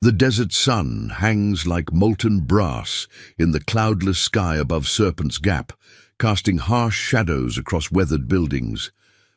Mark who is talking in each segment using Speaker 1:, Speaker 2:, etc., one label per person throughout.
Speaker 1: The desert sun hangs like molten brass in the cloudless sky above Serpent's Gap, casting harsh shadows across weathered buildings.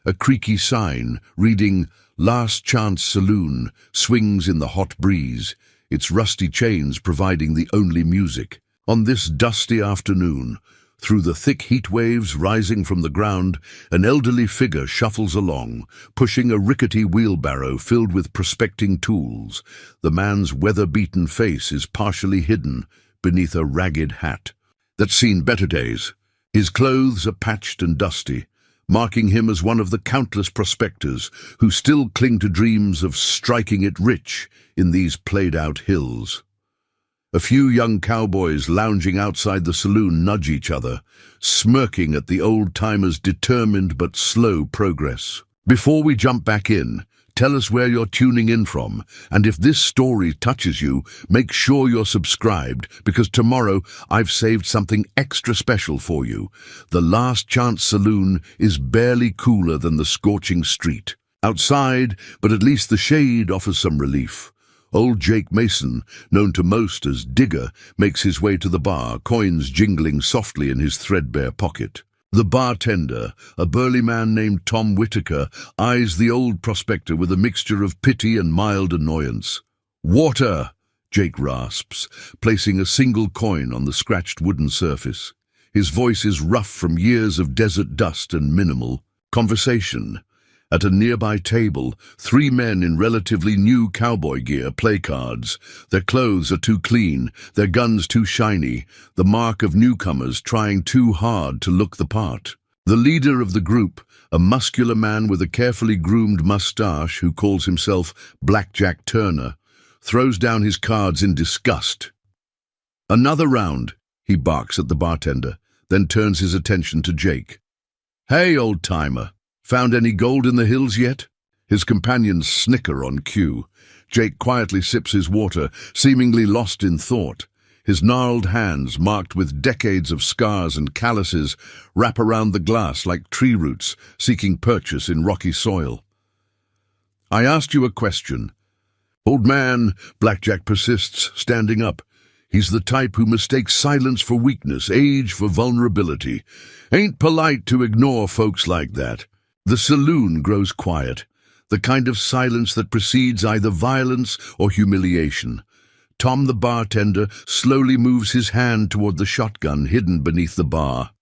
Speaker 1: A creaky sign, reading "Last Chance Saloon," swings in the hot breeze, its rusty chains providing the only music. On this dusty afternoon, through the thick heat waves rising from the ground, an elderly figure shuffles along, pushing a rickety wheelbarrow filled with prospecting tools. The man's weather-beaten face is partially hidden beneath a ragged hat that's seen better days. His clothes are patched and dusty, marking him as one of the countless prospectors who still cling to dreams of striking it rich in these played-out hills. A few young cowboys lounging outside the saloon nudge each other, smirking at the old-timers' determined but slow progress. Before we jump back in, tell us where you're tuning in from, and if this story touches you, make sure you're subscribed, because tomorrow I've saved something extra special for you. The Last Chance Saloon is barely cooler than the scorching street outside, but at least the shade offers some relief. Old Jake Mason, known to most as Digger, makes his way to the bar, coins jingling softly in his threadbare pocket. The bartender, a burly man named Tom Whitaker, eyes the old prospector with a mixture of pity and mild annoyance. "Water!" Jake rasps, placing a single coin on the scratched wooden surface. His voice is rough from years of desert dust and minimal conversation. At a nearby table, three men in relatively new cowboy gear play cards. Their clothes are too clean, their guns too shiny, the mark of newcomers trying too hard to look the part. The leader of the group, a muscular man with a carefully groomed mustache who calls himself Blackjack Turner, throws down his cards in disgust. "Another round," he barks at the bartender, then turns his attention to Jake. "Hey, old-timer. Found any gold in the hills yet?" His companions snicker on cue. Jake quietly sips his water, seemingly lost in thought. His gnarled hands, marked with decades of scars and calluses, wrap around the glass like tree roots, seeking purchase in rocky soil. "I asked you a question." "Old man," Blackjack persists, standing up. He's the type who mistakes silence for weakness, age for vulnerability. Ain't polite to ignore folks like that. The saloon grows quiet, the kind of silence that precedes either violence or humiliation. Tom the bartender slowly moves his hand toward the shotgun hidden beneath the bar.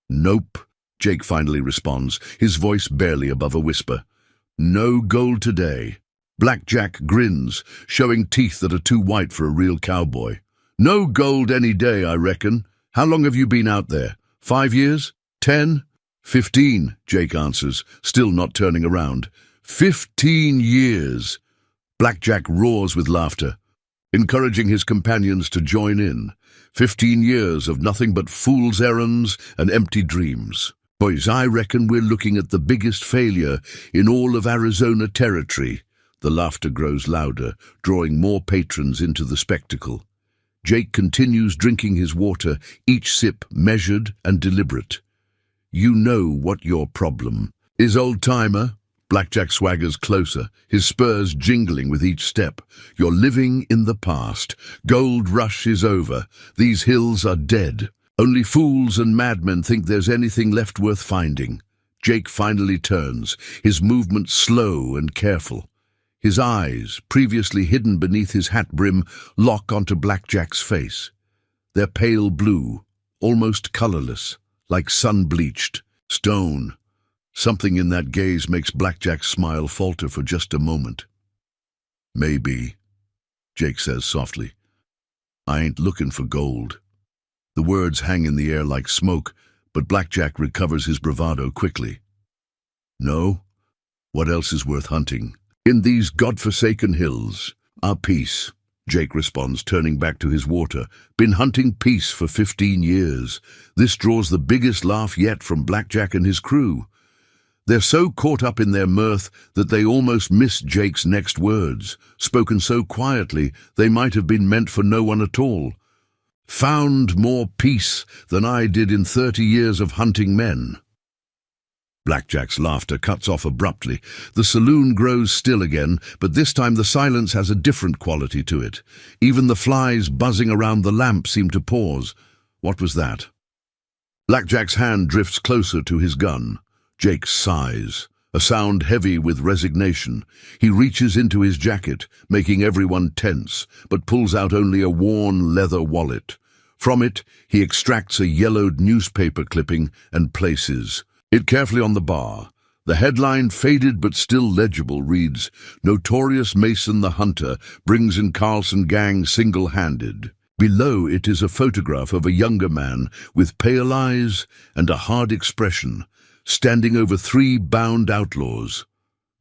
Speaker 1: "Nope," Jake finally responds, his voice barely above a whisper. "No gold today." Blackjack grins, showing teeth that are too white for a real cowboy. "No gold any day, I reckon. How long have you been out there? 5 years? 10? 15, Jake answers, still not turning around. 15 years! Blackjack roars with laughter, encouraging his companions to join in. 15 years of nothing but fool's errands and empty dreams. "Boys, I reckon we're looking at the biggest failure in all of Arizona territory." The laughter grows louder, drawing more patrons into the spectacle. Jake continues drinking his water, each sip measured and deliberate. "You know what your problem is, old-timer." Blackjack swaggers closer, his spurs jingling with each step. "You're living in the past. Gold rush is over. These hills are dead. Only fools and madmen think there's anything left worth finding." Jake finally turns, his movement slow and careful. His eyes, previously hidden beneath his hat brim, lock onto Blackjack's face. They're pale blue, almost colorless, like sun-bleached stone. Something in that gaze makes Blackjack's smile falter for just a moment. "Maybe," Jake says softly. "I ain't looking for gold." The words hang in the air like smoke, but Blackjack recovers his bravado quickly. "No? What else is worth hunting? In these godforsaken hills, our peace," Jake responds, turning back to his water. "Been hunting peace for 15 years. This draws the biggest laugh yet from Blackjack and his crew. They're so caught up in their mirth that they almost miss Jake's next words, spoken so quietly they might have been meant for no one at all. "Found more peace than I did in 30 years of hunting men." Blackjack's laughter cuts off abruptly. The saloon grows still again, but this time the silence has a different quality to it. Even the flies buzzing around the lamp seem to pause. What was that? Blackjack's hand drifts closer to his gun. Jake sighs, a sound heavy with resignation. He reaches into his jacket, making everyone tense, but pulls out only a worn leather wallet. From it, he extracts a yellowed newspaper clipping and places it carefully on the bar. The headline, faded but still legible, reads, "Notorious Mason the Hunter brings in Carlson gang single-handed." Below it is a photograph of a younger man with pale eyes and a hard expression, standing over 3 bound outlaws.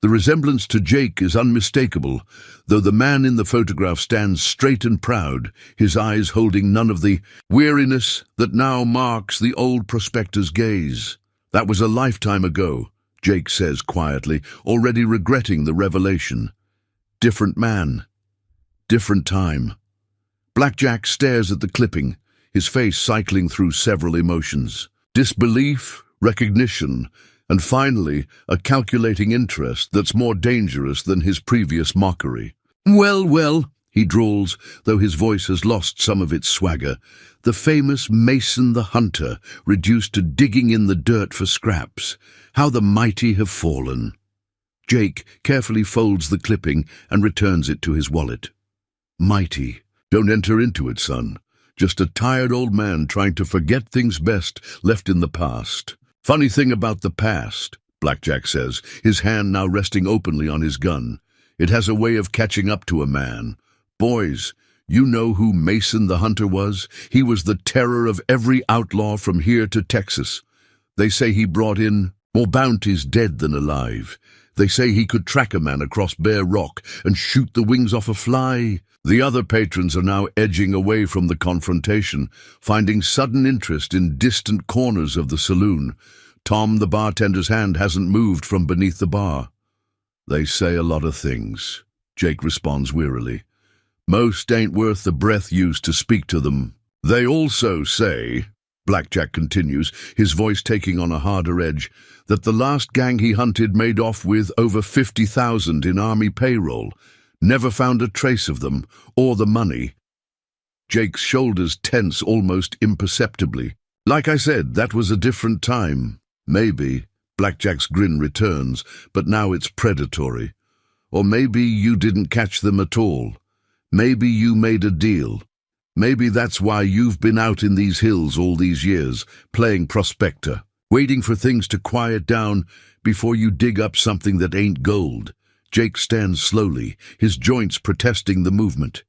Speaker 1: The resemblance to Jake is unmistakable, though the man in the photograph stands straight and proud, his eyes holding none of the weariness that now marks the old prospector's gaze. "That was a lifetime ago," Jake says quietly, already regretting the revelation. Different man. Different time. Blackjack stares at the clipping, his face cycling through several emotions. Disbelief, recognition, and finally, a calculating interest that's more dangerous than his previous mockery. "Well, well," he drawls, though his voice has lost some of its swagger. "The famous Mason the Hunter, reduced to digging in the dirt for scraps. How the mighty have fallen." Jake carefully folds the clipping and returns it to his wallet. Mighty. Don't enter into it, son. Just a tired old man trying to forget things best left in the past. "Funny thing about the past," Blackjack says, his hand now resting openly on his gun. "It has a way of catching up to a man. Boys, you know who Mason the Hunter was? He was the terror of every outlaw from here to Texas. They say he brought in more bounties dead than alive. They say he could track a man across bare rock and shoot the wings off a fly." The other patrons are now edging away from the confrontation, finding sudden interest in distant corners of the saloon. Tom, the bartender's hand hasn't moved from beneath the bar. "They say a lot of things," Jake responds wearily. "Most ain't worth the breath used to speak to them. They also say," Blackjack continues, his voice taking on a harder edge, "that the last gang he hunted made off with over 50,000 in army payroll. Never found a trace of them, or the money." Jake's shoulders tense almost imperceptibly. "Like I said, that was a different time. Maybe," Blackjack's grin returns, but now it's predatory. "Or maybe you didn't catch them at all. Maybe you made a deal. Maybe that's why you've been out in these hills all these years, playing Prospector, waiting for things to quiet down before you dig up something that ain't gold." Jake stands slowly, his joints protesting the movement.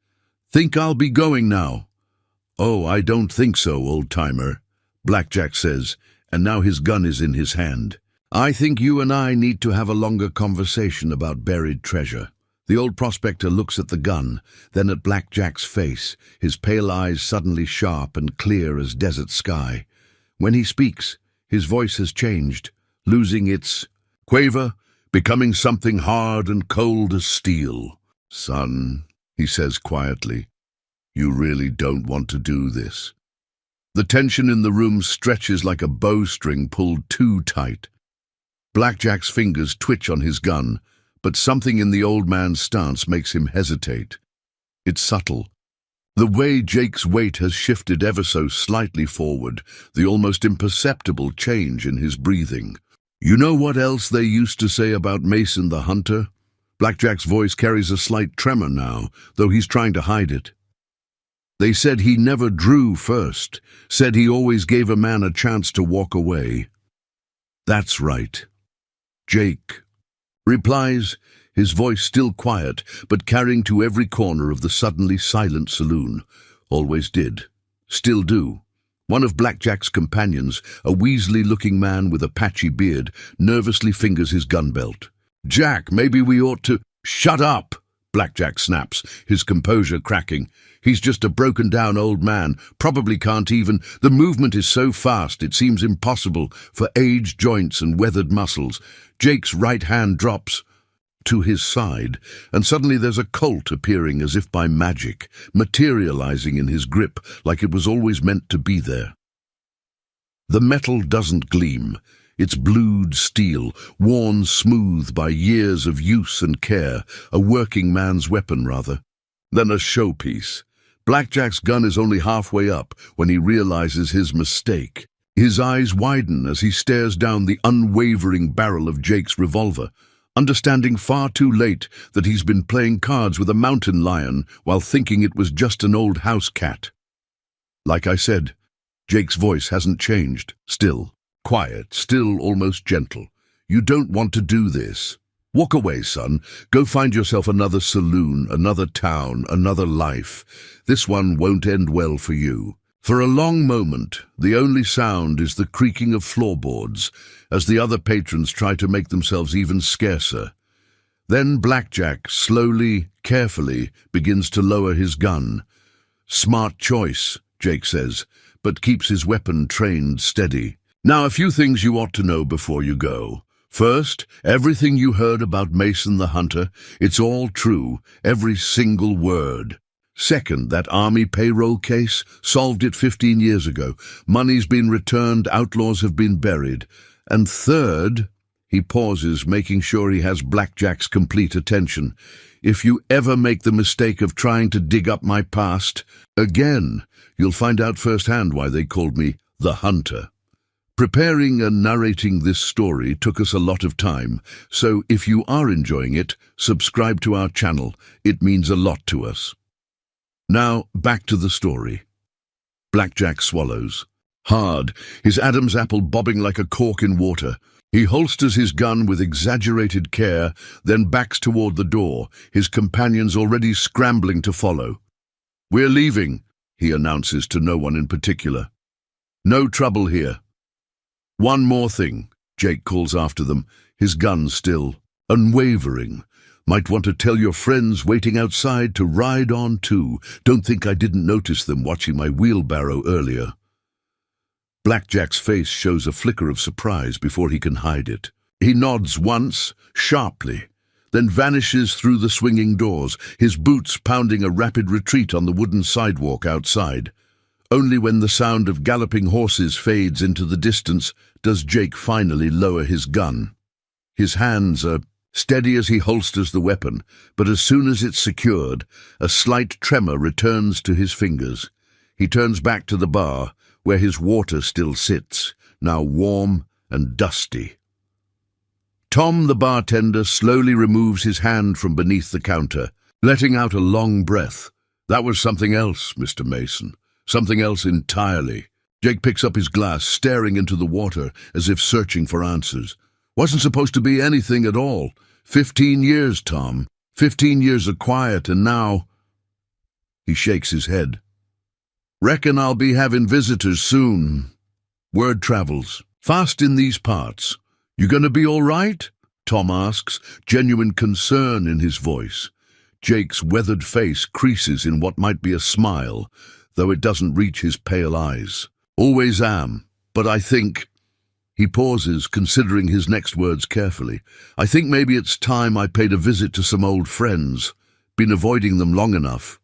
Speaker 1: "Think I'll be going now?" "Oh, I don't think so, old-timer," Blackjack says, and now his gun is in his hand. "I think you and I need to have a longer conversation about buried treasure." The old prospector looks at the gun, then at Blackjack's face, his pale eyes suddenly sharp and clear as desert sky. When he speaks, his voice has changed, losing its quaver, becoming something hard and cold as steel. "Son," he says quietly, "you really don't want to do this." The tension in the room stretches like a bowstring pulled too tight. Blackjack's fingers twitch on his gun, but something in the old man's stance makes him hesitate. It's subtle. The way Jake's weight has shifted ever so slightly forward, the almost imperceptible change in his breathing. "You know what else they used to say about Mason the Hunter?" Blackjack's voice carries a slight tremor now, though he's trying to hide it. "They said he never drew first, said he always gave a man a chance to walk away." "That's right." Jake replies, his voice still quiet, but carrying to every corner of the suddenly silent saloon. Always did. Still do. One of Blackjack's companions, a weaselly-looking man with a patchy beard, nervously fingers his gun belt. "Jack, maybe we ought to—" "Shut up!" Blackjack snaps, his composure cracking. "He's just a broken-down old man, probably can't even—" The movement is so fast it seems impossible for aged joints and weathered muscles. Jake's right hand drops to his side, and suddenly there's a Colt appearing as if by magic, materializing in his grip like it was always meant to be there. The metal doesn't gleam. It's blued steel, worn smooth by years of use and care, a working man's weapon, rather. Then a showpiece. Blackjack's gun is only halfway up when he realizes his mistake. His eyes widen as he stares down the unwavering barrel of Jake's revolver, understanding far too late that he's been playing cards with a mountain lion while thinking it was just an old house cat. Like I said, Jake's voice hasn't changed. Still quiet, still almost gentle. You don't want to do this. Walk away, son. Go find yourself another saloon, another town, another life. This one won't end well for you. For a long moment, the only sound is the creaking of floorboards as the other patrons try to make themselves even scarcer. Then Blackjack, slowly, carefully, begins to lower his gun. Smart choice, Jake says, but keeps his weapon trained steady. Now, a few things you ought to know before you go. First, everything you heard about Mason the Hunter, it's all true, every single word. Second, that army payroll case, solved it 15 years ago. Money's been returned, outlaws have been buried. And third, he pauses, making sure he has Blackjack's complete attention. If you ever make the mistake of trying to dig up my past, again, you'll find out firsthand why they called me the Hunter. Preparing and narrating this story took us a lot of time, so if you are enjoying it, subscribe to our channel. It means a lot to us. Now, back to the story. Blackjack swallows. Hard, his Adam's apple bobbing like a cork in water. He holsters his gun with exaggerated care, then backs toward the door, his companions already scrambling to follow. "We're leaving," he announces to no one in particular. "No trouble here." "One more thing," Jake calls after them, his gun still unwavering. "Might want to tell your friends waiting outside to ride on too. Don't think I didn't notice them watching my wheelbarrow earlier." Blackjack's face shows a flicker of surprise before he can hide it. He nods once, sharply, then vanishes through the swinging doors, his boots pounding a rapid retreat on the wooden sidewalk outside. Only when the sound of galloping horses fades into the distance does Jake finally lower his gun. His hands are steady as he holsters the weapon, but as soon as it's secured, a slight tremor returns to his fingers. He turns back to the bar, where his water still sits, now warm and dusty. Tom, the bartender, slowly removes his hand from beneath the counter, letting out a long breath. "That was something else, Mr. Mason. Something else entirely." Jake picks up his glass, staring into the water as if searching for answers. "Wasn't supposed to be anything at all. 15 years, Tom. 15 years of quiet, and now—" He shakes his head. "Reckon I'll be having visitors soon. Word travels. Fast in these parts. You gonna be all right?" Tom asks, genuine concern in his voice. Jake's weathered face creases in what might be a smile, though it doesn't reach his pale eyes. "Always am, but I think—" He pauses, considering his next words carefully. "I think maybe it's time I paid a visit to some old friends. Been avoiding them long enough."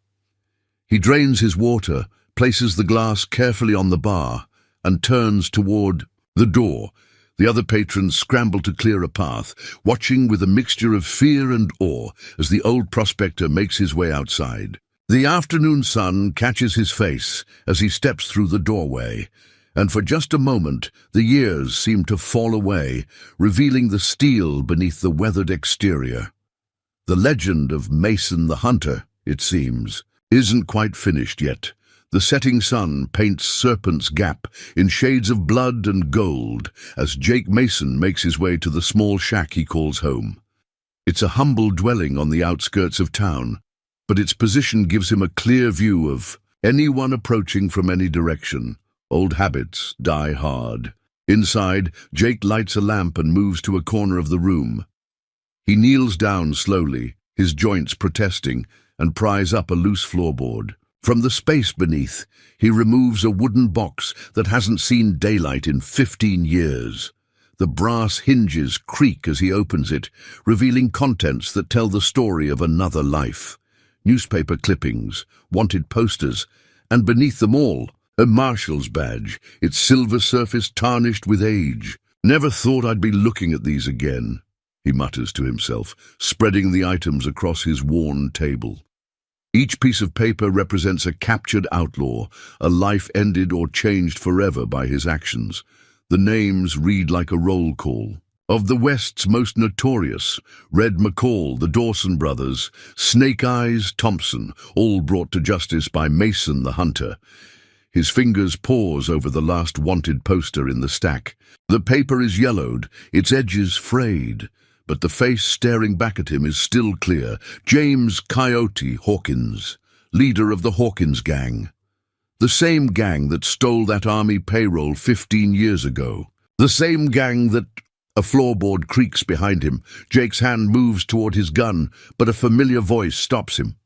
Speaker 1: He drains his water, places the glass carefully on the bar, and turns toward the door. The other patrons scramble to clear a path, watching with a mixture of fear and awe as the old prospector makes his way outside. The afternoon sun catches his face as he steps through the doorway, and for just a moment the years seem to fall away, revealing the steel beneath the weathered exterior. The legend of Mason the Hunter, it seems, isn't quite finished yet. The setting sun paints Serpent's Gap in shades of blood and gold as Jake Mason makes his way to the small shack he calls home. It's a humble dwelling on the outskirts of town, but its position gives him a clear view of anyone approaching from any direction. Old habits die hard. Inside, Jake lights a lamp and moves to a corner of the room. He kneels down slowly, his joints protesting, and pries up a loose floorboard. From the space beneath, he removes a wooden box that hasn't seen daylight in 15 years. The brass hinges creak as he opens it, revealing contents that tell the story of another life. Newspaper clippings, wanted posters, and beneath them all, a marshal's badge, its silver surface tarnished with age. Never thought I'd be looking at these again, he mutters to himself, spreading the items across his worn table. Each piece of paper represents a captured outlaw, a life ended or changed forever by his actions. The names read like a roll call. Of the West's most notorious, Red McCall, the Dawson brothers, Snake Eyes, Thompson, all brought to justice by Mason the Hunter. His fingers pause over the last wanted poster in the stack. The paper is yellowed, its edges frayed, but the face staring back at him is still clear. James Coyote Hawkins, leader of the Hawkins gang. The same gang that stole that army payroll 15 years ago. The same gang that... A floorboard creaks behind him. Jake's hand moves toward his gun, but a familiar voice stops him.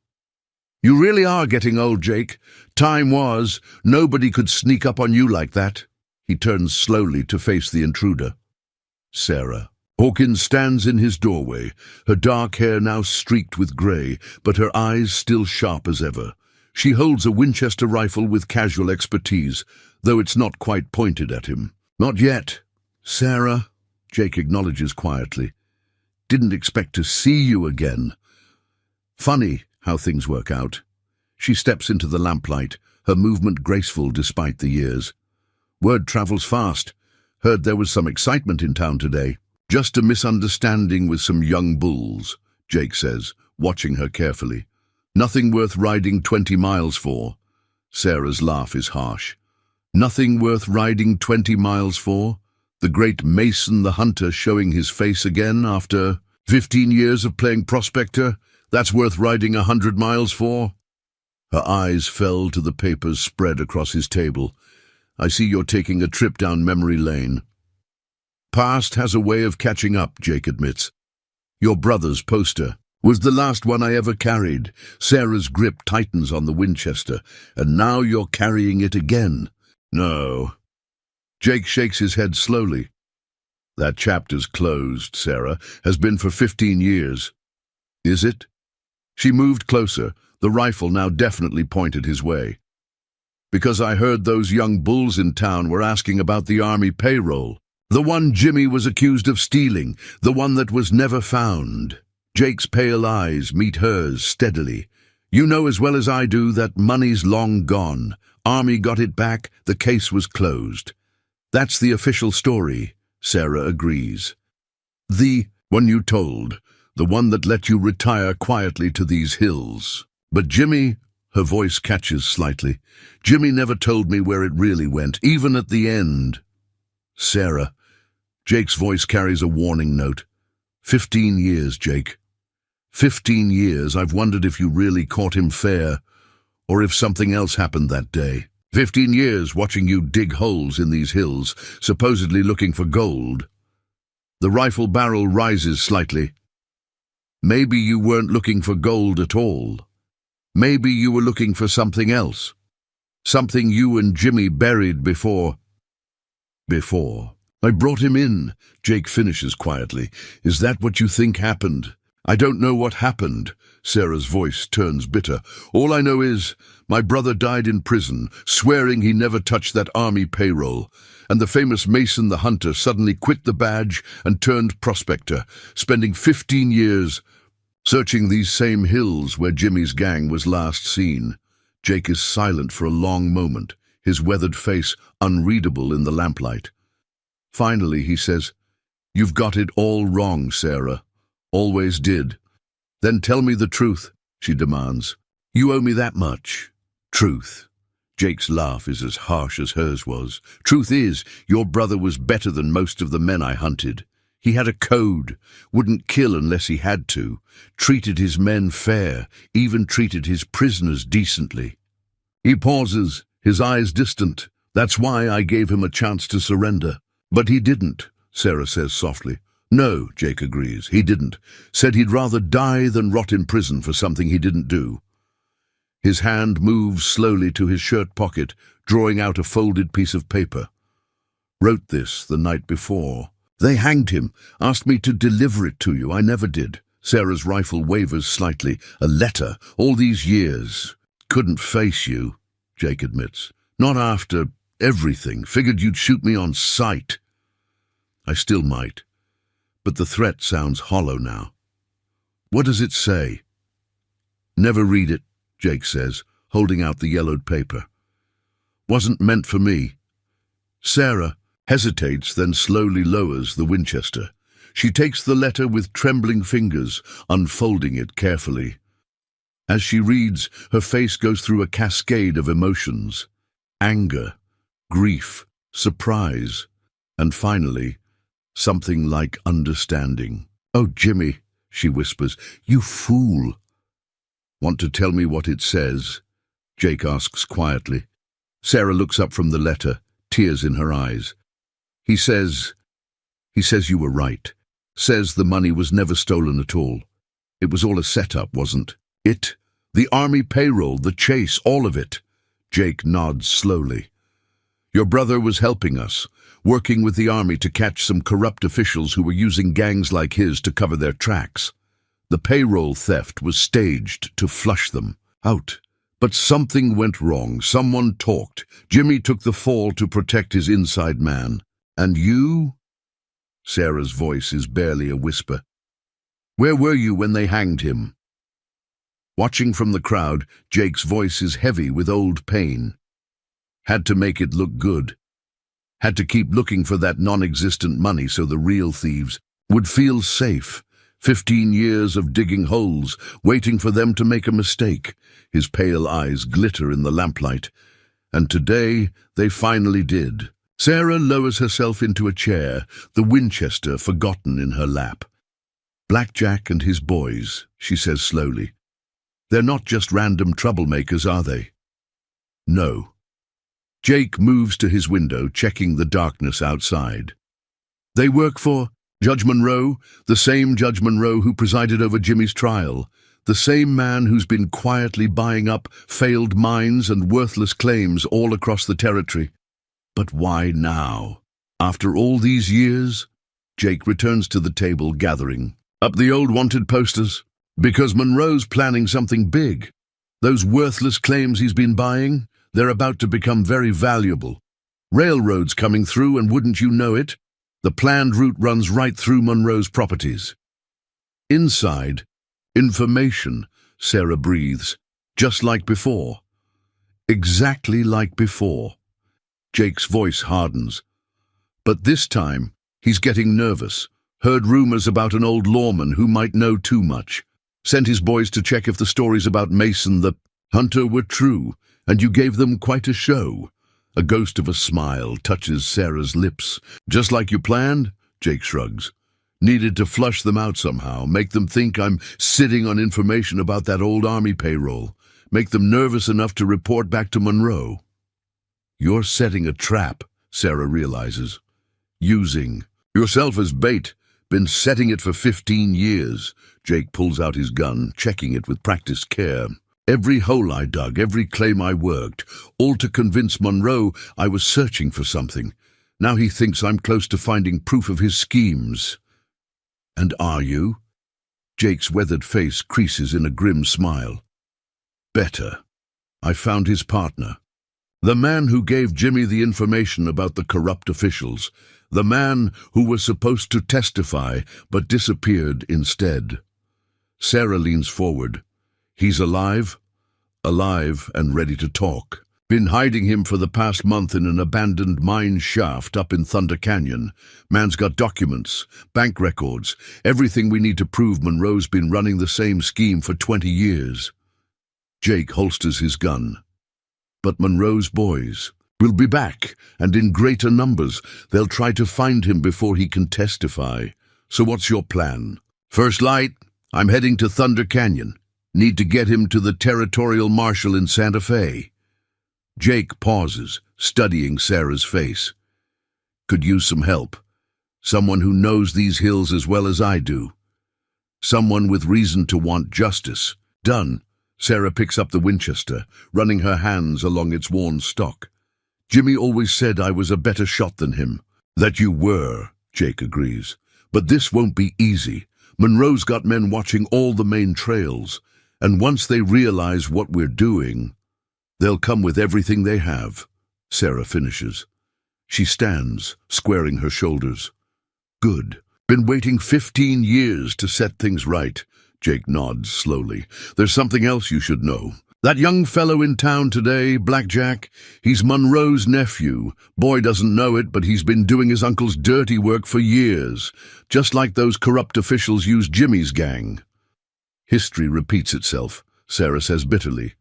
Speaker 1: You really are getting old, Jake. Time was, nobody could sneak up on you like that. He turns slowly to face the intruder. Sarah. Hawkins stands in his doorway, her dark hair now streaked with grey, but her eyes still sharp as ever. She holds a Winchester rifle with casual expertise, though it's not quite pointed at him. Not yet. Sarah, Jake acknowledges quietly. Didn't expect to see you again. Funny how things work out. She steps into the lamplight, her movement graceful despite the years. Word travels fast. Heard there was some excitement in town today. Just a misunderstanding with some young bulls, Jake says, watching her carefully. Nothing worth riding 20 miles for. Sarah's laugh is harsh. Nothing worth riding 20 miles for? The great Mason the Hunter showing his face again after 15 years of playing Prospector? That's worth riding 100 miles for? Her eyes fell to the papers spread across his table. I see you're taking a trip down memory lane. Past has a way of catching up, Jake admits. Your brother's poster was the last one I ever carried. Sarah's grip tightens on the Winchester, and now you're carrying it again. No. Jake shakes his head slowly. That chapter's closed, Sarah. Has been for 15 years. Is it? She moved closer, the rifle now definitely pointed his way. Because I heard those young bulls in town were asking about the army payroll. The one Jimmy was accused of stealing, the one that was never found. Jake's pale eyes meet hers steadily. You know as well as I do that money's long gone. Army got it back, the case was closed. That's the official story, Sarah agrees. The one you told, the one that let you retire quietly to these hills. But Jimmy, her voice catches slightly, Jimmy never told me where it really went, even at the end. Sarah. Jake's voice carries a warning note. 15 years, Jake. 15 years. I've wondered if you really caught him fair, or if something else happened that day. 15 years watching you dig holes in these hills, supposedly looking for gold. The rifle barrel rises slightly. Maybe you weren't looking for gold at all. Maybe you were looking for something else. Something you and Jimmy buried before. I brought him in, Jake finishes quietly. Is that what you think happened? I don't know what happened. Sarah's voice turns bitter. All I know is my brother died in prison, swearing he never touched that army payroll, and the famous Mason the Hunter suddenly quit the badge and turned prospector, spending 15 years searching these same hills where Jimmy's gang was last seen. Jake is silent for a long moment, his weathered face unreadable in the lamplight. Finally, he says, You've got it all wrong, Sarah. Always did. Then tell me the truth, she demands. You owe me that much. Truth. Jake's laugh is as harsh as hers was. Truth is, your brother was better than most of the men I hunted. He had a code, wouldn't kill unless he had to, treated his men fair, even treated his prisoners decently. He pauses, his eyes distant. That's why I gave him a chance to surrender. But he didn't, Sarah says softly. No, Jake agrees, he didn't. Said he'd rather die than rot in prison for something he didn't do. His hand moves slowly to his shirt pocket, drawing out a folded piece of paper. Wrote this the night before. They hanged him, asked me to deliver it to you. I never did. Sarah's rifle wavers slightly. A letter, all these years. Couldn't face you, Jake admits. Not after everything. Figured you'd shoot me on sight. I still might. But the threat sounds hollow now. What does it say? Never read it, Jake says, holding out the yellowed paper. Wasn't meant for me. Sarah hesitates, then slowly lowers the Winchester. She takes the letter with trembling fingers, unfolding it carefully. As she reads, her face goes through a cascade of emotions. Anger, grief, surprise, and finally, something like understanding. "Oh, Jimmy," she whispers, "you fool." "Want to tell me what it says?" Jake asks quietly. Sarah looks up from the letter, tears in her eyes. He says you were right. Says the money was never stolen at all. It was all a setup, wasn't it? The army payroll, the chase, all of it. Jake nods slowly. Your brother was helping us, working with the army to catch some corrupt officials who were using gangs like his to cover their tracks. The payroll theft was staged to flush them out. But something went wrong. Someone talked. Jimmy took the fall to protect his inside man. And you? Sarah's voice is barely a whisper. Where were you when they hanged him? Watching from the crowd, Jake's voice is heavy with old pain. Had to make it look good. Had to keep looking for that non-existent money so the real thieves would feel safe. 15 years of digging holes, waiting for them to make a mistake. His pale eyes glitter in the lamplight. And today, they finally did. Sarah lowers herself into a chair, the Winchester forgotten in her lap. Blackjack and his boys, she says slowly. They're not just random troublemakers, are they? No. Jake moves to his window, checking the darkness outside. They work for Judge Monroe, the same Judge Monroe who presided over Jimmy's trial, the same man who's been quietly buying up failed mines and worthless claims all across the territory. But why now? After all these years? Jake returns to the table, gathering up the old wanted posters. Because Monroe's planning something big. Those worthless claims he's been buying, they're about to become very valuable. Railroads coming through, and wouldn't you know it, the planned route runs right through Monroe's properties. Inside, information, Sarah breathes, just like before. Exactly like before. Jake's voice hardens. But this time, he's getting nervous. Heard rumors about an old lawman who might know too much. Sent his boys to check if the stories about Mason the hunter were true, and you gave them quite a show. A ghost of a smile touches Sarah's lips. Just like you planned? Jake shrugs. Needed to flush them out somehow, make them think I'm sitting on information about that old army payroll, make them nervous enough to report back to Monroe. You're setting a trap, Sarah realizes. Using yourself as bait. Been setting it for 15 years. Jake pulls out his gun, checking it with practiced care. Every hole I dug, every claim I worked, all to convince Monroe I was searching for something. Now he thinks I'm close to finding proof of his schemes. And are you? Jake's weathered face creases in a grim smile. Better. I found his partner. The man who gave Jimmy the information about the corrupt officials. The man who was supposed to testify but disappeared instead. Sarah leans forward. He's alive? Alive and ready to talk. Been hiding him for the past month in an abandoned mine shaft up in Thunder Canyon. Man's got documents, bank records, everything we need to prove Monroe's been running the same scheme for 20 years. Jake holsters his gun. But Monroe's boys will be back, and in greater numbers. They'll try to find him before he can testify. So what's your plan? First light, I'm heading to Thunder Canyon. Need to get him to the territorial marshal in Santa Fe. Jake pauses, studying Sarah's face. Could use some help. Someone who knows these hills as well as I do. Someone with reason to want justice. Done. Sarah picks up the Winchester, running her hands along its worn stock. Jimmy always said I was a better shot than him. That you were, Jake agrees. But this won't be easy. Monroe's got men watching all the main trails, and once they realize what we're doing, they'll come with everything they have. Sarah finishes. She stands, squaring her shoulders. Good. Been waiting 15 years to set things right. Jake nods slowly. There's something else you should know. That young fellow in town today, Blackjack, he's Monroe's nephew. Boy doesn't know it, but he's been doing his uncle's dirty work for years, just like those corrupt officials used Jimmy's gang. History repeats itself, Sarah says bitterly.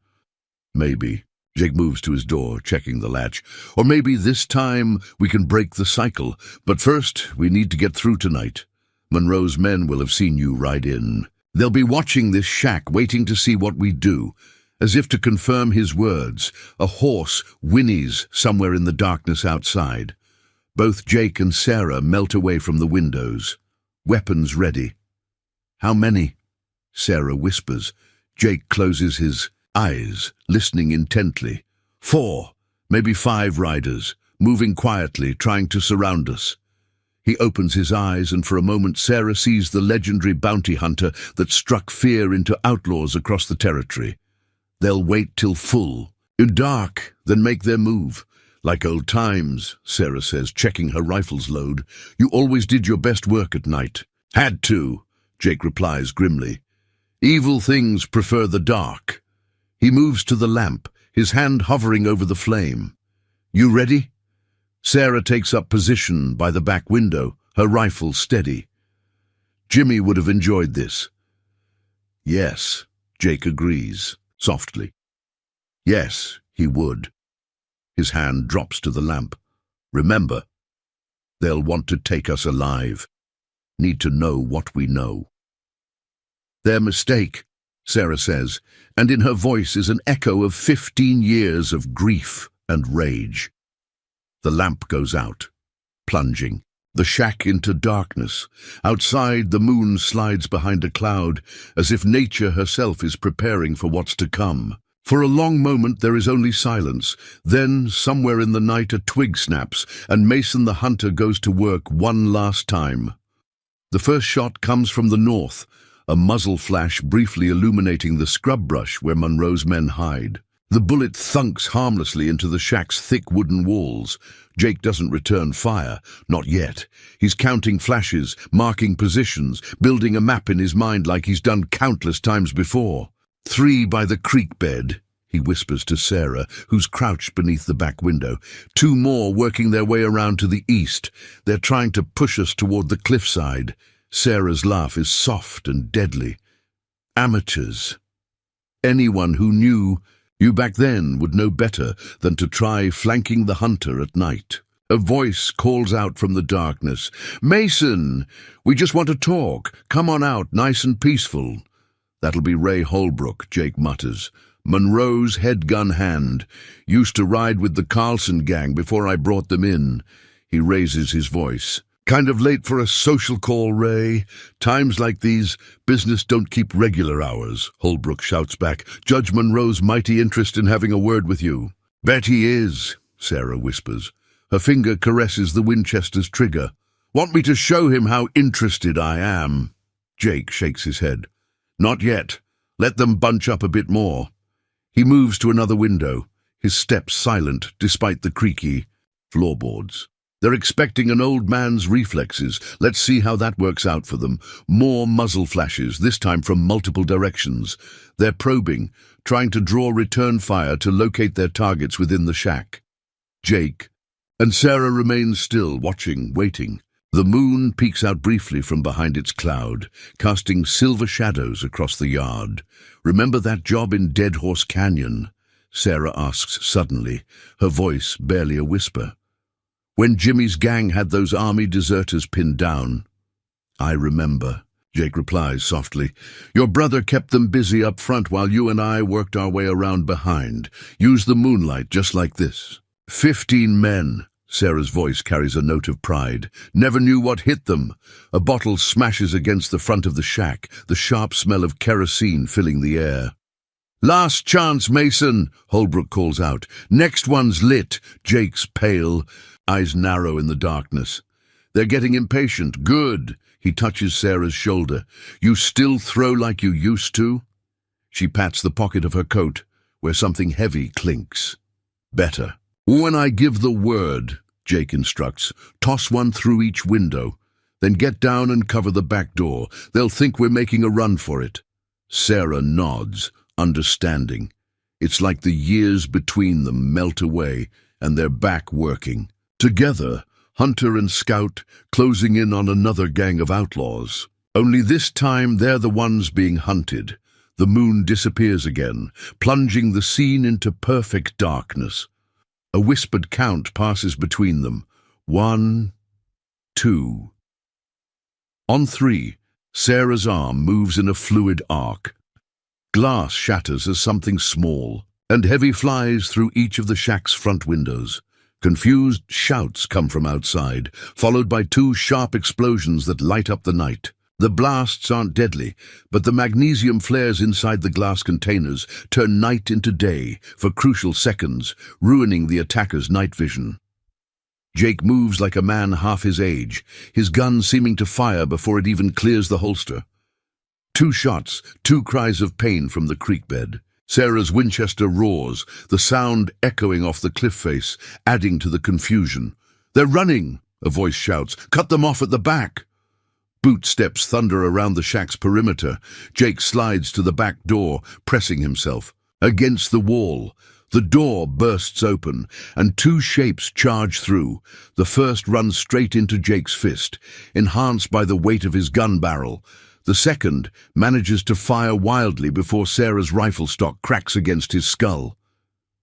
Speaker 1: Maybe. Jake moves to his door, checking the latch. Or maybe this time we can break the cycle. But first, we need to get through tonight. Monroe's men will have seen you ride in. They'll be watching this shack, waiting to see what we do. As if to confirm his words, a horse whinnies somewhere in the darkness outside. Both Jake and Sarah melt away from the windows. Weapons ready. How many? Sarah whispers. Jake closes his eyes, listening intently. 4, maybe 5 riders, moving quietly, trying to surround us. He opens his eyes, and for a moment Sarah sees the legendary bounty hunter that struck fear into outlaws across the territory. They'll wait till full, in dark, then make their move. Like old times, Sarah says, checking her rifle's load. You always did your best work at night. Had to, Jake replies grimly. Evil things prefer the dark. He moves to the lamp, his hand hovering over the flame. You ready? Sarah takes up position by the back window, her rifle steady. Jimmy would have enjoyed this. Yes, Jake agrees, softly. Yes, he would. His hand drops to the lamp. Remember, they'll want to take us alive. Need to know what we know. Their mistake, Sarah says, and in her voice is an echo of 15 years of grief and rage. The lamp goes out, plunging. The shack into darkness. Outside, the moon slides behind a cloud, as if nature herself is preparing for what's to come. For a long moment there is only silence. Then, somewhere in the night, a twig snaps, and Mason the hunter goes to work one last time. The first shot comes from the north, a muzzle flash briefly illuminating the scrub brush where Monroe's men hide. The bullet thunks harmlessly into the shack's thick wooden walls. Jake doesn't return fire, not yet. He's counting flashes, marking positions, building a map in his mind like he's done countless times before. 3 by the creek bed, he whispers to Sarah, who's crouched beneath the back window. 2 more working their way around to the east. They're trying to push us toward the cliffside. Sarah's laugh is soft and deadly. Amateurs. Anyone who knew you back then would know better than to try flanking the hunter at night. A voice calls out from the darkness. Mason, we just want to talk. Come on out, nice and peaceful. That'll be Ray Holbrook, Jake mutters. Monroe's headgun hand. Used to ride with the Carlson gang before I brought them in. He raises his voice. Kind of late for a social call, Ray. Times like these, business don't keep regular hours, Holbrook shouts back. Judge Monroe's mighty interest in having a word with you. Bet he is, Sarah whispers. Her finger caresses the Winchester's trigger. Want me to show him how interested I am? Jake shakes his head. Not yet. Let them bunch up a bit more. He moves to another window, his steps silent despite the creaky floorboards. They're expecting an old man's reflexes. Let's see how that works out for them. More muzzle flashes, this time from multiple directions. They're probing, trying to draw return fire to locate their targets within the shack. Jake and Sarah remain still, watching, waiting. The moon peeks out briefly from behind its cloud, casting silver shadows across the yard. Remember that job in Dead Horse Canyon? Sarah asks suddenly, her voice barely a whisper. When Jimmy's gang had those army deserters pinned down. I remember, Jake replies softly. Your brother kept them busy up front while you and I worked our way around behind. Used the moonlight just like this. 15 men. Sarah's voice carries a note of pride. Never knew what hit them. A bottle smashes against the front of the shack, the sharp smell of kerosene filling the air. Last chance, Mason, Holbrook calls out. Next one's lit. Jake's pale, eyes narrow in the darkness. They're getting impatient. Good. He touches Sarah's shoulder. You still throw like you used to? She pats the pocket of her coat, where something heavy clinks. Better. When I give the word, Jake instructs, toss one through each window. Then get down and cover the back door. They'll think we're making a run for it. Sarah nods, understanding. It's like the years between them melt away and they're back working. Together, Hunter and Scout closing in on another gang of outlaws. Only this time they're the ones being hunted. The moon disappears again, plunging the scene into perfect darkness. A whispered count passes between them. 1, 2. On 3, Sarah's arm moves in a fluid arc. Glass shatters as something small, and heavy flies through each of the shack's front windows. Confused shouts come from outside, followed by 2 sharp explosions that light up the night. The blasts aren't deadly, but the magnesium flares inside the glass containers turn night into day for crucial seconds, ruining the attacker's night vision. Jake moves like a man half his age, his gun seeming to fire before it even clears the holster. 2 shots, 2 cries of pain from the creek bed. Sarah's Winchester roars, the sound echoing off the cliff face, adding to the confusion. "They're running!" a voice shouts. "Cut them off at the back!" Boot steps thunder around the shack's perimeter. Jake slides to the back door, pressing himself. Against the wall, the door bursts open, and 2 shapes charge through. The first runs straight into Jake's fist, enhanced by the weight of his gun barrel. The second manages to fire wildly before Sarah's rifle stock cracks against his skull.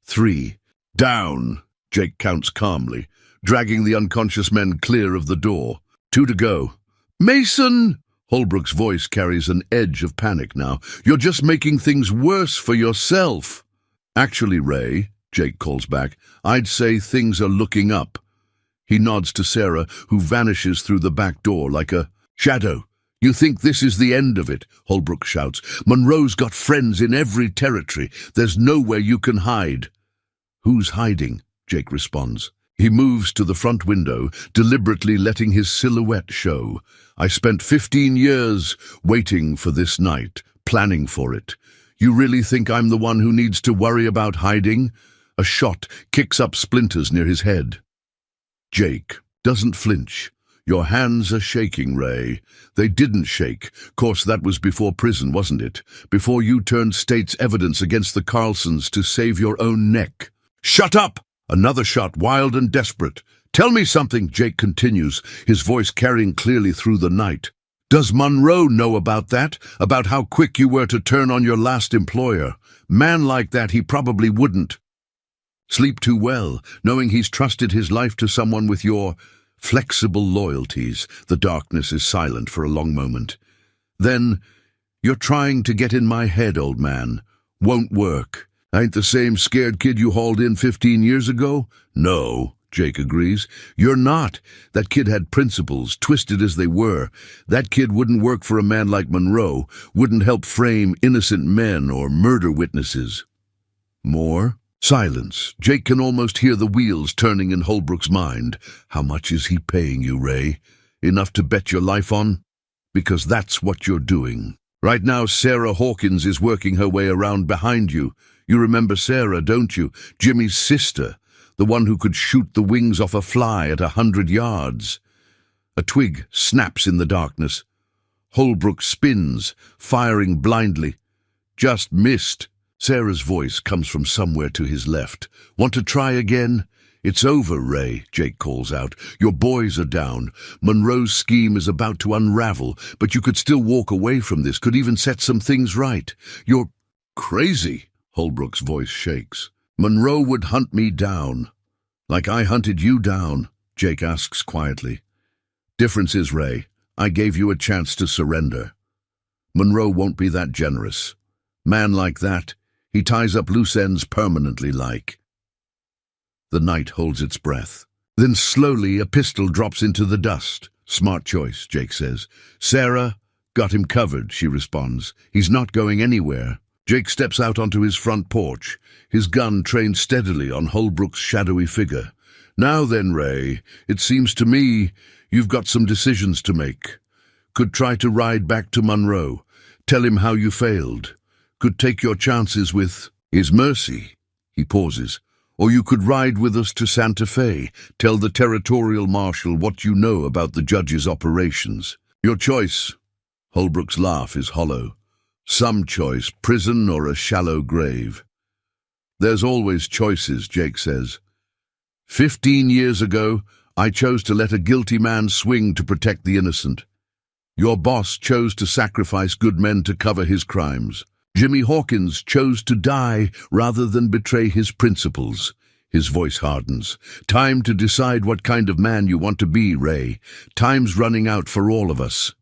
Speaker 1: 3. Down, Jake counts calmly, dragging the unconscious men clear of the door. 2 to go. "Mason!" Holbrook's voice carries an edge of panic now. "You're just making things worse for yourself." "Actually, Ray," Jake calls back, "I'd say things are looking up." He nods to Sarah, who vanishes through the back door like a shadow. "You think this is the end of it?" Holbrook shouts. "Monroe's got friends in every territory. There's nowhere you can hide." "Who's hiding?" Jake responds. He moves to the front window, deliberately letting his silhouette show. "I spent 15 years waiting for this night, planning for it. You really think I'm the one who needs to worry about hiding?" A shot kicks up splinters near his head. Jake doesn't flinch. "Your hands are shaking, Ray." "They didn't shake. Course that was before prison, wasn't it? Before you turned state's evidence against the Carlsons to save your own neck." "Shut up!" Another shot, wild and desperate. "Tell me something," Jake continues, his voice carrying clearly through the night. "Does Monroe know about that? About how quick you were to turn on your last employer? Man like that, he probably wouldn't sleep too well, knowing he's trusted his life to someone with your flexible loyalties." The darkness is silent for a long moment. Then, "You're trying to get in my head, old man. Won't work. Ain't the same scared kid you hauled in 15 years ago?" "No," Jake agrees. "You're not. That kid had principles, twisted as they were. That kid wouldn't work for a man like Monroe, wouldn't help frame innocent men or murder witnesses." More? Silence. Jake can almost hear the wheels turning in Holbrook's mind. "How much is he paying you, Ray? Enough to bet your life on? Because that's what you're doing. Right now, Sarah Hawkins is working her way around behind you. You remember Sarah, don't you? Jimmy's sister, the one who could shoot the wings off a fly at 100 yards. A twig snaps in the darkness. Holbrook spins, firing blindly. "Just missed." Sarah's voice comes from somewhere to his left. "Want to try again?" "It's over, Ray," Jake calls out. "Your boys are down. Monroe's scheme is about to unravel, but you could still walk away from this, could even set some things right. You're crazy." Holbrook's voice shakes. "Monroe would hunt me down. Like I hunted you down," Jake asks quietly. "Difference is, Ray, I gave you a chance to surrender. Monroe won't be that generous. Man like that, he ties up loose ends permanently like." The night holds its breath. Then slowly a pistol drops into the dust. "Smart choice," Jake says. "Sarah, got him covered," she responds. "He's not going anywhere." Jake steps out onto his front porch, his gun trained steadily on Holbrook's shadowy figure. "Now then, Ray, it seems to me you've got some decisions to make. Could try to ride back to Monroe, tell him how you failed. Could take your chances with his mercy." He pauses. Or you could ride with us to Santa Fe, tell the territorial marshal what you know about the judge's operations. Your choice. Holbrook's laugh is hollow. Some choice, prison or a shallow grave. There's always choices, Jake says. 15 years ago, I chose to let a guilty man swing to protect the innocent. Your boss chose to sacrifice good men to cover his crimes. Jimmy Hawkins chose to die rather than betray his principles. His voice hardens. Time to decide what kind of man you want to be, Ray. Time's running out for all of us.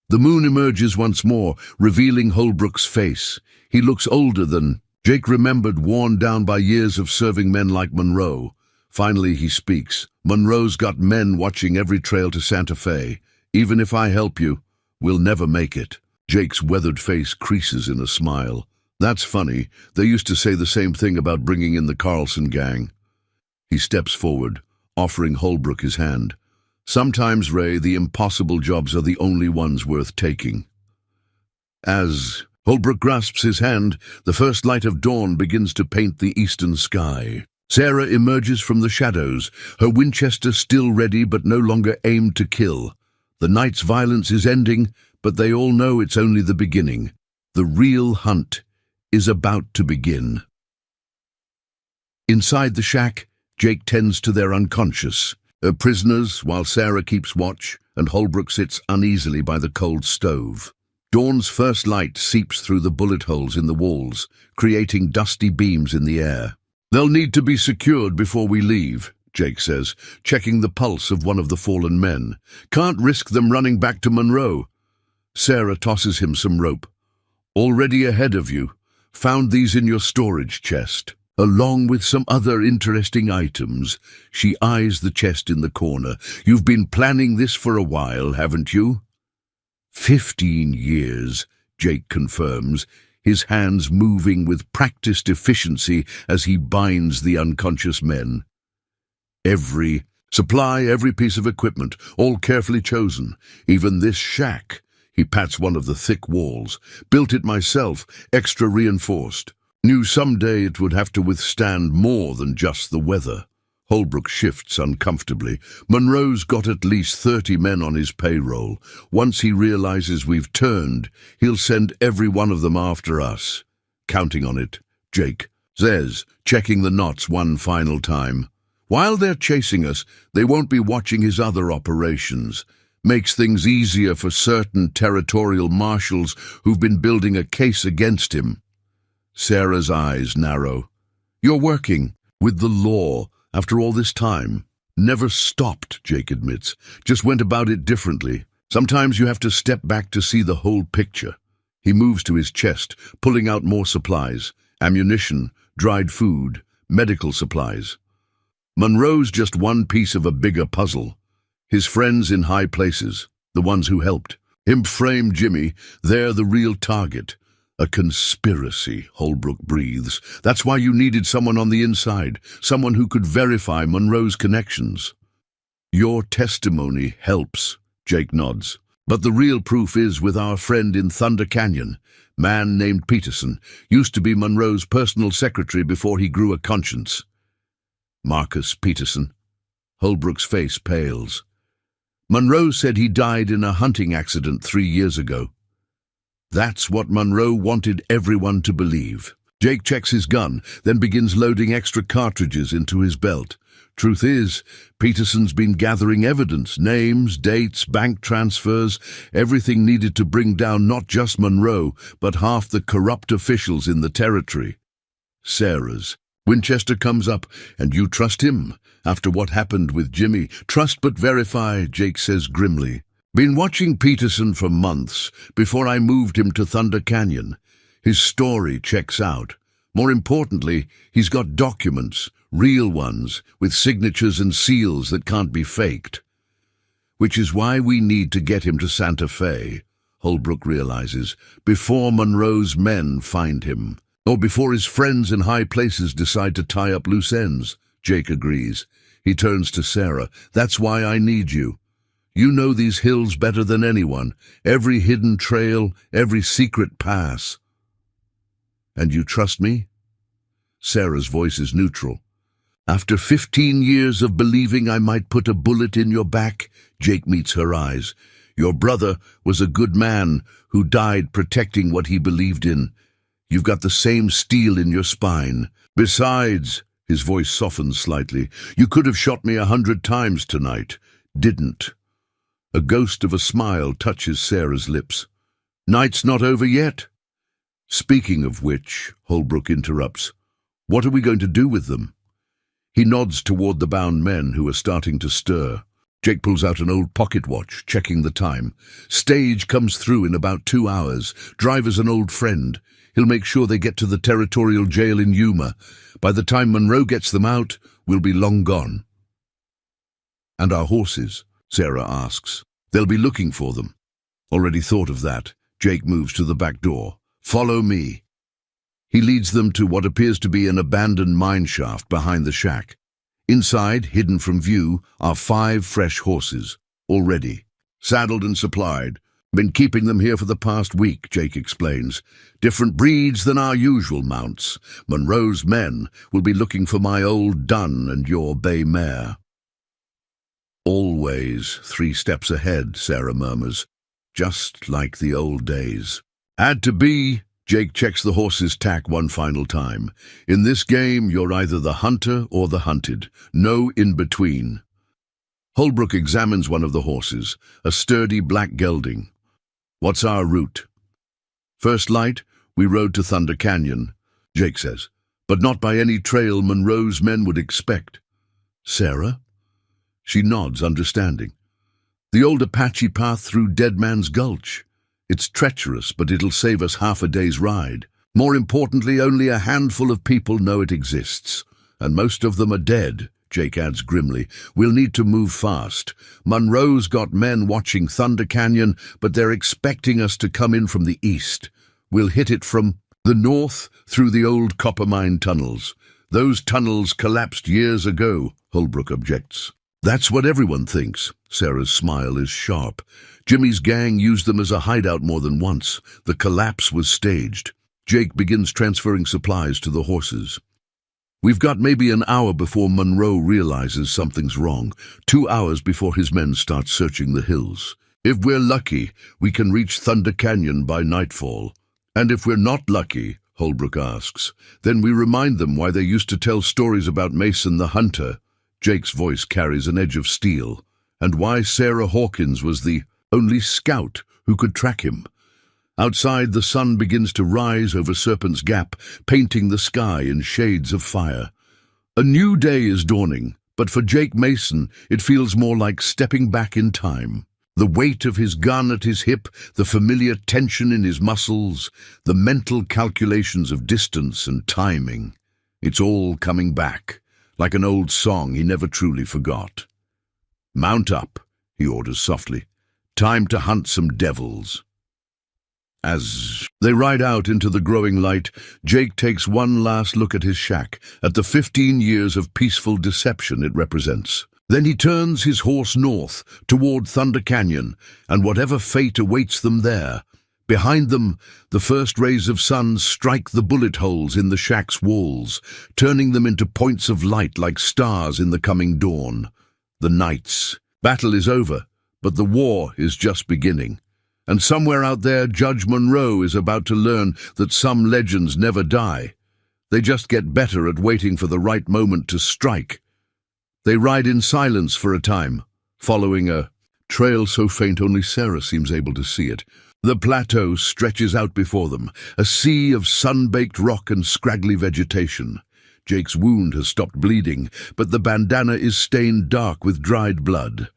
Speaker 1: The moon emerges once more, revealing Holbrook's face. He looks older than Jake remembered, worn down by years of serving men like Monroe. Finally he speaks. Monroe's got men watching every trail to Santa Fe. Even if I help you, we'll never make it. Jake's weathered face creases in a smile. That's funny. They used to say the same thing about bringing in the Carlson gang. He steps forward, offering Holbrook his hand. Sometimes, Ray, the impossible jobs are the only ones worth taking. As Holbrook grasps his hand, the first light of dawn begins to paint the eastern sky. Sarah emerges from the shadows, her Winchester still ready but no longer aimed to kill. The night's violence is ending, but they all know it's only the beginning. The real hunt is about to begin. Inside the shack, Jake tends to their unconscious. Prisoners, while Sarah keeps watch, and Holbrook sits uneasily by the cold stove. Dawn's first light seeps through the bullet holes in the walls, creating dusty beams in the air. They'll need to be secured before we leave, Jake says, checking the pulse of one of the fallen men. Can't risk them running back to Monroe. Sarah tosses him some rope. Already ahead of you. Found these in your storage chest. Along with some other interesting items. She eyes the chest in the corner. You've been planning this for a while, haven't you? 15 years, Jake confirms, his hands moving with practiced efficiency as he binds the unconscious men. Every piece of equipment, all carefully chosen. Even this shack. He pats one of the thick walls. Built it myself, extra reinforced. Knew someday it would have to withstand more than just the weather. Holbrook shifts uncomfortably. Monroe's got at least 30 men on his payroll. Once he realizes we've turned, he'll send every one of them after us. Counting on it, Jake says, checking the knots one final time. While they're chasing us, they won't be watching his other operations. Makes things easier for certain territorial marshals who've been building a case against him. Sarah's eyes narrow. You're working with the law after all this time. Never stopped, Jake admits. Just went about it differently. Sometimes you have to step back to see the whole picture. He moves to his chest, pulling out more supplies. Ammunition, dried food, medical supplies. Monroe's just one piece of a bigger puzzle. His friends in high places, the ones who helped. Him frame Jimmy, they're the real target. A conspiracy, Holbrook breathes. That's why you needed someone on the inside, someone who could verify Monroe's connections. Your testimony helps, Jake nods. But the real proof is with our friend in Thunder Canyon, man named Peterson, used to be Monroe's personal secretary before he grew a conscience. Marcus Peterson. Holbrook's face pales. Monroe said he died in a hunting accident 3 years ago. That's what Monroe wanted everyone to believe. Jake checks his gun, then begins loading extra cartridges into his belt. Truth is, Peterson's been gathering evidence, names, dates, bank transfers, everything needed to bring down not just Monroe, but half the corrupt officials in the territory. Sarah's. Winchester comes up, and you trust him? After what happened with Jimmy, trust but verify, Jake says grimly. Been watching Peterson for months, before I moved him to Thunder Canyon. His story checks out. More importantly, he's got documents, real ones, with signatures and seals that can't be faked. Which is why we need to get him to Santa Fe, Holbrook realizes, before Monroe's men find him. Or before his friends in high places decide to tie up loose ends, Jake agrees. He turns to Sarah. That's why I need you. You know these hills better than anyone. Every hidden trail, every secret pass. And you trust me? Sarah's voice is neutral. After 15 years of believing I might put a bullet in your back, Jake meets her eyes. Your brother was a good man who died protecting what he believed in. You've got the same steel in your spine. Besides, his voice softens slightly, you could have shot me 100 times tonight. Didn't. A ghost of a smile touches Sarah's lips. Night's not over yet. Speaking of which, Holbrook interrupts, what are we going to do with them? He nods toward the bound men who are starting to stir. Jake pulls out an old pocket watch, checking the time. Stage comes through in about 2 hours. Driver's an old friend. He'll make sure they get to the territorial jail in Yuma. By the time Monroe gets them out, we'll be long gone. And our horses? Sarah asks. They'll be looking for them. Already thought of that. Jake moves to the back door. Follow me. He leads them to what appears to be an abandoned mine shaft behind the shack. Inside, hidden from view, are 5 fresh horses, all ready, saddled and supplied. Been keeping them here for the past week, Jake explains. Different breeds than our usual mounts. Monroe's men will be looking for my old dun and your bay mare. Always 3 steps ahead, Sarah murmurs. Just like the old days. Had to be. Jake checks the horse's tack one final time. In this game, you're either the hunter or the hunted. No in-between. Holbrook examines one of the horses, a sturdy black gelding. What's our route? First light, we rode to Thunder Canyon, Jake says, but not by any trail Monroe's men would expect. Sarah? She nods, understanding. The old Apache path through Dead Man's Gulch. It's treacherous, but it'll save us half a day's ride. More importantly, only a handful of people know it exists. And most of them are dead, Jake adds grimly. We'll need to move fast. Monroe's got men watching Thunder Canyon, but they're expecting us to come in from the east. We'll hit it from the north through the old copper mine tunnels. Those tunnels collapsed years ago, Holbrook objects. That's what everyone thinks. Sarah's smile is sharp. Jimmy's gang used them as a hideout more than once. The collapse was staged. Jake begins transferring supplies to the horses. We've got maybe an hour before Monroe realizes something's wrong. 2 hours before his men start searching the hills. If we're lucky, we can reach Thunder Canyon by nightfall. And if we're not lucky, Holbrook asks, then we remind them why they used to tell stories about Mason the Hunter. Jake's voice carries an edge of steel. And why Sarah Hawkins was the only scout who could track him. Outside, the sun begins to rise over Serpent's Gap, painting the sky in shades of fire. A new day is dawning, but for Jake Mason, it feels more like stepping back in time. The weight of his gun at his hip, the familiar tension in his muscles, the mental calculations of distance and timing. It's all coming back, like an old song he never truly forgot. Mount up, he orders softly. Time to hunt some devils. As they ride out into the growing light, Jake takes one last look at his shack, at the 15 years of peaceful deception it represents. Then he turns his horse north, toward Thunder Canyon, and whatever fate awaits them there. Behind them, the first rays of sun strike the bullet holes in the shack's walls, turning them into points of light like stars in the coming dawn. The nights. Battle is over, but the war is just beginning. And somewhere out there, Judge Monroe is about to learn that some legends never die. They just get better at waiting for the right moment to strike. They ride in silence for a time, following a trail so faint only Sarah seems able to see it. The plateau stretches out before them, a sea of sun-baked rock and scraggly vegetation. Jake's wound has stopped bleeding, but the bandana is stained dark with dried blood.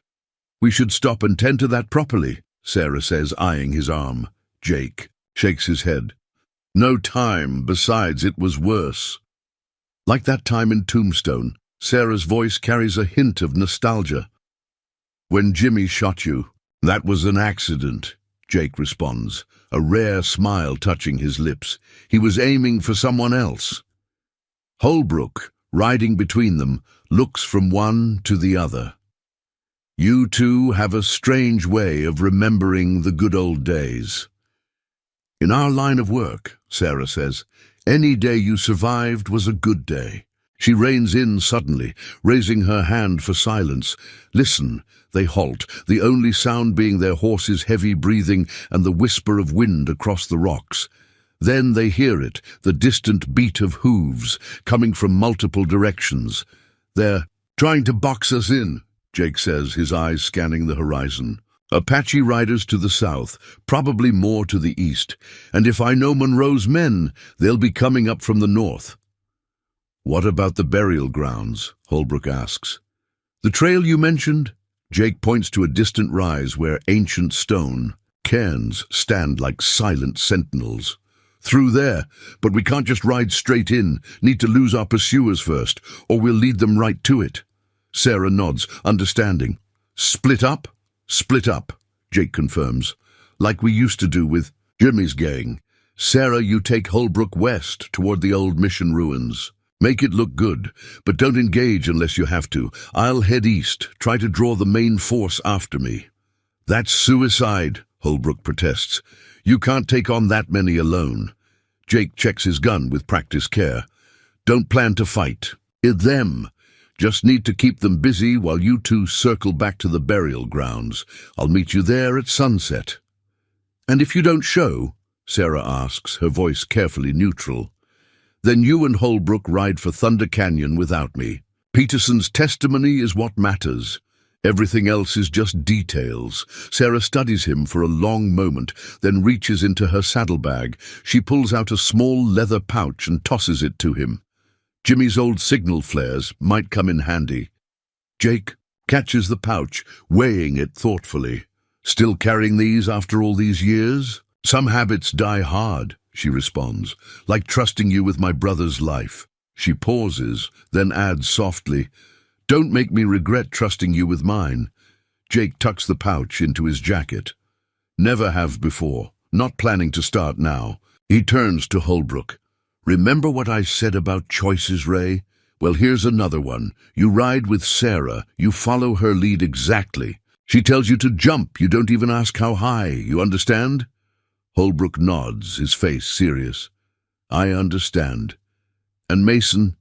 Speaker 1: We should stop and tend to that properly, Sarah says, eyeing his arm. Jake shakes his head. No time, besides it was worse. Like that time in Tombstone, Sarah's voice carries a hint of nostalgia. When Jimmy shot you, that was an accident, Jake responds, a rare smile touching his lips. He was aiming for someone else. Holbrook, riding between them, looks from one to the other. You two have a strange way of remembering the good old days. In our line of work, Sarah says, Any day you survived was a good day. She reins in suddenly, raising her hand for silence. Listen, they halt, the only sound being their horses' heavy breathing and the whisper of wind across the rocks. Then they hear it, the distant beat of hooves, coming from multiple directions. "They're trying to box us in," Jake says, his eyes scanning the horizon. "Apache riders to the south, probably more to the east. And if I know Monroe's men, they'll be coming up from the north." "What about the burial grounds?" Holbrook asks. "The trail you mentioned?" Jake points to a distant rise where ancient stone cairns stand like silent sentinels. "Through there, but we can't just ride straight in. Need to lose our pursuers first, or we'll lead them right to it." Sarah nods, understanding. "Split up?" "Split up," Jake confirms. "Like we used to do with Jimmy's gang. Sarah, you take Holbrook west, toward the old mission ruins. Make it look good, but don't engage unless you have to. I'll head east, try to draw the main force after me." "That's suicide," Holbrook protests. "You can't take on that many alone." Jake checks his gun with practiced care. "Don't plan to fight. Them. Just need to keep them busy while you two circle back to the burial grounds. I'll meet you there at sunset." "And if you don't show?" Sarah asks, her voice carefully neutral. "Then you and Holbrook ride for Thunder Canyon without me. Peterson's testimony is what matters. Everything else is just details." Sarah studies him for a long moment, then reaches into her saddlebag. She pulls out a small leather pouch and tosses it to him. Jimmy's old signal flares might come in handy. Jake catches the pouch, weighing it thoughtfully. "Still carrying these after all these years?" "Some habits die hard," she responds, "like trusting you with my brother's life." She pauses, then adds softly, "Don't make me regret trusting you with mine." Jake tucks the pouch into his jacket. "Never have before. Not planning to start now." He turns to Holbrook. "Remember what I said about choices, Ray? Well, here's another one. You ride with Sarah. You follow her lead exactly. She tells you to jump. You don't even ask how high. You understand?" Holbrook nods, his face serious. "I understand. And Mason,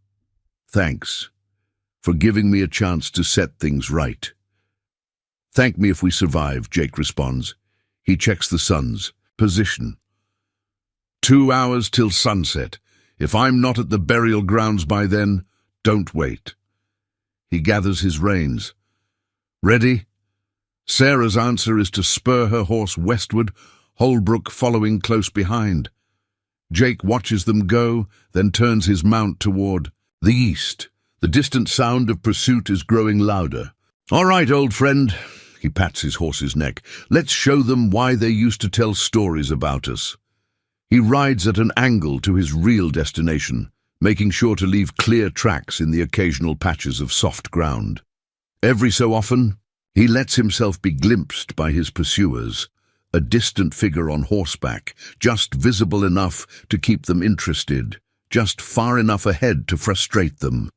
Speaker 1: thanks for giving me a chance to set things right." "Thank me if we survive," Jake responds. He checks the sun's position. 2 hours till sunset. If I'm not at the burial grounds by then, don't wait." He gathers his reins. "Ready?" Sarah's answer is to spur her horse westward, Holbrook following close behind. Jake watches them go, then turns his mount toward the east. The distant sound of pursuit is growing louder. "All right, old friend," he pats his horse's neck. "Let's show them why they used to tell stories about us." He rides at an angle to his real destination, making sure to leave clear tracks in the occasional patches of soft ground. Every so often, he lets himself be glimpsed by his pursuers, a distant figure on horseback, just visible enough to keep them interested, just far enough ahead to frustrate them.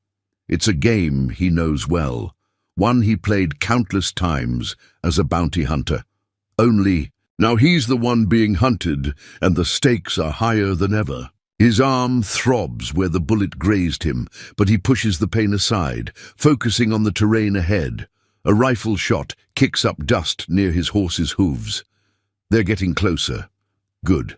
Speaker 1: It's a game he knows well, one he played countless times as a bounty hunter. Only now he's the one being hunted, and the stakes are higher than ever. His arm throbs where the bullet grazed him, but he pushes the pain aside, focusing on the terrain ahead. A rifle shot kicks up dust near his horse's hooves. They're getting closer. Good.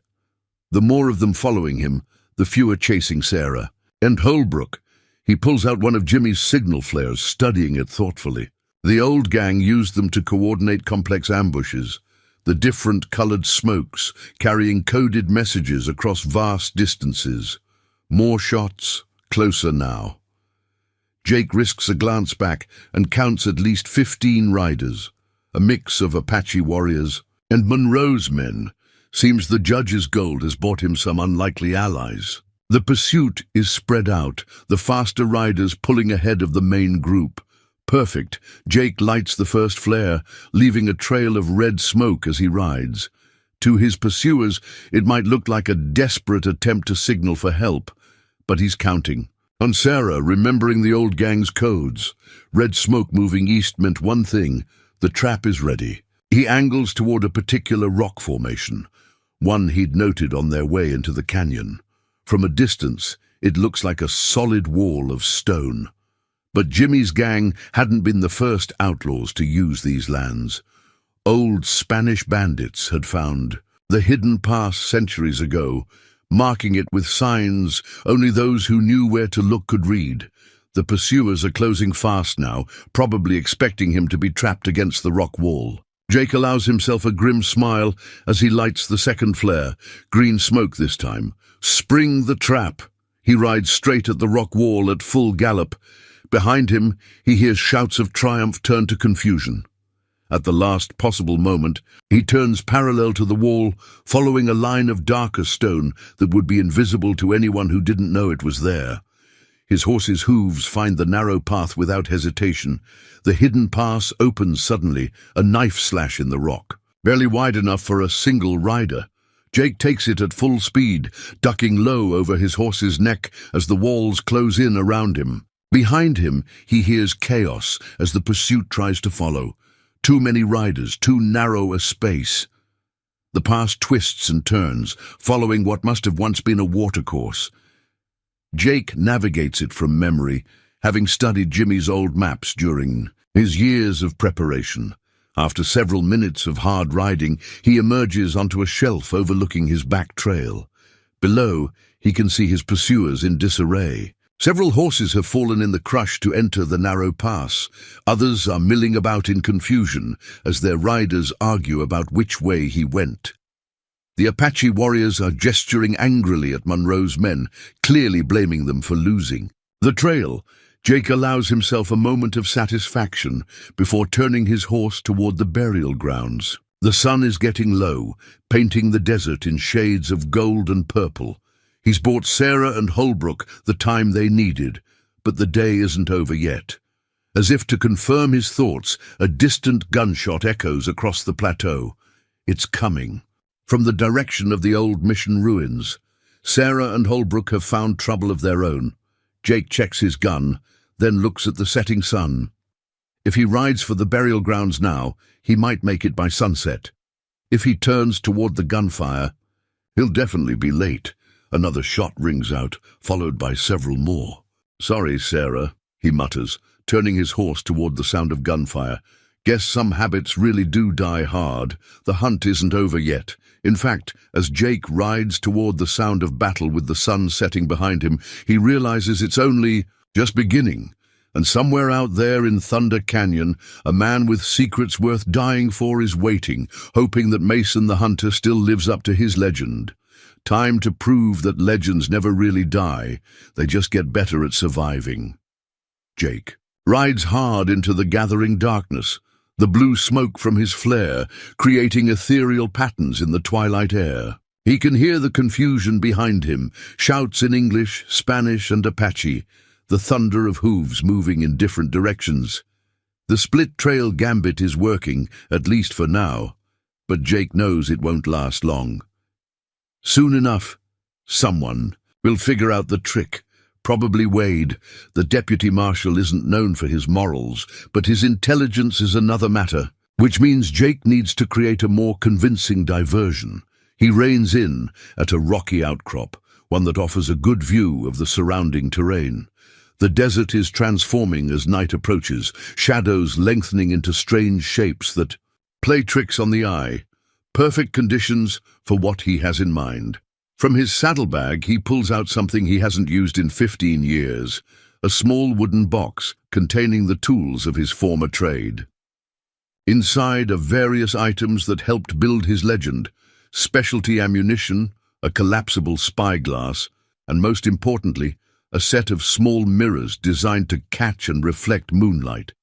Speaker 1: The more of them following him, the fewer chasing Sarah. And Holbrook. He pulls out one of Jimmy's signal flares, studying it thoughtfully. The old gang used them to coordinate complex ambushes, the different colored smokes carrying coded messages across vast distances. More shots, closer now. Jake risks a glance back and counts at least 15 riders, a mix of Apache warriors and Monroe's men. Seems the judge's gold has bought him some unlikely allies. The pursuit is spread out, the faster riders pulling ahead of the main group. Perfect. Jake lights the first flare, leaving a trail of red smoke as he rides. To his pursuers, it might look like a desperate attempt to signal for help, but he's counting. On Sarah, remembering the old gang's codes. Red smoke moving east meant one thing: the trap is ready. He angles toward a particular rock formation, one he'd noted on their way into the canyon. From a distance, it looks like a solid wall of stone. But Jimmy's gang hadn't been the first outlaws to use these lands. Old Spanish bandits had found the hidden pass centuries ago, marking it with signs only those who knew where to look could read. The pursuers are closing fast now, probably expecting him to be trapped against the rock wall. Jake allows himself a grim smile as he lights the second flare, green smoke this time. Spring the trap! He rides straight at the rock wall at full gallop. Behind him, he hears shouts of triumph turn to confusion. At the last possible moment, he turns parallel to the wall, following a line of darker stone that would be invisible to anyone who didn't know it was there. His horse's hooves find the narrow path without hesitation. The hidden pass opens suddenly, a knife slash in the rock. Barely wide enough for a single rider. Jake takes it at full speed, ducking low over his horse's neck as the walls close in around him. Behind him, he hears chaos as the pursuit tries to follow. Too many riders, too narrow a space. The pass twists and turns, following what must have once been a watercourse. Jake navigates it from memory, having studied Jimmy's old maps during his years of preparation. After several minutes of hard riding, he emerges onto a shelf overlooking his back trail. Below, he can see his pursuers in disarray. Several horses have fallen in the crush to enter the narrow pass. Others are milling about in confusion as their riders argue about which way he went. The Apache warriors are gesturing angrily at Monroe's men, clearly blaming them for losing. The trail, Jake allows himself a moment of satisfaction before turning his horse toward the burial grounds. The sun is getting low, painting the desert in shades of gold and purple. He's bought Sarah and Holbrook the time they needed, but the day isn't over yet. As if to confirm his thoughts, a distant gunshot echoes across the plateau. It's coming. From the direction of the old mission ruins. Sarah and Holbrook have found trouble of their own. Jake checks his gun, then looks at the setting sun. If he rides for the burial grounds now, he might make it by sunset. If he turns toward the gunfire, he'll definitely be late. Another shot rings out, followed by several more. "Sorry, Sarah," he mutters, turning his horse toward the sound of gunfire. "Guess some habits really do die hard. The hunt isn't over yet." In fact, as Jake rides toward the sound of battle with the sun setting behind him, he realizes it's only just beginning. And somewhere out there in Thunder Canyon, a man with secrets worth dying for is waiting, hoping that Mason the Hunter still lives up to his legend. Time to prove that legends never really die. They just get better at surviving. Jake rides hard into the gathering darkness, the blue smoke from his flare creating ethereal patterns in the twilight air. He can hear the confusion behind him, shouts in English, Spanish, and Apache, the thunder of hooves moving in different directions. The split trail gambit is working, at least for now, but Jake knows it won't last long. Soon enough, someone will figure out the trick. Probably Wade. The deputy marshal isn't known for his morals, but his intelligence is another matter, which means Jake needs to create a more convincing diversion. He reins in at a rocky outcrop, one that offers a good view of the surrounding terrain. The desert is transforming as night approaches, shadows lengthening into strange shapes that play tricks on the eye. Perfect conditions for what he has in mind. From his saddlebag, he pulls out something he hasn't used in 15 years, a small wooden box containing the tools of his former trade. Inside are various items that helped build his legend, specialty ammunition, a collapsible spyglass, and most importantly, a set of small mirrors designed to catch and reflect moonlight.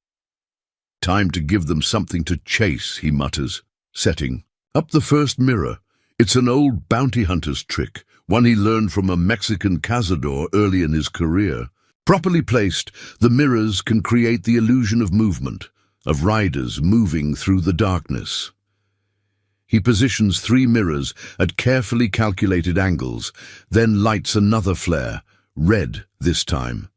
Speaker 1: "Time to give them something to chase," he mutters, setting up the first mirror. It's an old bounty hunter's trick, one he learned from a Mexican cazador early in his career. Properly placed, the mirrors can create the illusion of movement, of riders moving through the darkness. He positions 3 mirrors at carefully calculated angles, then lights another flare, red this time.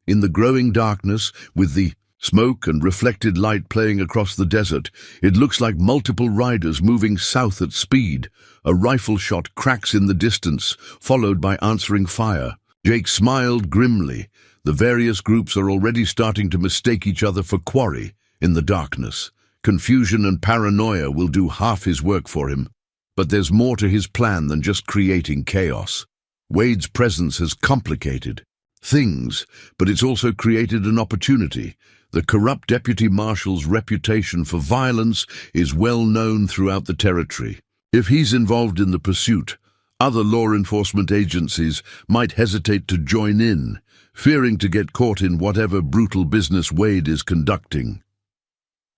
Speaker 1: In the growing darkness, with the Smoke and reflected light playing across the desert. It looks like multiple riders moving south at speed. A rifle shot cracks in the distance, followed by answering fire. Jake smiled grimly. The various groups are already starting to mistake each other for quarry in the darkness. Confusion and paranoia will do half his work for him. But there's more to his plan than just creating chaos. Wade's presence has complicated things, but it's also created an opportunity. The corrupt deputy marshal's reputation for violence is well known throughout the territory. If he's involved in the pursuit, other law enforcement agencies might hesitate to join in, fearing to get caught in whatever brutal business Wade is conducting.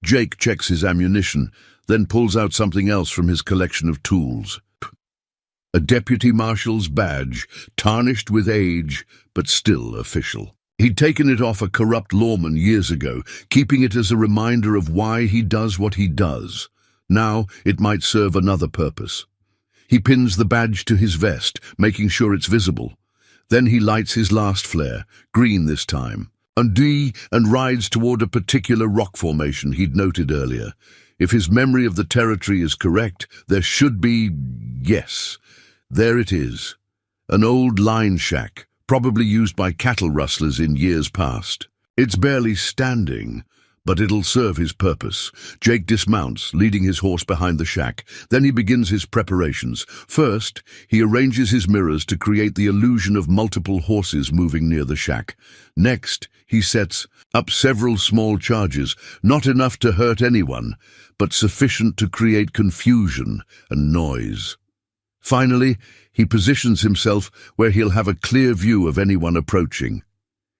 Speaker 1: Jake checks his ammunition, then pulls out something else from his collection of tools. A deputy marshal's badge, tarnished with age, but still official. He'd taken it off a corrupt lawman years ago, keeping it as a reminder of why he does what he does. Now it might serve another purpose. He pins the badge to his vest, making sure it's visible. Then he lights his last flare, green this time, and rides toward a particular rock formation he'd noted earlier. If his memory of the territory is correct, there should be... yes, there it is. An old line shack, probably used by cattle rustlers in years past. It's barely standing, but it'll serve his purpose. Jake dismounts, leading his horse behind the shack. Then he begins his preparations. First, he arranges his mirrors to create the illusion of multiple horses moving near the shack. Next, he sets up several small charges, not enough to hurt anyone, but sufficient to create confusion and noise. Finally, he positions himself where he'll have a clear view of anyone approaching.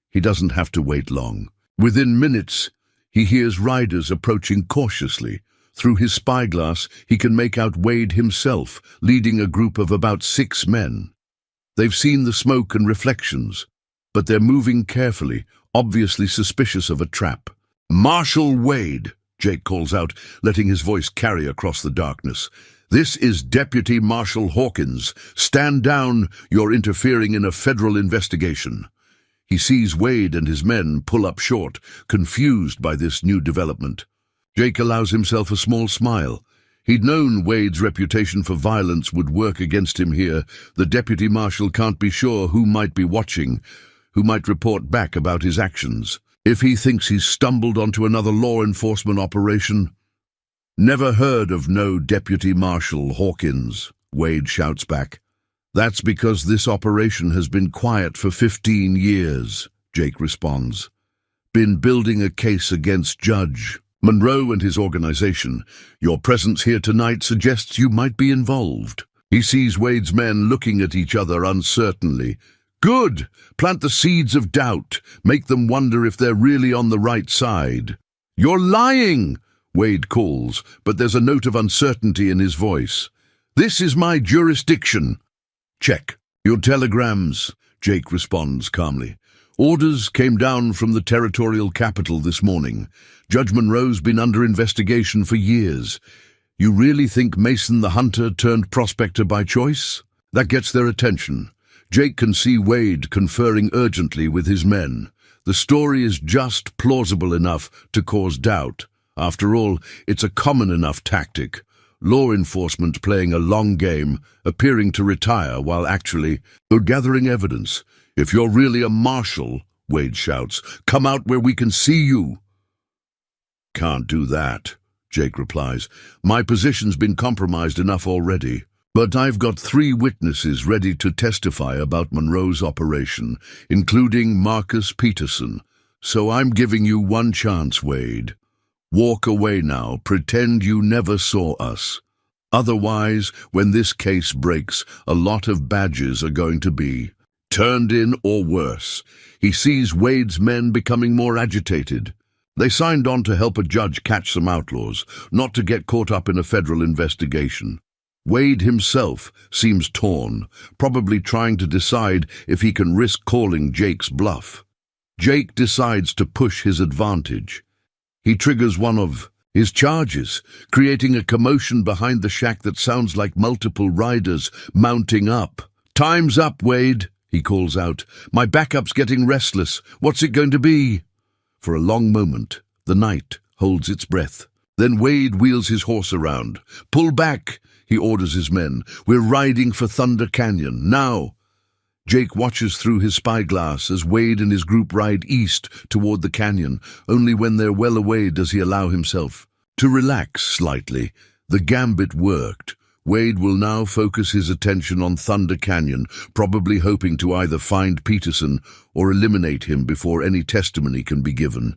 Speaker 1: He doesn't have to wait long. Within minutes, he hears riders approaching cautiously. Through his spyglass, he can make out Wade himself, leading a group of about 6 men. They've seen the smoke and reflections, but they're moving carefully, obviously suspicious of a trap. "Marshal Wade," Jake calls out, letting his voice carry across the darkness. "This is Deputy Marshal Hawkins. Stand down, you're interfering in a federal investigation." He sees Wade and his men pull up short, confused by this new development. Jake allows himself a small smile. He'd known Wade's reputation for violence would work against him here. The deputy marshal can't be sure who might be watching, who might report back about his actions. If he thinks he's stumbled onto another law enforcement operation... "Never heard of no Deputy Marshal Hawkins," Wade shouts back. "That's because this operation has been quiet for 15 years, Jake responds. "Been building a case against Judge Monroe and his organization. Your presence here tonight suggests you might be involved." He sees Wade's men looking at each other uncertainly. "Good! Plant the seeds of doubt. Make them wonder if they're really on the right side." "You're lying!" Wade calls, but there's a note of uncertainty in his voice. "This is my jurisdiction." "Check. Your telegrams," Jake responds calmly. "Orders came down from the territorial capital this morning. Judge Monroe's been under investigation for years. You really think Mason the Hunter turned Prospector by choice?" That gets their attention. Jake can see Wade conferring urgently with his men. The story is just plausible enough to cause doubt. After all, it's a common enough tactic. Law enforcement playing a long game, appearing to retire while actually gathering evidence. "If you're really a marshal," Wade shouts, "come out where we can see you." "Can't do that," Jake replies. "My position's been compromised enough already. But I've got 3 witnesses ready to testify about Monroe's operation, including Marcus Peterson. So I'm giving you one chance, Wade. Walk away now, pretend you never saw us. Otherwise, when this case breaks, a lot of badges are going to be turned in or worse." He sees Wade's men becoming more agitated. They signed on to help a judge catch some outlaws, not to get caught up in a federal investigation. Wade himself seems torn, probably trying to decide if he can risk calling Jake's bluff. Jake decides to push his advantage. He triggers one of his charges, creating a commotion behind the shack that sounds like multiple riders mounting up. "Time's up, Wade," he calls out. "My backup's getting restless. What's it going to be?" For a long moment, the night holds its breath. Then Wade wheels his horse around. "Pull back," he orders his men. "We're riding for Thunder Canyon, now." Jake watches through his spyglass as Wade and his group ride east toward the canyon. Only when they're well away does he allow himself to relax slightly. The gambit worked. Wade will now focus his attention on Thunder Canyon, probably hoping to either find Peterson or eliminate him before any testimony can be given.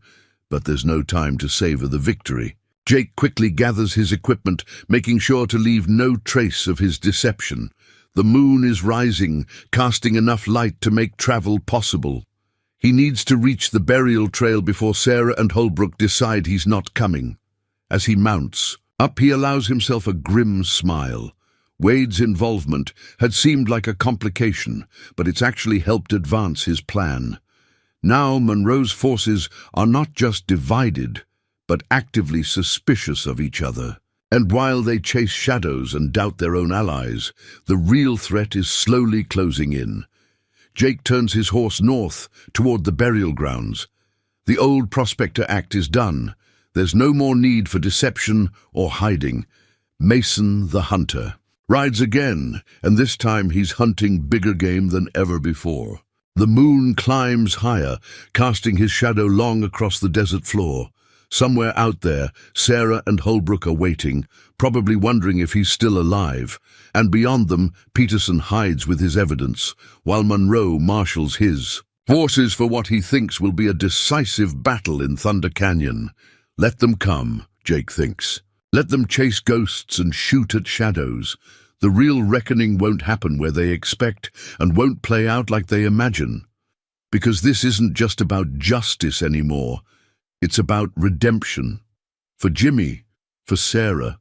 Speaker 1: But there's no time to savor the victory. Jake quickly gathers his equipment, making sure to leave no trace of his deception. The moon is rising, casting enough light to make travel possible. He needs to reach the burial trail before Sarah and Holbrook decide he's not coming. As he mounts up, he allows himself a grim smile. Wade's involvement had seemed like a complication, but it's actually helped advance his plan. Now Monroe's forces are not just divided, but actively suspicious of each other. And while they chase shadows and doubt their own allies, the real threat is slowly closing in. Jake turns his horse north toward the burial grounds. The old Prospector act is done. There's no more need for deception or hiding. Mason the hunter rides again, and this time he's hunting bigger game than ever before. The moon climbs higher, casting his shadow long across the desert floor. Somewhere out there, Sarah and Holbrook are waiting, probably wondering if he's still alive. And beyond them, Peterson hides with his evidence, while Monroe marshals his forces for what he thinks will be a decisive battle in Thunder Canyon. Let them come, Jake thinks. Let them chase ghosts and shoot at shadows. The real reckoning won't happen where they expect and won't play out like they imagine. Because this isn't just about justice anymore. It's about redemption. For Jimmy, for Sarah,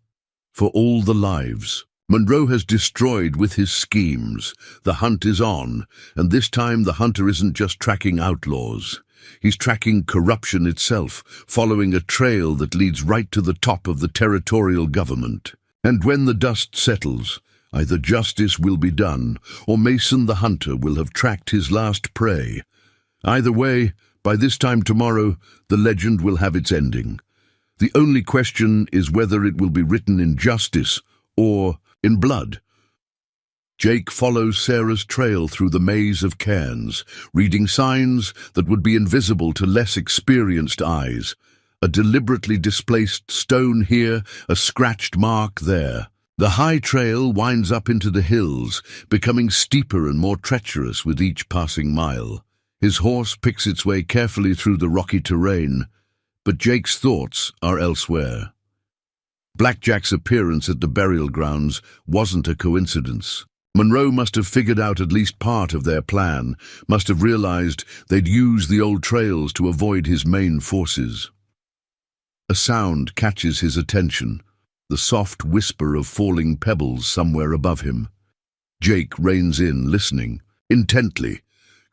Speaker 1: for all the lives Monroe has destroyed with his schemes. The hunt is on, and this time the hunter isn't just tracking outlaws. He's tracking corruption itself, following a trail that leads right to the top of the territorial government. And when the dust settles, either justice will be done, or Mason the hunter will have tracked his last prey. Either way, by this time tomorrow, the legend will have its ending. The only question is whether it will be written in justice or in blood. Jake follows Sarah's trail through the maze of cairns, reading signs that would be invisible to less experienced eyes. A deliberately displaced stone here, a scratched mark there. The high trail winds up into the hills, becoming steeper and more treacherous with each passing mile. His horse picks its way carefully through the rocky terrain, but Jake's thoughts are elsewhere. Blackjack's appearance at the burial grounds wasn't a coincidence. Monroe must have figured out at least part of their plan, must have realized they'd use the old trails to avoid his main forces. A sound catches his attention, the soft whisper of falling pebbles somewhere above him. Jake reins in, listening, intently.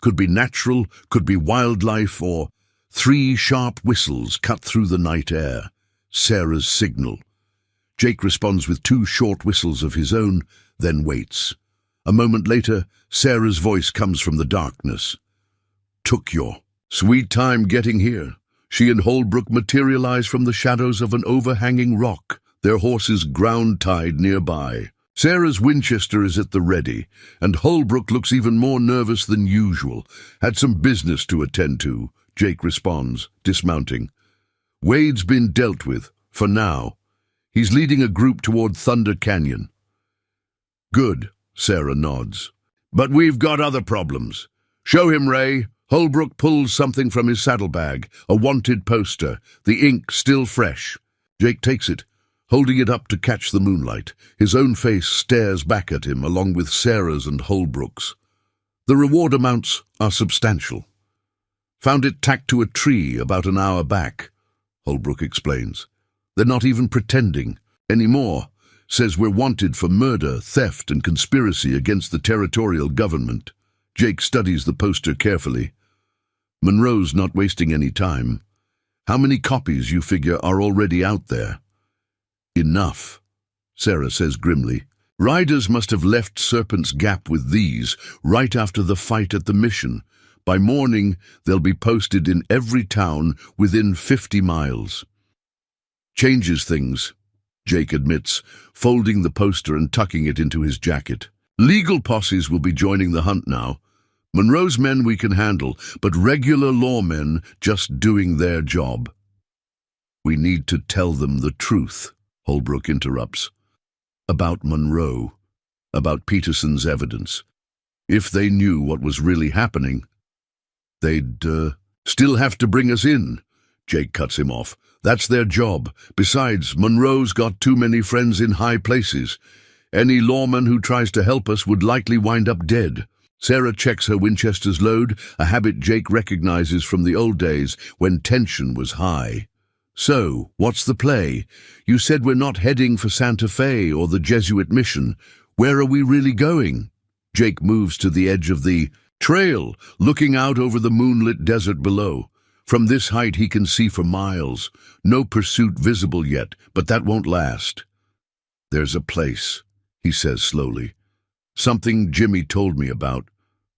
Speaker 1: Could be natural, could be wildlife, or 3 sharp whistles cut through the night air. Sarah's signal. Jake responds with 2 short whistles of his own, then waits. A moment later, Sarah's voice comes from the darkness. "Took your sweet time getting here." She and Holbrook materialize from the shadows of an overhanging rock, their horses ground-tied nearby. Sarah's Winchester is at the ready, and Holbrook looks even more nervous than usual. "Had some business to attend to," Jake responds, dismounting. "Wade's been dealt with, for now. He's leading a group toward Thunder Canyon." "Good," Sarah nods. "But we've got other problems. Show him, Ray." Holbrook pulls something from his saddlebag, a wanted poster, the ink still fresh. Jake takes it, holding it up to catch the moonlight. His own face stares back at him, along with Sarah's and Holbrook's. The reward amounts are substantial. "Found it tacked to a tree about an hour back," Holbrook explains. "They're not even pretending anymore. Says we're wanted for murder, theft, and conspiracy against the territorial government." Jake studies the poster carefully. Monroe's not wasting any time. "How many copies, you figure, are already out there?" "Enough," Sarah says grimly. "Riders must have left Serpent's Gap with these right after the fight at the mission. By morning, they'll be posted in every town within 50 miles. Changes things, Jake admits, folding the poster and tucking it into his jacket. Legal posses will be joining the hunt now. Monroe's men we can handle, but regular lawmen just doing their job. We need to tell them the truth, Holbrook interrupts. About Monroe, about Peterson's evidence. If they knew what was really happening, they'd still have to bring us in. Jake cuts him off. That's their job. Besides, Monroe's got too many friends in high places. Any lawman who tries to help us would likely wind up dead. Sarah checks her Winchester's load, a habit Jake recognizes from the old days when tension was high. So, what's the play? You said we're not heading for Santa Fe or the Jesuit mission. Where are we really going? Jake moves to the edge of the trail, looking out over the moonlit desert below. From this height he can see for miles. No pursuit visible yet, but that won't last. There's a place, he says slowly. Something Jimmy told me about.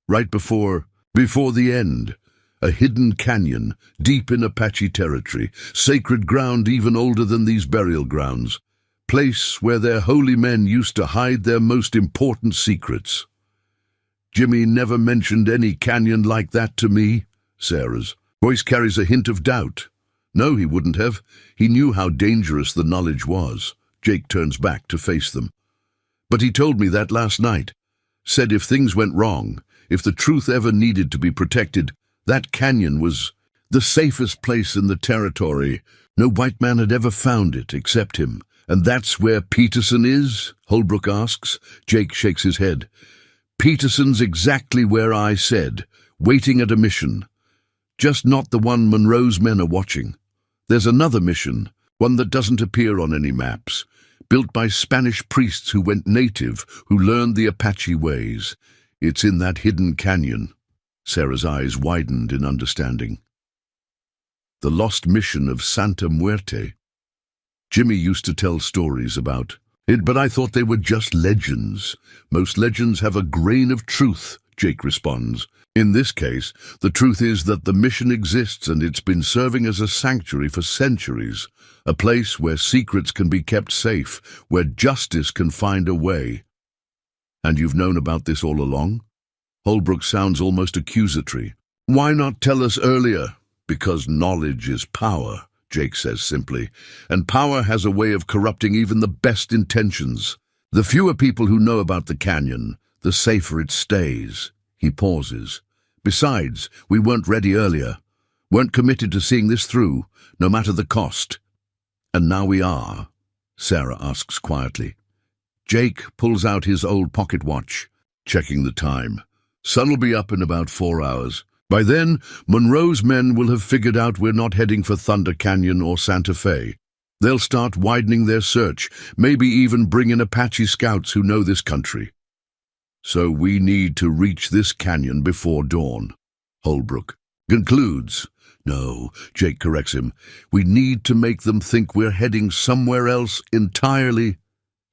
Speaker 1: Right before the end. A hidden canyon, deep in Apache territory. Sacred ground even older than these burial grounds. Place where their holy men used to hide their most important secrets. Jimmy never mentioned any canyon like that to me, Sarah's voice carries a hint of doubt. No, he wouldn't have. He knew how dangerous the knowledge was. Jake turns back to face them. But he told me that last night. Said if things went wrong, if the truth ever needed to be protected, that canyon was the safest place in the territory. No white man had ever found it except him. And that's where Peterson is? Holbrook asks. Jake shakes his head. Peterson's exactly where I said, waiting at a mission. Just not the one Monroe's men are watching. There's another mission, one that doesn't appear on any maps, built by Spanish priests who went native, who learned the Apache ways. It's in that hidden canyon. Sarah's eyes widened in understanding. The lost mission of Santa Muerte. Jimmy used to tell stories about it, but I thought they were just legends. Most legends have a grain of truth, Jake responds. In this case, the truth is that the mission exists and it's been serving as a sanctuary for centuries, a place where secrets can be kept safe, where justice can find a way. And you've known about this all along? Holbrook sounds almost accusatory. Why not tell us earlier? Because knowledge is power, Jake says simply, and power has a way of corrupting even the best intentions. The fewer people who know about the canyon, the safer it stays. He pauses. Besides, we weren't ready earlier, weren't committed to seeing this through, no matter the cost. And now we are, Sarah asks quietly. Jake pulls out his old pocket watch, checking the time. Sun'll be up in about 4 hours. By then, Monroe's men will have figured out we're not heading for Thunder Canyon or Santa Fe. They'll start widening their search, maybe even bring in Apache scouts who know this country. So we need to reach this canyon before dawn, Holbrook concludes. No, Jake corrects him. We need to make them think we're heading somewhere else entirely.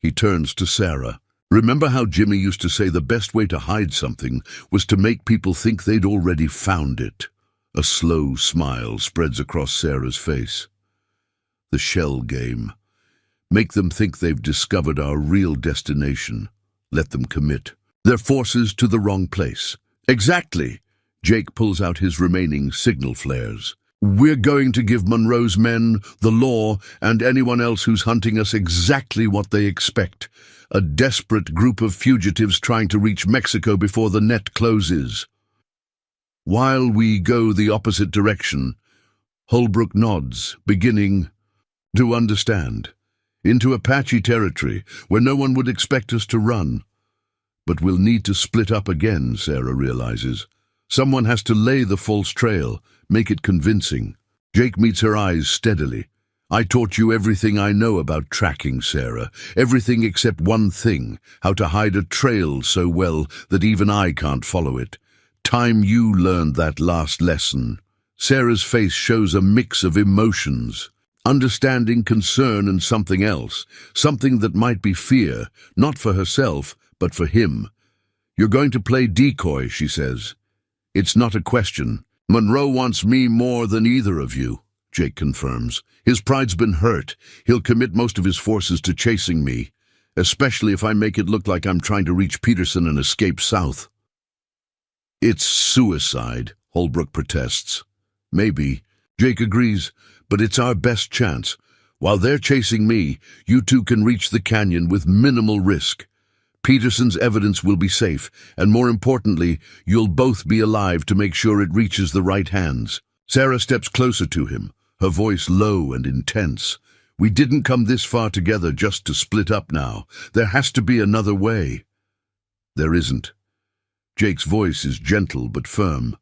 Speaker 1: He turns to Sarah. Remember how Jimmy used to say the best way to hide something was to make people think they'd already found it? A slow smile spreads across Sarah's face. The shell game. Make them think they've discovered our real destination. Let them commit their forces to the wrong place. Exactly. Jake pulls out his remaining signal flares. We're going to give Monroe's men, the law, and anyone else who's hunting us exactly what they expect. A desperate group of fugitives trying to reach Mexico before the net closes. While we go the opposite direction, Holbrook nods, beginning to understand. Into Apache territory, where no one would expect us to run. But we'll need to split up again, Sarah realizes. Someone has to lay the false trail, make it convincing. Jake meets her eyes steadily. I taught you everything I know about tracking, Sarah. Everything except one thing, how to hide a trail so well that even I can't follow it. Time you learned that last lesson. Sarah's face shows a mix of emotions. Understanding, concern, and something else. Something that might be fear, not for herself, but for him. You're going to play decoy, she says. It's not a question. Monroe wants me more than either of you, Jake confirms. His pride's been hurt. He'll commit most of his forces to chasing me, especially if I make it look like I'm trying to reach Peterson and escape south. It's suicide, Holbrook protests. Maybe. Jake agrees, but it's our best chance. While they're chasing me, you two can reach the canyon with minimal risk. Peterson's evidence will be safe, and more importantly, you'll both be alive to make sure it reaches the right hands. Sarah steps closer to him, her voice low and intense. We didn't come this far together just to split up now. There has to be another way. There isn't. Jake's voice is gentle but firm.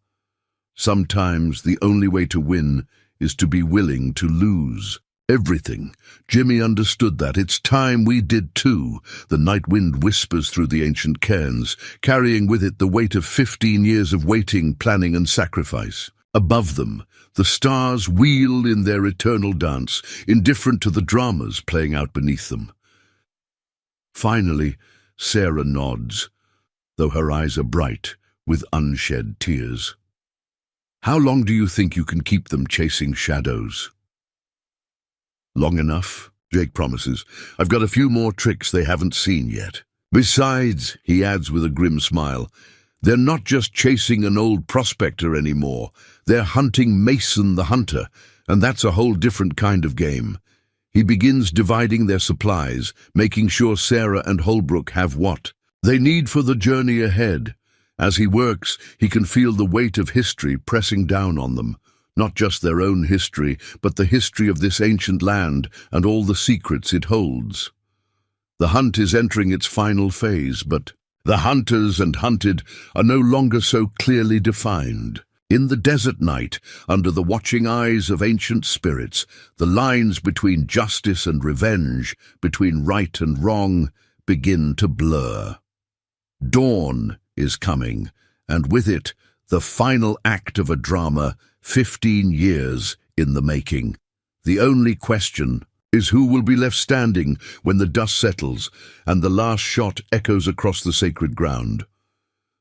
Speaker 1: Sometimes the only way to win is to be willing to lose. Everything. Jimmy understood that. It's time we did too. The night wind whispers through the ancient cairns, carrying with it the weight of 15 years of waiting, planning and sacrifice. Above them, the stars wheel in their eternal dance, indifferent to the dramas playing out beneath them. Finally, Sarah nods, though her eyes are bright with unshed tears. How long do you think you can keep them chasing shadows? Long enough, Jake promises. I've got a few more tricks they haven't seen yet. Besides, he adds with a grim smile, they're not just chasing an old prospector anymore. They're hunting Mason the Hunter, and that's a whole different kind of game. He begins dividing their supplies, making sure Sarah and Holbrook have what they need for the journey ahead. As he works, he can feel the weight of history pressing down on them. Not just their own history, but the history of this ancient land and all the secrets it holds. The hunt is entering its final phase, but the hunters and hunted are no longer so clearly defined. In the desert night, under the watching eyes of ancient spirits, the lines between justice and revenge, between right and wrong, begin to blur. Dawn is coming, and with it, the final act of a drama 15 years in the making. The only question is who will be left standing when the dust settles and the last shot echoes across the sacred ground.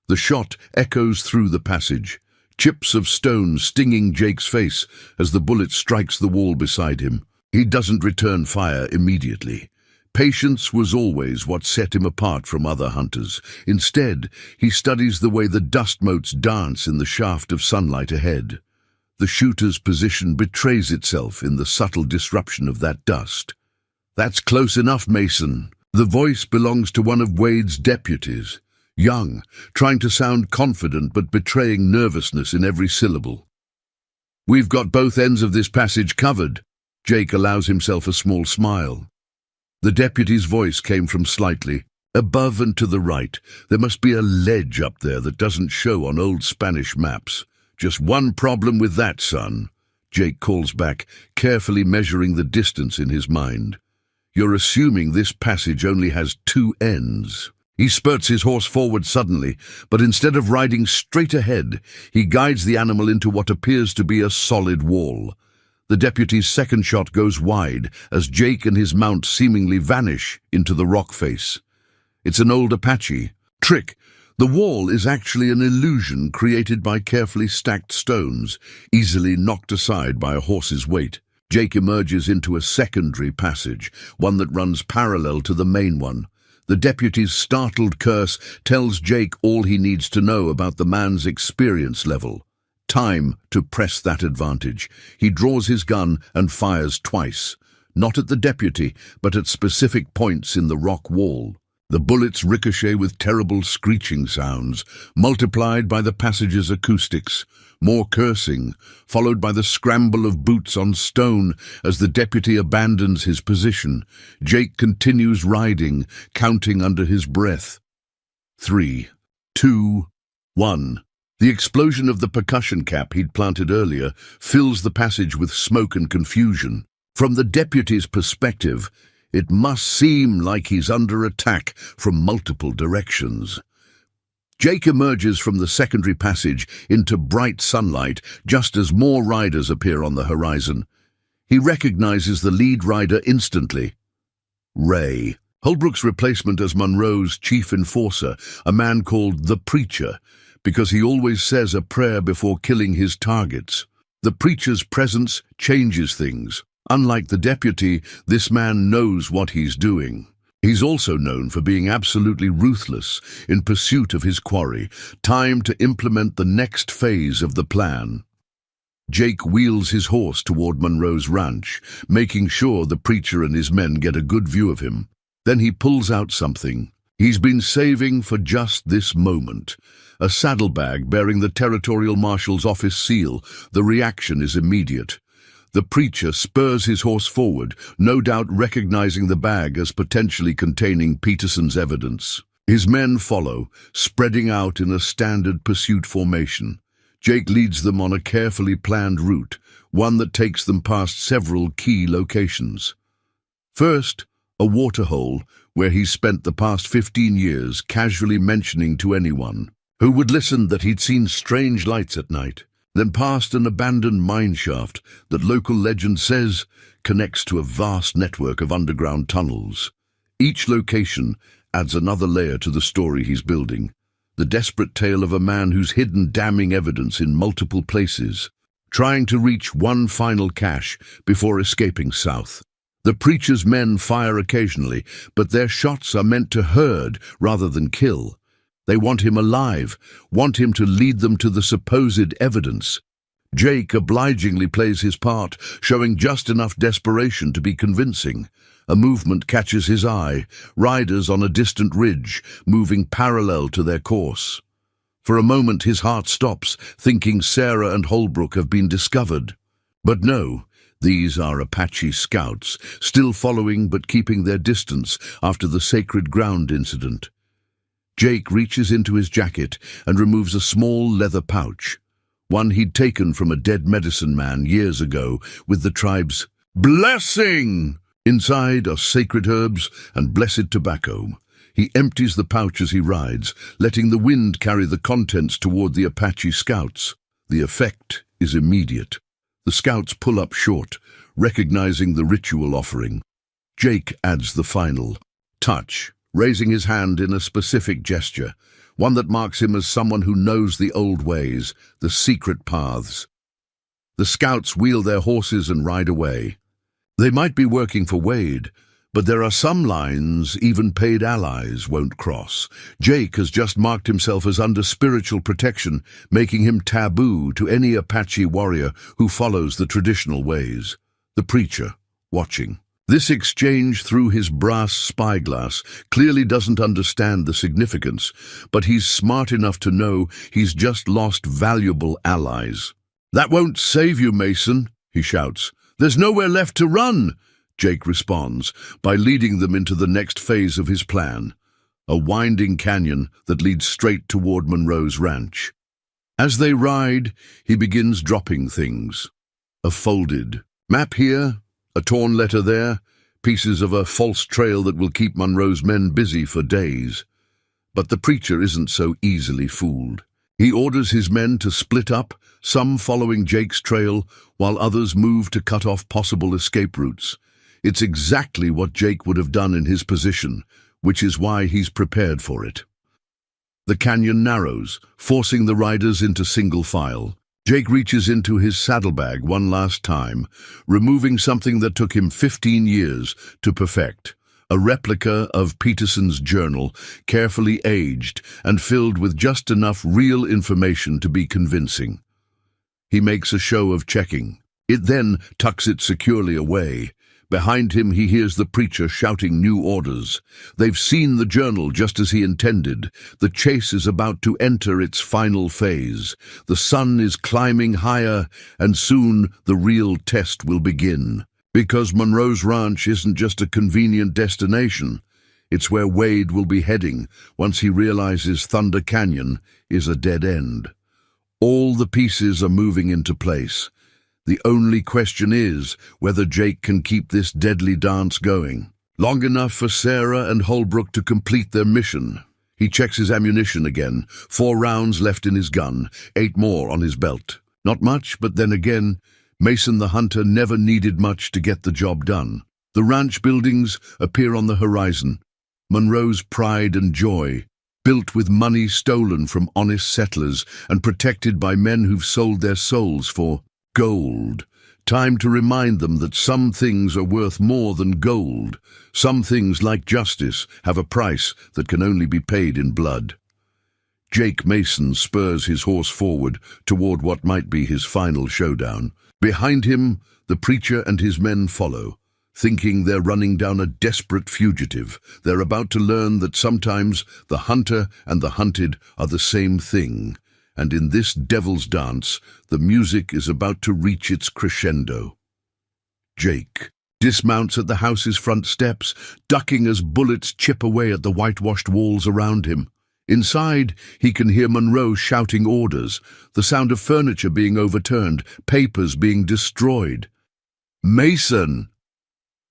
Speaker 1: The shot echoes through the passage, chips of stone stinging Jake's face as the bullet strikes the wall beside him. He doesn't return fire immediately. Patience was always what set him apart from other hunters. Instead, he studies the way the dust motes dance in the shaft of sunlight ahead. The shooter's position betrays itself in the subtle disruption of that dust. That's close enough, Mason. The voice belongs to one of Wade's deputies, young, trying to sound confident but betraying nervousness in every syllable. We've got both ends of this passage covered. Jake allows himself a small smile. The deputy's voice came from slightly above and to the right. There must be a ledge up there that doesn't show on old Spanish maps. Just one problem with that, son, Jake calls back, carefully measuring the distance in his mind. You're assuming this passage only has two ends. He spurts his horse forward suddenly, but instead of riding straight ahead, he guides the animal into what appears to be a solid wall. The deputy's second shot goes wide as Jake and his mount seemingly vanish into the rock face. It's an old Apache. Trick. The wall is actually an illusion created by carefully stacked stones, easily knocked aside by a horse's weight. Jake emerges into a secondary passage, one that runs parallel to the main one. The deputy's startled curse tells Jake all he needs to know about the man's experience level. Time to press that advantage. He draws his gun and fires twice, not at the deputy, but at specific points in the rock wall. The bullets ricochet with terrible screeching sounds, multiplied by the passage's acoustics. More cursing, followed by the scramble of boots on stone as the deputy abandons his position. Jake continues riding, counting under his breath. 3, 2, 1. The explosion of the percussion cap he'd planted earlier fills the passage with smoke and confusion. From the deputy's perspective, it must seem like he's under attack from multiple directions. Jake emerges from the secondary passage into bright sunlight just as more riders appear on the horizon. He recognizes the lead rider instantly. Ray, Holbrook's replacement as Monroe's chief enforcer, a man called the Preacher. because he always says a prayer before killing his targets. The preacher's presence changes things. Unlike the deputy, this man knows what he's doing. He's also known for being absolutely ruthless in pursuit of his quarry. Time to implement the next phase of the plan. Jake wheels his horse toward Monroe's ranch, making sure the preacher and his men get a good view of him. Then he pulls out something he's been saving for just this moment. A saddlebag bearing the territorial marshal's office seal. The reaction is immediate. The preacher spurs his horse forward, no doubt recognizing the bag as potentially containing Peterson's evidence. His men follow, spreading out in a standard pursuit formation. Jake leads them on a carefully planned route, one that takes them past several key locations. First, a waterhole where he's spent the past 15 years casually mentioning to anyone who would listen that he'd seen strange lights at night. Then past an abandoned mine shaft that local legend says connects to a vast network of underground tunnels. Each location adds another layer to the story he's building. The desperate tale of a man who's hidden damning evidence in multiple places, trying to reach one final cache before escaping south. The preacher's men fire occasionally, but their shots are meant to herd rather than kill. They want him alive, want him to lead them to the supposed evidence. Jake obligingly plays his part, showing just enough desperation to be convincing. A movement catches his eye, riders on a distant ridge, moving parallel to their course. For a moment his heart stops, thinking Sarah and Holbrook have been discovered. But no, these are Apache scouts, still following but keeping their distance after the Sacred Ground incident. Jake reaches into his jacket and removes a small leather pouch, one he'd taken from a dead medicine man years ago with the tribe's blessing. Inside are sacred herbs and blessed tobacco. He empties the pouch as he rides, letting the wind carry the contents toward the Apache scouts. The effect is immediate. The scouts pull up short, recognizing the ritual offering. Jake adds the final touch, raising his hand in a specific gesture, one that marks him as someone who knows the old ways, the secret paths. The scouts wheel their horses and ride away. They might be working for Wade, but there are some lines even paid allies won't cross. Jake has just marked himself as under spiritual protection, making him taboo to any Apache warrior who follows the traditional ways. The preacher, watching this exchange through his brass spyglass, clearly doesn't understand the significance, but he's smart enough to know he's just lost valuable allies. "That won't save you, Mason," he shouts. "There's nowhere left to run." Jake responds by leading them into the next phase of his plan, a winding canyon that leads straight toward Monroe's ranch. As they ride, he begins dropping things. A folded map here, a torn letter there, pieces of a false trail that will keep Monroe's men busy for days. But the preacher isn't so easily fooled. He orders his men to split up, some following Jake's trail, while others move to cut off possible escape routes. It's exactly what Jake would have done in his position, which is why he's prepared for it. The canyon narrows, forcing the riders into single file. Jake reaches into his saddlebag one last time, removing something that took him 15 years to perfect. A replica of Peterson's journal, carefully aged and filled with just enough real information to be convincing. He makes a show of checking. It then tucks it securely away. Behind him he hears the preacher shouting new orders. They've seen the journal just as he intended. The chase is about to enter its final phase. The sun is climbing higher, and soon the real test will begin. Because Monroe's ranch isn't just a convenient destination. It's where Wade will be heading once he realizes Thunder Canyon is a dead end. All the pieces are moving into place. The only question is whether Jake can keep this deadly dance going long enough for Sarah and Holbrook to complete their mission. He checks his ammunition again, 4 rounds left in his gun, 8 more on his belt. Not much, but then again, Mason the Hunter never needed much to get the job done. The ranch buildings appear on the horizon, Monroe's pride and joy, built with money stolen from honest settlers and protected by men who've sold their souls for gold. Time to remind them that some things are worth more than gold. Some things, like justice, have a price that can only be paid in blood. Jake Mason spurs his horse forward toward what might be his final showdown. Behind him, the preacher and his men follow, thinking they're running down a desperate fugitive. They're about to learn that sometimes the hunter and the hunted are the same thing. And in this devil's dance, the music is about to reach its crescendo. Jake dismounts at the house's front steps, ducking as bullets chip away at the whitewashed walls around him. Inside, he can hear Monroe shouting orders, the sound of furniture being overturned, papers being destroyed. "Mason!"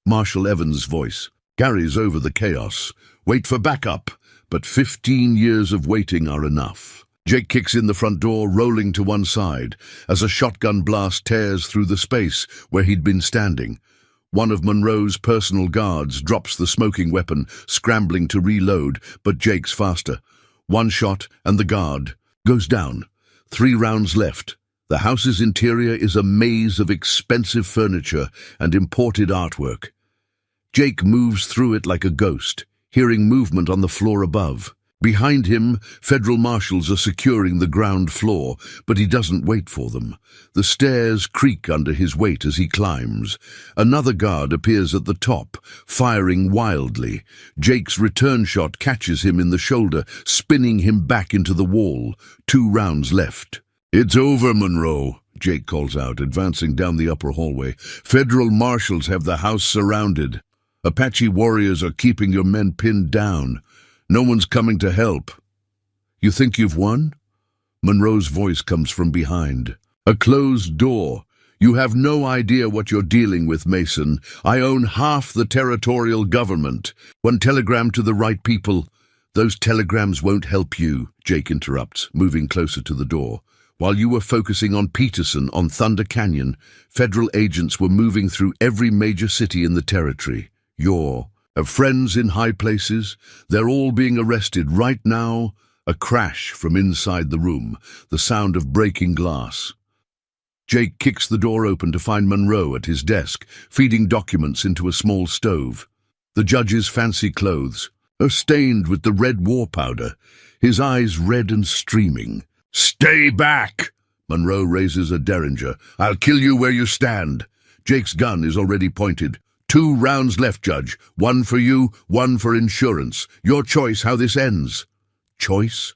Speaker 1: Marshal Evans' voice carries over the chaos. "Wait for backup," but 15 years of waiting are enough. Jake kicks in the front door, rolling to one side, as a shotgun blast tears through the space where he'd been standing. One of Monroe's personal guards drops the smoking weapon, scrambling to reload, but Jake's faster. One shot, and the guard goes down. 3 rounds left. The house's interior is a maze of expensive furniture and imported artwork. Jake moves through it like a ghost, hearing movement on the floor above. Behind him, federal marshals are securing the ground floor, but he doesn't wait for them. The stairs creak under his weight as he climbs. Another guard appears at the top, firing wildly. Jake's return shot catches him in the shoulder, spinning him back into the wall. 2 rounds left. "It's over, Monroe," Jake calls out, advancing down the upper hallway. "Federal marshals have the house surrounded. Apache warriors are keeping your men pinned down. No one's coming to help." "You think you've won?" Monroe's voice comes from behind. "A closed door. You have no idea what you're dealing with, Mason. I own half the territorial government. One telegram to the right people." "Those telegrams won't help you," Jake interrupts, moving closer to the door. "While you were focusing on Peterson on Thunder Canyon, federal agents were moving through every major city in the territory. Have friends in high places. They're all being arrested right now." A crash from inside the room, the sound of breaking glass. Jake kicks the door open to find Monroe at his desk, feeding documents into a small stove. The judge's fancy clothes are stained with the red war powder, his eyes red and streaming. "Stay back!" Monroe raises a derringer. "I'll kill you where you stand." Jake's gun is already pointed. 2 rounds left, Judge. 1 for you, 1 for insurance. Your choice how this ends." "Choice?"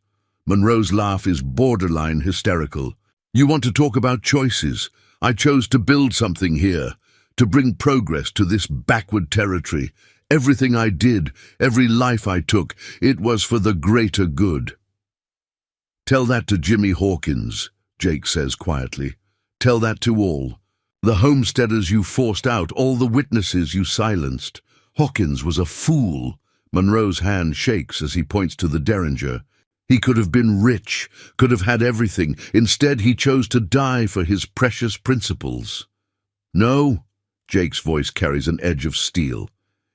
Speaker 1: Monroe's laugh is borderline hysterical. "You want to talk about choices? I chose to build something here, to bring progress to this backward territory. Everything I did, every life I took, it was for the greater good." "Tell that to Jimmy Hawkins," Jake says quietly. "Tell that to all. The homesteaders you forced out, all the witnesses you silenced. Hawkins was a fool." Monroe's hand shakes as he points to the derringer. "He could have been rich, could have had everything. Instead, he chose to die for his precious principles." "No," Jake's voice carries an edge of steel.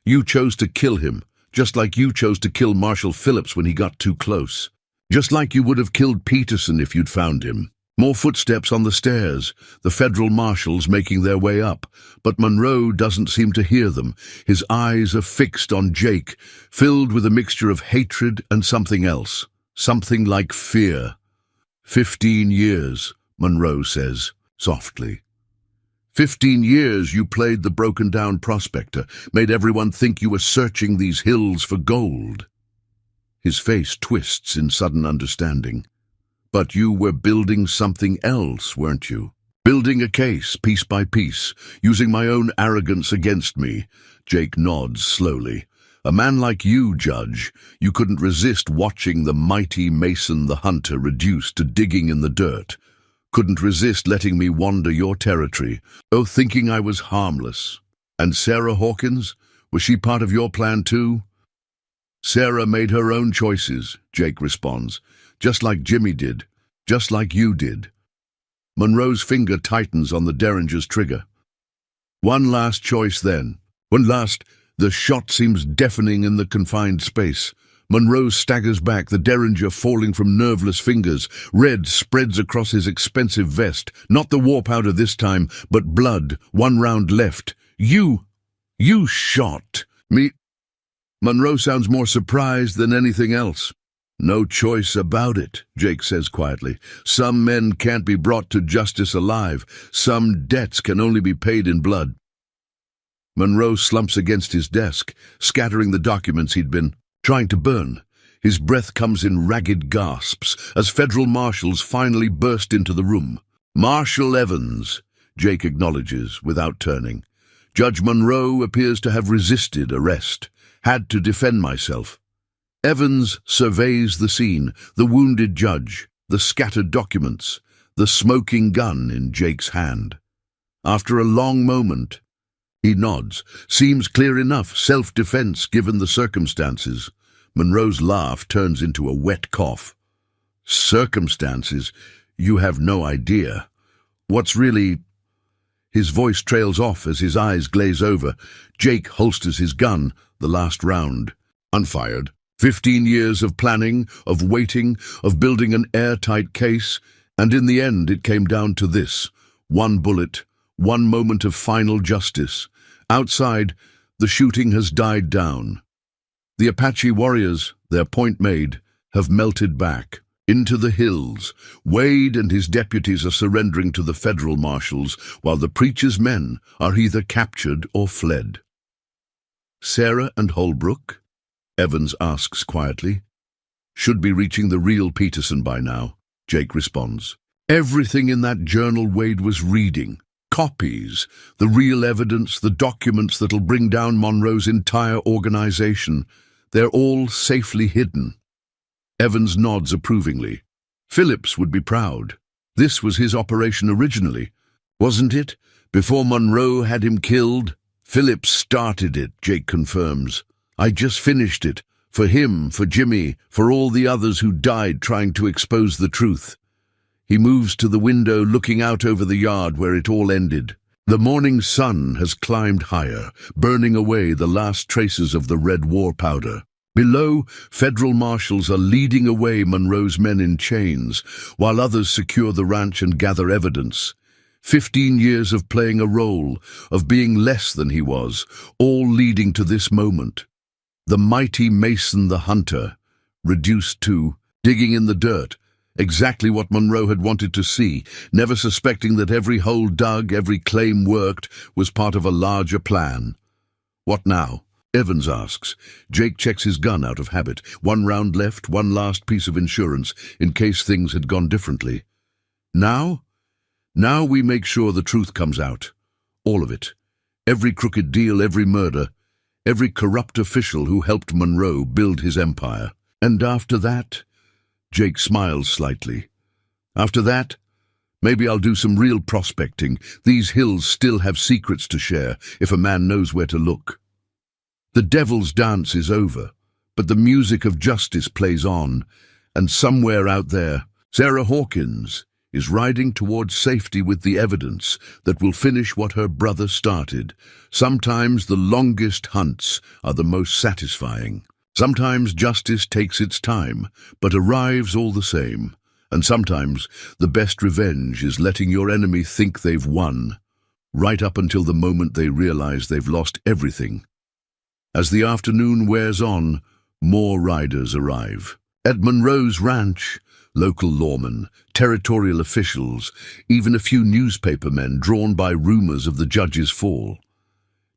Speaker 1: "You chose to kill him, just like you chose to kill Marshal Phillips when he got too close. Just like you would have killed Peterson if you'd found him." More footsteps on the stairs, the federal marshals making their way up, but Monroe doesn't seem to hear them. His eyes are fixed on Jake, filled with a mixture of hatred and something else, something like fear. 15 years, Monroe says, softly. 15 years you played the broken-down prospector, made everyone think you were searching these hills for gold. His face twists in sudden understanding. But you were building something else, weren't you? Building a case, piece by piece, using my own arrogance against me. Jake nods slowly. A man like you, Judge, you couldn't resist watching the mighty Mason the Hunter reduced to digging in the dirt. Couldn't resist letting me wander your territory, thinking I was harmless. And Sarah Hawkins, was she part of your plan too? Sarah made her own choices, Jake responds, just like Jimmy did, just like you did. Monroe's finger tightens on the derringer's trigger. One last choice then. One last. The shot seems deafening in the confined space. Monroe staggers back, the derringer falling from nerveless fingers. Red spreads across his expensive vest. Not the war powder this time, but blood. 1 round left. You shot me. Monroe sounds more surprised than anything else. No choice about it, Jake says quietly. Some men can't be brought to justice alive. Some debts can only be paid in blood. Monroe slumps against his desk, scattering the documents he'd been trying to burn. His breath comes in ragged gasps as federal marshals finally burst into the room. Marshal Evans, Jake acknowledges without turning. Judge Monroe appears to have resisted arrest. Had to defend myself. Evans surveys the scene, the wounded judge, the scattered documents, the smoking gun in Jake's hand. After a long moment, he nods. Seems clear enough, self-defense given the circumstances. Monroe's laugh turns into a wet cough. Circumstances? You have no idea. What's really... His voice trails off as his eyes glaze over. Jake holsters his gun, the last round. Unfired. 15 years of planning, of waiting, of building an airtight case, and in the end it came down to this. 1 bullet, 1 moment of final justice. Outside, the shooting has died down. The Apache warriors, their point made, have melted back into the hills. Wade and his deputies are surrendering to the federal marshals, while the preacher's men are either captured or fled. Sarah and Holbrook? Evans asks quietly. Should be reaching the real Peterson by now, Jake responds. Everything in that journal Wade was reading. Copies, the real evidence, the documents that'll bring down Monroe's entire organization. They're all safely hidden. Evans nods approvingly. Phillips would be proud. This was his operation originally, wasn't it? Before Monroe had him killed? Phillips started it, Jake confirms. I just finished it. For him, for Jimmy, for all the others who died trying to expose the truth. He moves to the window, looking out over the yard where it all ended. The morning sun has climbed higher, burning away the last traces of the red war powder. Below, federal marshals are leading away Monroe's men in chains, while others secure the ranch and gather evidence. 15 years of playing a role, of being less than he was, all leading to this moment. The mighty Mason the Hunter, reduced to digging in the dirt, exactly what Monroe had wanted to see, never suspecting that every hole dug, every claim worked, was part of a larger plan. What now? Evans asks. Jake checks his gun out of habit. 1 round left, 1 last piece of insurance, in case things had gone differently. Now? Now we make sure the truth comes out. All of it. Every crooked deal, every murder, every corrupt official who helped Monroe build his empire. And after that... Jake smiles slightly. After that, maybe I'll do some real prospecting. These hills still have secrets to share, if a man knows where to look. The devil's dance is over, but the music of justice plays on, and somewhere out there, Sarah Hawkins is riding towards safety with the evidence that will finish what her brother started. Sometimes the longest hunts are the most satisfying. Sometimes justice takes its time, but arrives all the same. And sometimes the best revenge is letting your enemy think they've won, right up until the moment they realize they've lost everything. As the afternoon wears on, more riders arrive. At Monroe's ranch, local lawmen, territorial officials, even a few newspaper men drawn by rumors of the judge's fall.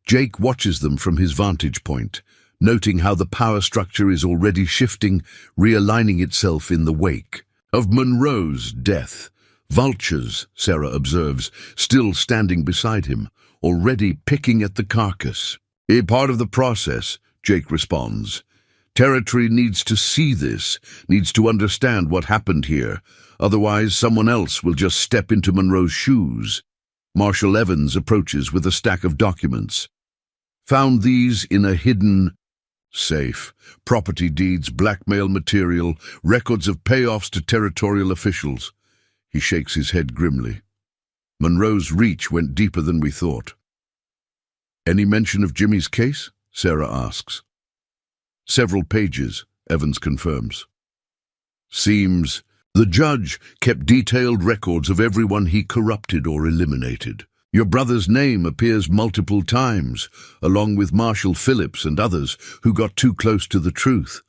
Speaker 1: Jake watches them from his vantage point, noting how the power structure is already shifting, realigning itself in the wake of Monroe's death. Vultures, Sarah observes, still standing beside him, already picking at the carcass. A part of the process, Jake responds. Territory needs to see this, needs to understand what happened here. Otherwise, someone else will just step into Monroe's shoes. Marshal Evans approaches with a stack of documents. Found these in a hidden safe. Property deeds, blackmail material, records of payoffs to territorial officials. He shakes his head grimly. Monroe's reach went deeper than we thought. Any mention of Jimmy's case? Sarah asks. Several pages, Evans confirms. Seems the judge kept detailed records of everyone he corrupted or eliminated. Your brother's name appears multiple times, along with Marshal Phillips and others who got too close to the truth.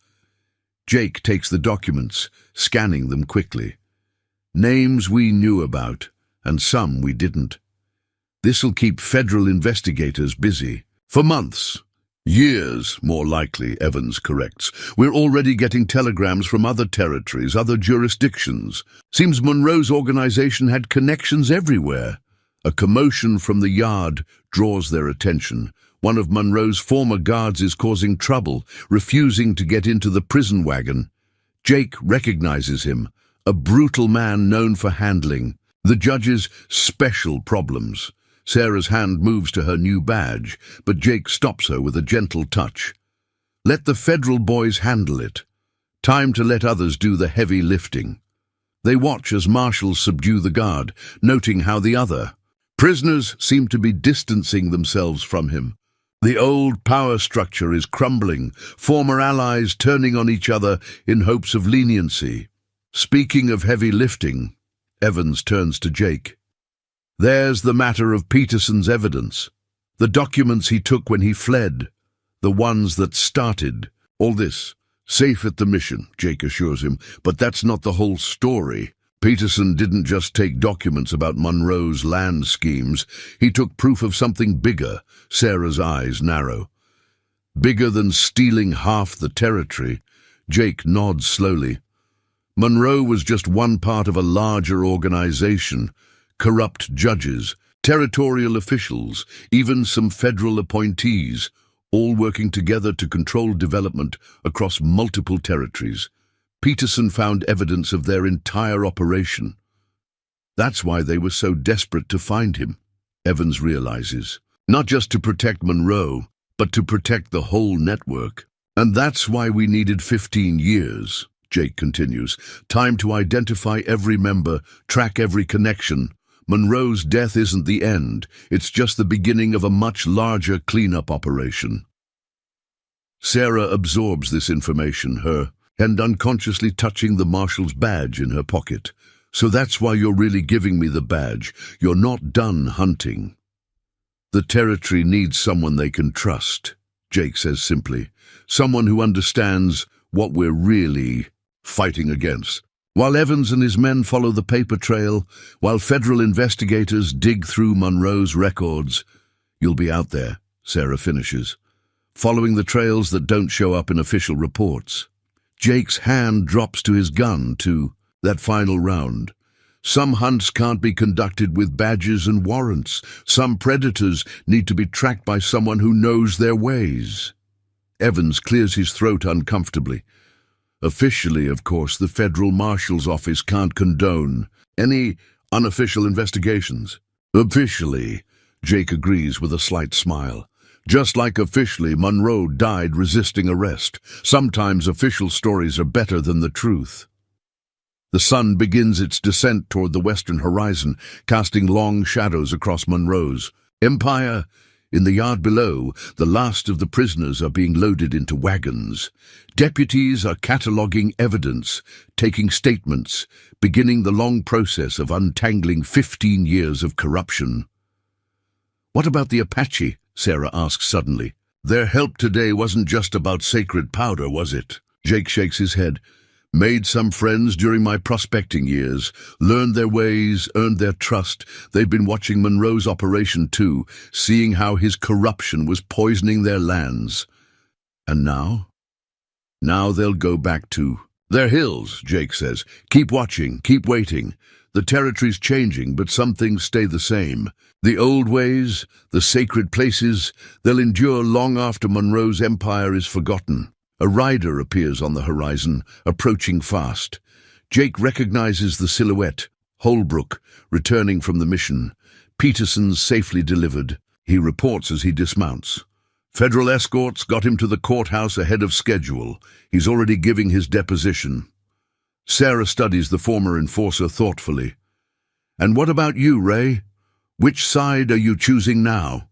Speaker 1: Jake takes the documents, scanning them quickly. Names we knew about, and some we didn't. This'll keep federal investigators busy. For months. Years, more likely, Evans corrects. We're already getting telegrams from other territories, other jurisdictions. Seems Monroe's organization had connections everywhere. A commotion from the yard draws their attention. One of Monroe's former guards is causing trouble, refusing to get into the prison wagon. Jake recognizes him, a brutal man known for handling the judge's special problems. Sarah's hand moves to her new badge, but Jake stops her with a gentle touch. Let the federal boys handle it. Time to let others do the heavy lifting. They watch as marshals subdue the guard, noting how the other prisoners seem to be distancing themselves from him. The old power structure is crumbling, former allies turning on each other in hopes of leniency. Speaking of heavy lifting, Evans turns to Jake. There's the matter of Peterson's evidence, the documents he took when he fled, the ones that started all this. Safe at the mission, Jake assures him, but that's not the whole story. Peterson didn't just take documents about Monroe's land schemes, he took proof of something bigger. Sarah's eyes narrow. Bigger than stealing half the territory. Jake nods slowly. Monroe was just one part of a larger organization. Corrupt judges, territorial officials, even some federal appointees, all working together to control development across multiple territories. Peterson found evidence of their entire operation. That's why they were so desperate to find him, Evans realizes. Not just to protect Monroe, but to protect the whole network. And that's why we needed 15 years, Jake continues. Time to identify every member, track every connection. Monroe's death isn't the end, it's just the beginning of a much larger cleanup operation. Sarah absorbs this information, her hand unconsciously touching the marshal's badge in her pocket. So that's why you're really giving me the badge. You're not done hunting. The territory needs someone they can trust, Jake says simply. Someone who understands what we're really fighting against. While Evans and his men follow the paper trail, while federal investigators dig through Monroe's records, you'll be out there, Sarah finishes, following the trails that don't show up in official reports. Jake's hand drops to his gun, to that final round. Some hunts can't be conducted with badges and warrants. Some predators need to be tracked by someone who knows their ways. Evans clears his throat uncomfortably. Officially, of course, the Federal Marshal's Office can't condone any unofficial investigations. Officially, Jake agrees with a slight smile. Just like officially, Monroe died resisting arrest. Sometimes official stories are better than the truth. The sun begins its descent toward the western horizon, casting long shadows across Monroe's empire. In the yard below, the last of the prisoners are being loaded into wagons. Deputies are cataloguing evidence, taking statements, beginning the long process of untangling 15 years of corruption. What about the Apache? Sarah asks suddenly. Their help today wasn't just about sacred powder, was it? Jake shakes his head. Made some friends during my prospecting years, learned their ways, earned their trust. They've been watching Monroe's operation too, seeing how his corruption was poisoning their lands. And now? Now they'll go back to their hills, Jake says. Keep watching, keep waiting. The territory's changing, but some things stay the same. The old ways, the sacred places, they'll endure long after Monroe's empire is forgotten. A rider appears on the horizon, approaching fast. Jake recognizes the silhouette, Holbrook, returning from the mission. Peterson's safely delivered. He reports as he dismounts. Federal escorts got him to the courthouse ahead of schedule. He's already giving his deposition. Sarah studies the former enforcer thoughtfully. And what about you, Ray? Which side are you choosing now?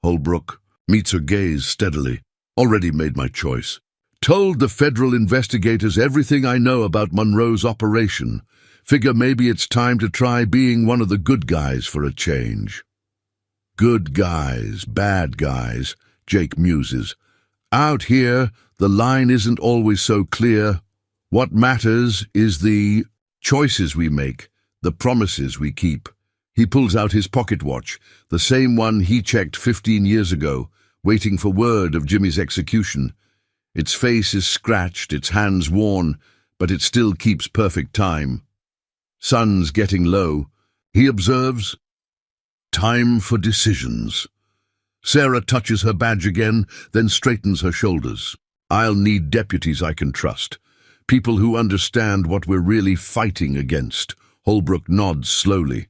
Speaker 1: Holbrook meets her gaze steadily. Already made my choice. Told the federal investigators everything I know about Monroe's operation. Figure maybe it's time to try being one of the good guys for a change. Good guys, bad guys, Jake muses. Out here, the line isn't always so clear. What matters is the choices we make, the promises we keep. He pulls out his pocket watch, the same one he checked 15 years ago, waiting for word of Jimmy's execution. Its face is scratched, its hands worn, but it still keeps perfect time. Sun's getting low. He observes. Time for decisions. Sarah touches her badge again, then straightens her shoulders. I'll need deputies I can trust. People who understand what we're really fighting against. Holbrook nods slowly.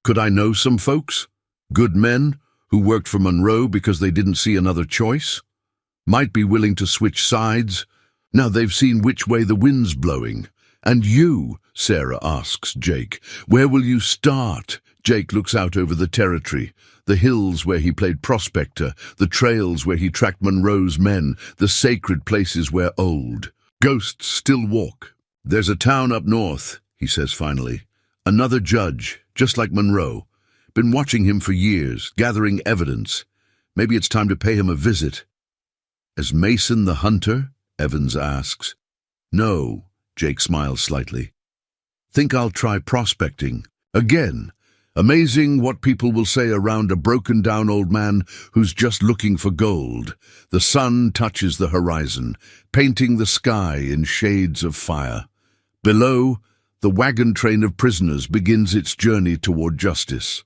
Speaker 1: Could I know some folks? Good men who worked for Monroe because they didn't see another choice? Might be willing to switch sides. Now they've seen which way the wind's blowing. And you, Sarah asks Jake, where will you start? Jake looks out over the territory, the hills where he played Prospector, the trails where he tracked Monroe's men, the sacred places where old ghosts still walk. There's a town up north, he says finally. Another judge, just like Monroe. Been watching him for years, gathering evidence. Maybe it's time to pay him a visit. As Mason the Hunter? Evans asks. No, Jake smiles slightly. Think I'll try prospecting. Again. Amazing what people will say around a broken-down old man who's just looking for gold. The sun touches the horizon, painting the sky in shades of fire. Below, the wagon train of prisoners begins its journey toward justice.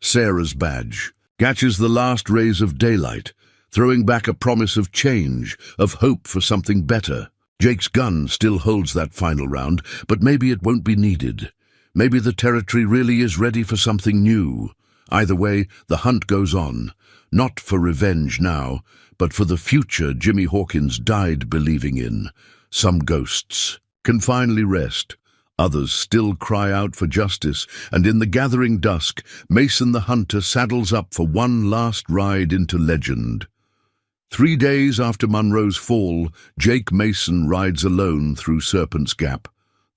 Speaker 1: Sarah's badge catches the last rays of daylight, throwing back a promise of change, of hope for something better. Jake's gun still holds that final round, but maybe it won't be needed. Maybe the territory really is ready for something new. Either way, the hunt goes on. Not for revenge now, but for the future Jimmy Hawkins died believing in. Some ghosts can finally rest. Others still cry out for justice, and in the gathering dusk, Mason the Hunter saddles up for one last ride into legend. 3 days after Monroe's fall, Jake Mason rides alone through Serpent's Gap.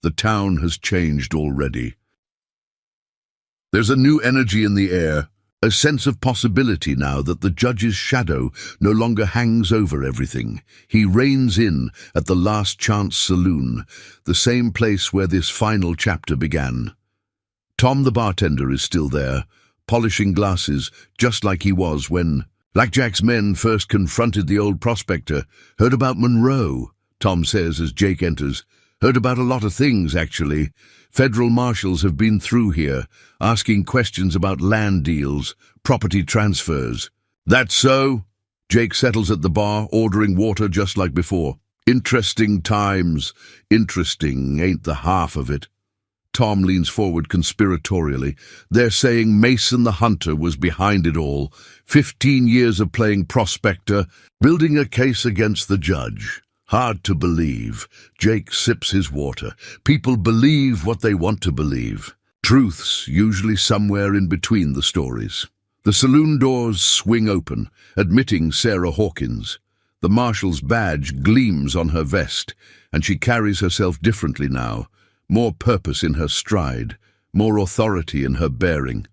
Speaker 1: The town has changed already. There's a new energy in the air, a sense of possibility now that the judge's shadow no longer hangs over everything. He reins in at the Last Chance Saloon, the same place where this final chapter began. Tom the bartender is still there, polishing glasses just like he was when Blackjack's men first confronted the old prospector. Heard about Monroe, Tom says as Jake enters. Heard about a lot of things, actually. Federal marshals have been through here, asking questions about land deals, property transfers. That's so? Jake settles at the bar, ordering water just like before. Interesting times. Interesting ain't the half of it. Tom leans forward conspiratorially. They're saying Mason the Hunter was behind it all. 15 years of playing Prospector, building a case against the judge. Hard to believe. Jake sips his water. People believe what they want to believe. Truth's usually somewhere in between the stories. The saloon doors swing open, admitting Sarah Hawkins. The marshal's badge gleams on her vest, and she carries herself differently now. More purpose in her stride, more authority in her bearing.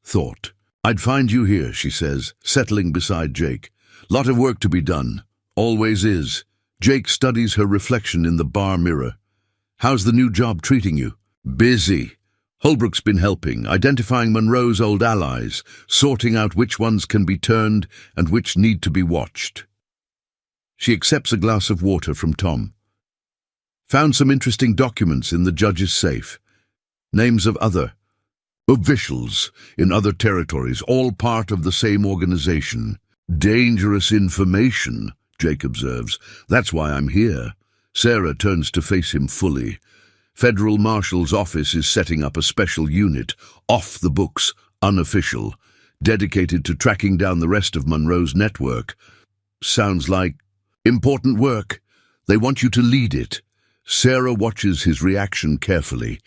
Speaker 1: Thought. I'd find you here, she says, settling beside Jake. Lot of work to be done. Always is. Jake studies her reflection in the bar mirror. How's the new job treating you? Busy. Holbrook's been helping, identifying Monroe's old allies, sorting out which ones can be turned and which need to be watched. She accepts a glass of water from Tom. Found some interesting documents in the judge's safe. Names of other officials in other territories, all part of the same organization. Dangerous information, Jake observes. That's why I'm here. Sarah turns to face him fully. Federal Marshal's office is setting up a special unit, off the books, unofficial, dedicated to tracking down the rest of Monroe's network. Sounds like important work. They want you to lead it. Sarah watches his reaction carefully.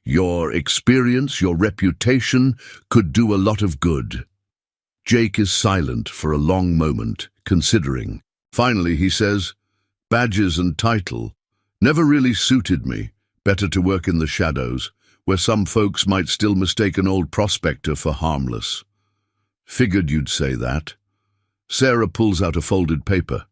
Speaker 1: Your experience, your reputation could do a lot of good. Jake is silent for a long moment, considering. Finally, he says, badges and title never really suited me. Better to work in the shadows, where some folks might still mistake an old prospector for harmless. Figured you'd say that. Sarah pulls out a folded paper.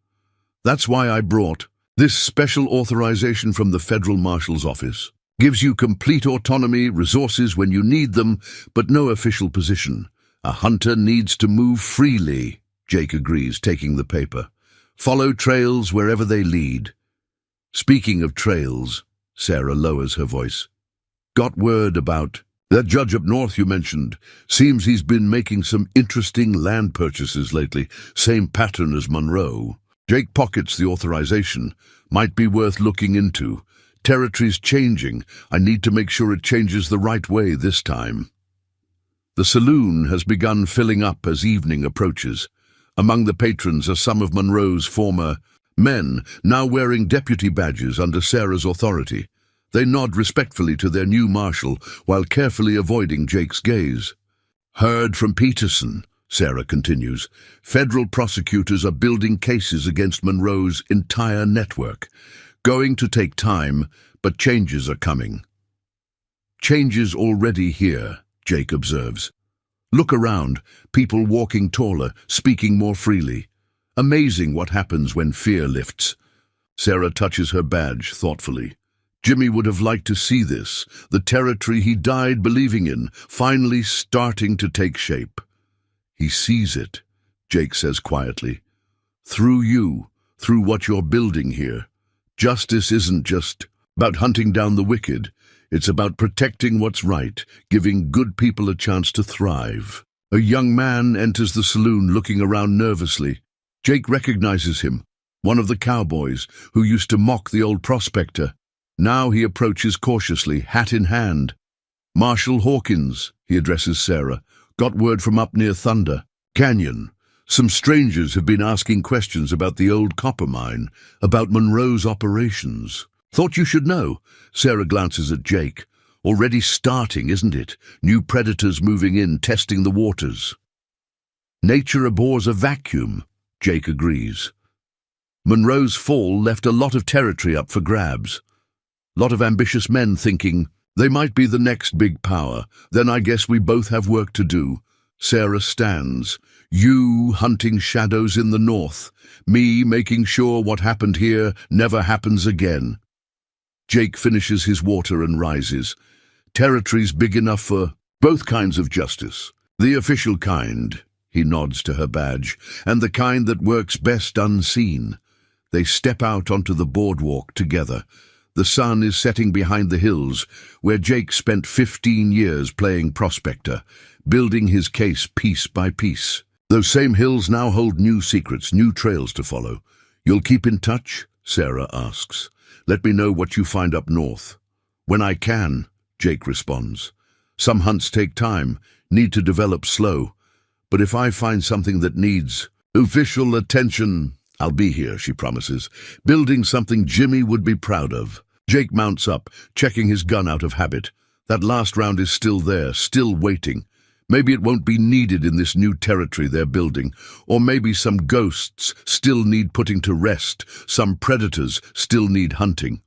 Speaker 1: That's why I brought this special authorization from the Federal Marshal's Office. Gives you complete autonomy, resources when you need them, but no official position. A hunter needs to move freely, Jake agrees, taking the paper. Follow trails wherever they lead. Speaking of trails, Sarah lowers her voice. Got word about that judge up north you mentioned. Seems he's been making some interesting land purchases lately. Same pattern as Monroe. Jake pockets the authorization. Might be worth looking into. Territory's changing. I need to make sure it changes the right way this time. The saloon has begun filling up as evening approaches. Among the patrons are some of Monroe's former men, now wearing deputy badges under Sarah's authority. They nod respectfully to their new marshal while carefully avoiding Jake's gaze. Heard from Peterson, Sarah continues. Federal prosecutors are building cases against Monroe's entire network. Going to take time, but changes are coming. Changes already here, Jake observes. Look around, people walking taller, speaking more freely. Amazing what happens when fear lifts. Sarah touches her badge thoughtfully. Jimmy would have liked to see this, the territory he died believing in, finally starting to take shape. He sees it, Jake says quietly. Through you, through what you're building here. Justice isn't just about hunting down the wicked. It's about protecting what's right, giving good people a chance to thrive. A young man enters the saloon looking around nervously. Jake recognizes him, one of the cowboys who used to mock the old prospector. Now he approaches cautiously, hat in hand. Marshal Hawkins, he addresses Sarah. Got word from up near Thunder Canyon. Some strangers have been asking questions about the old copper mine, about Monroe's operations. Thought you should know. Sarah glances at Jake. Already starting, isn't it? New predators moving in, testing the waters. Nature abhors a vacuum, Jake agrees. Monroe's fall left a lot of territory up for grabs. Lot of ambitious men thinking they might be the next big power. Then I guess we both have work to do. Sarah stands. You hunting shadows in the north. Me making sure what happened here never happens again. Jake finishes his water and rises. Territory's big enough for both kinds of justice. The official kind, he nods to her badge, and the kind that works best unseen. They step out onto the boardwalk together. The sun is setting behind the hills, where Jake spent 15 years playing Prospector, building his case piece by piece. Those same hills now hold new secrets, new trails to follow. You'll keep in touch? Sarah asks. Let me know what you find up north. When I can, Jake responds. Some hunts take time, need to develop slow. But if I find something that needs official attention, I'll be here, she promises, building something Jimmy would be proud of. Jake mounts up, checking his gun out of habit. That last round is still there, still waiting. Maybe it won't be needed in this new territory they're building, or maybe some ghosts still need putting to rest, some predators still need hunting.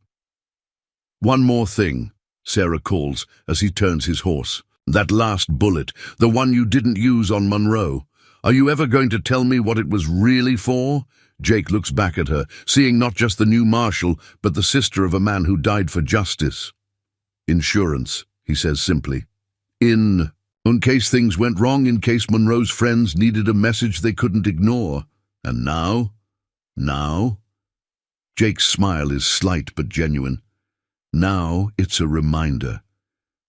Speaker 1: One more thing, Sarah calls as he turns his horse. That last bullet, the one you didn't use on Monroe. Are you ever going to tell me what it was really for? Jake looks back at her, seeing not just the new marshal, but the sister of a man who died for justice. Insurance, he says simply. In case things went wrong, in case Monroe's friends needed a message they couldn't ignore. And now? Now? Jake's smile is slight but genuine. Now it's a reminder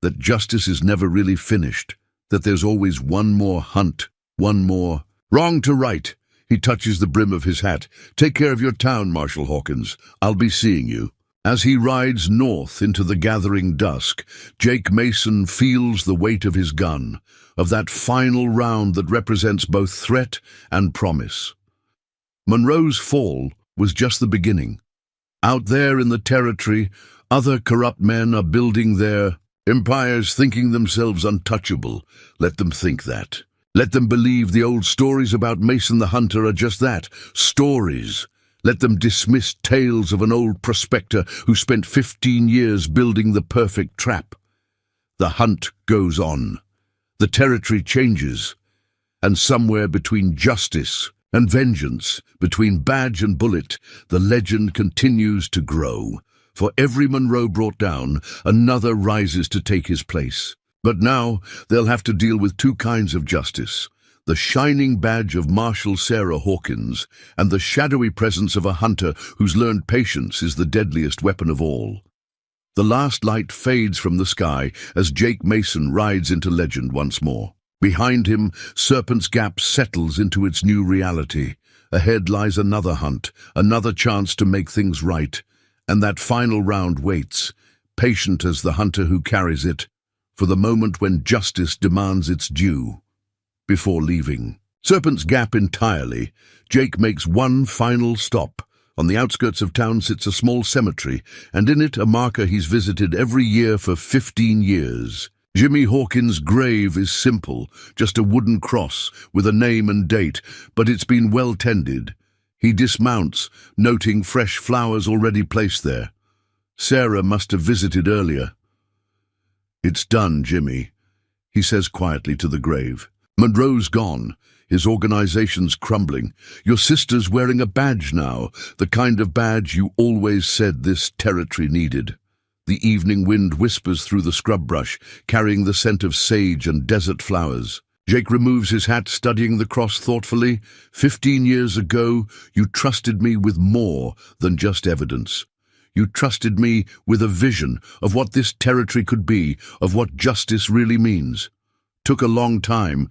Speaker 1: that justice is never really finished, that there's always one more hunt, one more wrong to right. He touches the brim of his hat. Take care of your town, Marshal Hawkins. I'll be seeing you. As he rides north into the gathering dusk, Jake Mason feels the weight of his gun, of that final round that represents both threat and promise. Monroe's fall was just the beginning. Out there in the territory, other corrupt men are building their empires, thinking themselves untouchable. Let them think that. Let them believe the old stories about Mason the Hunter are just that, stories. Let them dismiss tales of an old prospector who spent 15 years building the perfect trap. The hunt goes on. The territory changes. And somewhere between justice and vengeance, between badge and bullet, the legend continues to grow. For every Monroe brought down, another rises to take his place. But now they'll have to deal with two kinds of justice: the shining badge of Marshal Sarah Hawkins and the shadowy presence of a hunter who's learned patience is the deadliest weapon of all. The last light fades from the sky as Jake Mason rides into legend once more. Behind him, Serpent's Gap settles into its new reality. Ahead lies another hunt, another chance to make things right. And that final round waits, patient as the hunter who carries it, for the moment when justice demands its due. Before leaving Serpent's Gap entirely, Jake makes one final stop. On the outskirts of town sits a small cemetery, and in it a marker he's visited every year for 15 years. Jimmy Hawkins' grave is simple, just a wooden cross with a name and date, but it's been well tended. He dismounts, noting fresh flowers already placed there. Sarah must have visited earlier. "It's done, Jimmy," he says quietly to the grave. "Monroe's gone. His organization's crumbling. Your sister's wearing a badge now, the kind of badge you always said this territory needed." The evening wind whispers through the scrub brush, carrying the scent of sage and desert flowers. Jake removes his hat, studying the cross thoughtfully. 15 years ago, you trusted me with more than just evidence. You trusted me with a vision of what this territory could be, of what justice really means. Took a long time,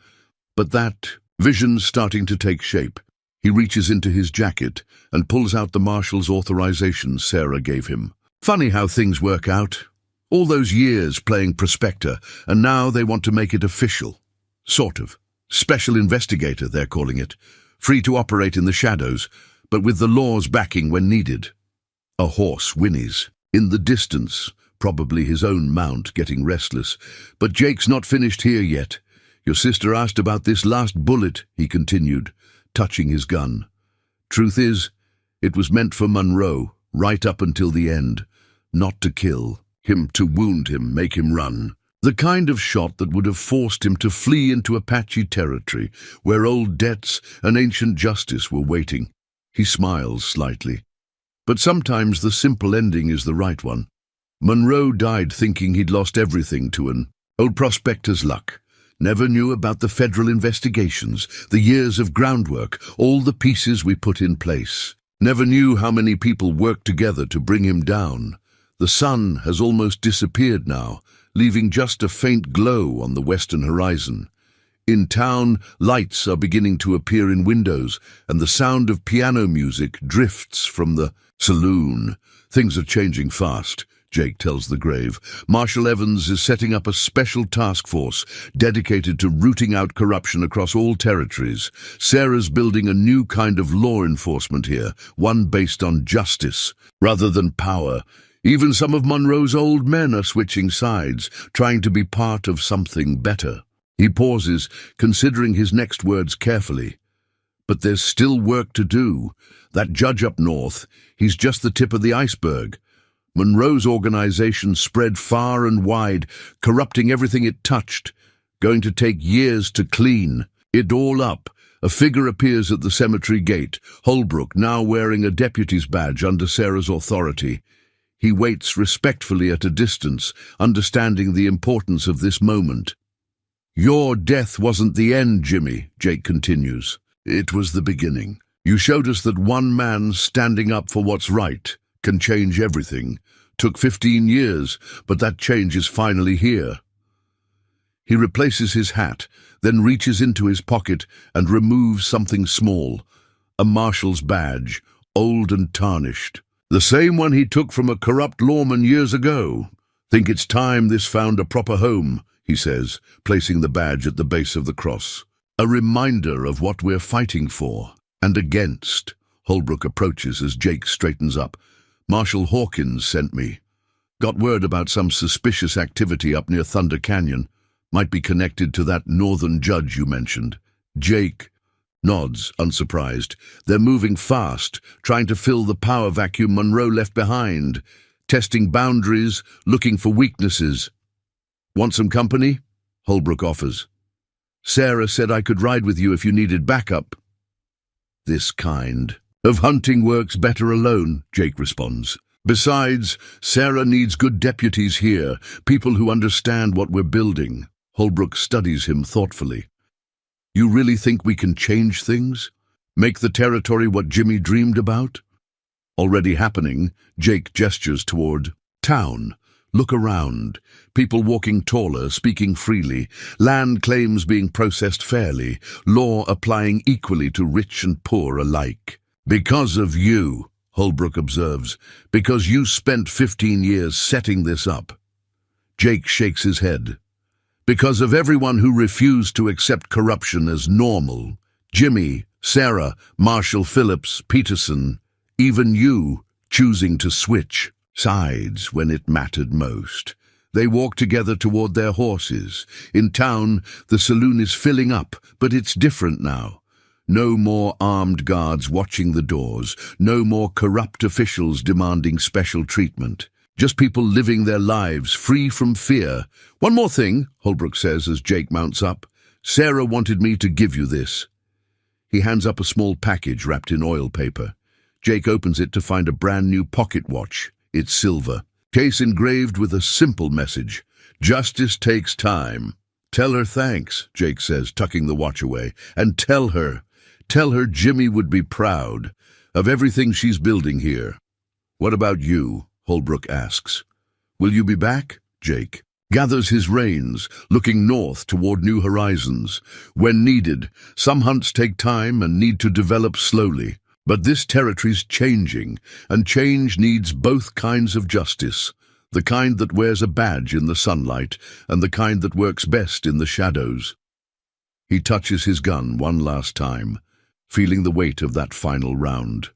Speaker 1: but that vision's starting to take shape. He reaches into his jacket and pulls out the marshal's authorization Sarah gave him. Funny how things work out. All those years playing Prospector, and now they want to make it official. Sort of. Special investigator, they're calling it. Free to operate in the shadows, but with the law's backing when needed. A horse whinnies. In the distance, probably his own mount getting restless. But Jake's not finished here yet. Your sister asked about this last bullet, he continued, touching his gun. Truth is, it was meant for Monroe, right up until the end. Not to kill him, to wound him, make him run. The kind of shot that would have forced him to flee into Apache territory, where old debts and ancient justice were waiting. He smiles slightly. But sometimes the simple ending is the right one. Monroe died thinking he'd lost everything to an old prospector's luck. Never knew about the federal investigations, the years of groundwork, all the pieces we put in place. Never knew how many people worked together to bring him down. The sun has almost disappeared now, leaving just a faint glow on the western horizon. In town, lights are beginning to appear in windows, and the sound of piano music drifts from the saloon. Things are changing fast, Jake tells the grave. Marshal Evans is setting up a special task force dedicated to rooting out corruption across all territories. Sarah's building a new kind of law enforcement here, one based on justice rather than power. Even some of Monroe's old men are switching sides, trying to be part of something better. He pauses, considering his next words carefully. But there's still work to do. That judge up north, he's just the tip of the iceberg. Monroe's organization spread far and wide, corrupting everything it touched. Going to take years to clean it all up. A figure appears at the cemetery gate, Holbrook now wearing a deputy's badge under Sarah's authority. He waits respectfully at a distance, understanding the importance of this moment. "Your death wasn't the end, Jimmy," Jake continues. "It was the beginning. You showed us that one man standing up for what's right can change everything. Took 15 years, but that change is finally here." He replaces his hat, then reaches into his pocket and removes something small. A marshal's badge, old and tarnished. The same one he took from a corrupt lawman years ago. "Think it's time this found a proper home," he says, placing the badge at the base of the cross. "A reminder of what we're fighting for and against." Holbrook approaches as Jake straightens up. "Marshal Hawkins sent me. Got word about some suspicious activity up near Thunder Canyon. Might be connected to that northern judge you mentioned." Jake Nods, unsurprised. They're moving fast, trying to fill the power vacuum Monroe left behind, testing boundaries, looking for weaknesses. Want some company? Holbrook offers. Sarah said I could ride with you if you needed backup. This kind of hunting works better alone, Jake responds. Besides, Sarah needs good deputies here, people who understand what we're building. Holbrook studies him thoughtfully. You really think we can change things? Make the territory what Jimmy dreamed about? Already happening, Jake gestures toward town. Look around. People walking taller, speaking freely, land claims being processed fairly, law applying equally to rich and poor alike. Because of you, Holbrook observes, because you spent 15 years setting this up. Jake shakes his head. Because of everyone who refused to accept corruption as normal. Jimmy, Sarah, Marshall Phillips, Peterson, even you, choosing to switch sides when it mattered most. They walk together toward their horses. In town, the saloon is filling up, but it's different now. No more armed guards watching the doors, no more corrupt officials demanding special treatment. Just people living their lives free from fear. One more thing, Holbrook says as Jake mounts up. Sarah wanted me to give you this. He hands up a small package wrapped in oil paper. Jake opens it to find a brand new pocket watch. It's silver. Case engraved with a simple message. Justice takes time. Tell her thanks, Jake says, tucking the watch away. And tell her Jimmy would be proud of everything she's building here. What about you? Holbrook asks. Will you be back? Jake gathers his reins, looking north toward new horizons. When needed, some hunts take time and need to develop slowly. But this territory's changing, and change needs both kinds of justice. The kind that wears a badge in the sunlight, and the kind that works best in the shadows. He touches his gun one last time, feeling the weight of that final round.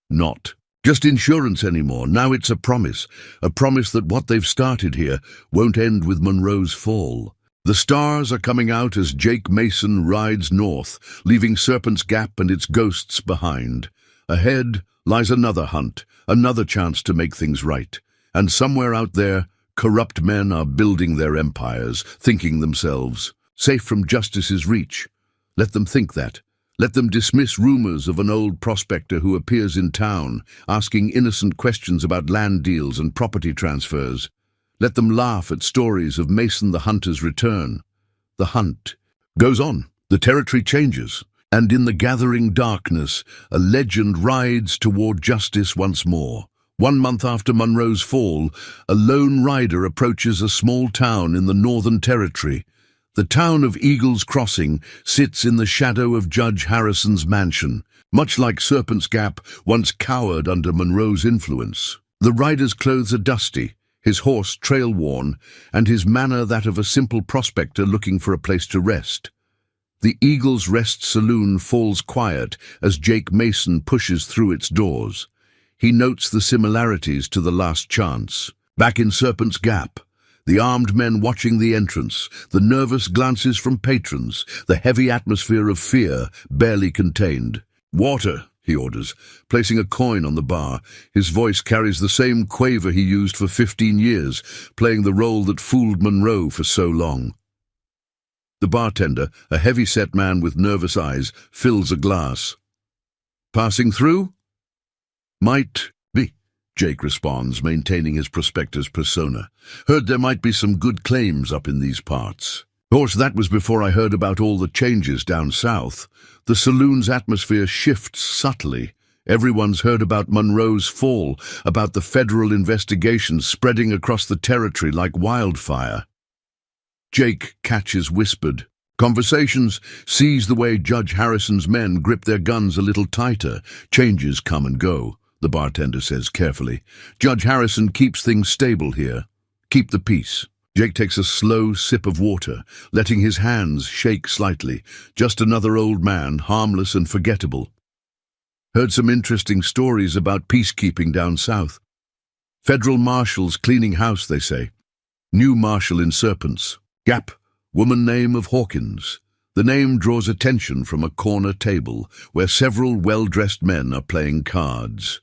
Speaker 1: Not just insurance anymore. Now it's a promise that what they've started here won't end with Monroe's fall. The stars are coming out as Jake Mason rides north, leaving Serpent's Gap and its ghosts behind. Ahead lies another hunt, another chance to make things right. And somewhere out there, corrupt men are building their empires, thinking themselves safe from justice's reach. Let them think that. Let them dismiss rumors of an old prospector who appears in town, asking innocent questions about land deals and property transfers. Let them laugh at stories of Mason the Hunter's return. The hunt goes on, the territory changes, and in the gathering darkness, a legend rides toward justice once more. 1 month after Monroe's fall, a lone rider approaches a small town in the Northern Territory. The town of Eagles Crossing sits in the shadow of Judge Harrison's mansion, much like Serpent's Gap once cowered under Monroe's influence. The rider's clothes are dusty, his horse trail-worn, and his manner that of a simple prospector looking for a place to rest. The Eagles Rest Saloon falls quiet as Jake Mason pushes through its doors. He notes the similarities to the Last Chance. Back in Serpent's Gap, the armed men watching the entrance, the nervous glances from patrons, the heavy atmosphere of fear barely contained. "Water," he orders, placing a coin on the bar. His voice carries the same quaver he used for 15 years, playing the role that fooled Monroe for so long. The bartender, a heavy-set man with nervous eyes, fills a glass. "Passing through?" "Might be," Jake responds, maintaining his prospector's persona. "Heard there might be some good claims up in these parts." Of course, that was before I heard about all the changes down south. The saloon's atmosphere shifts subtly. Everyone's heard about Monroe's fall, about the federal investigations spreading across the territory like wildfire. Jake catches whispered conversations, sees the way Judge Harrison's men grip their guns a little tighter. Changes come and go, the bartender says carefully. Judge Harrison keeps things stable here. Keep the peace. Jake takes a slow sip of water, letting his hands shake slightly. Just another old man, harmless and forgettable. Heard some interesting stories about peacekeeping down south. Federal marshals cleaning house, they say. New marshal in Serpent's Gap, woman name of Hawkins. The name draws attention from a corner table where several well-dressed men are playing cards.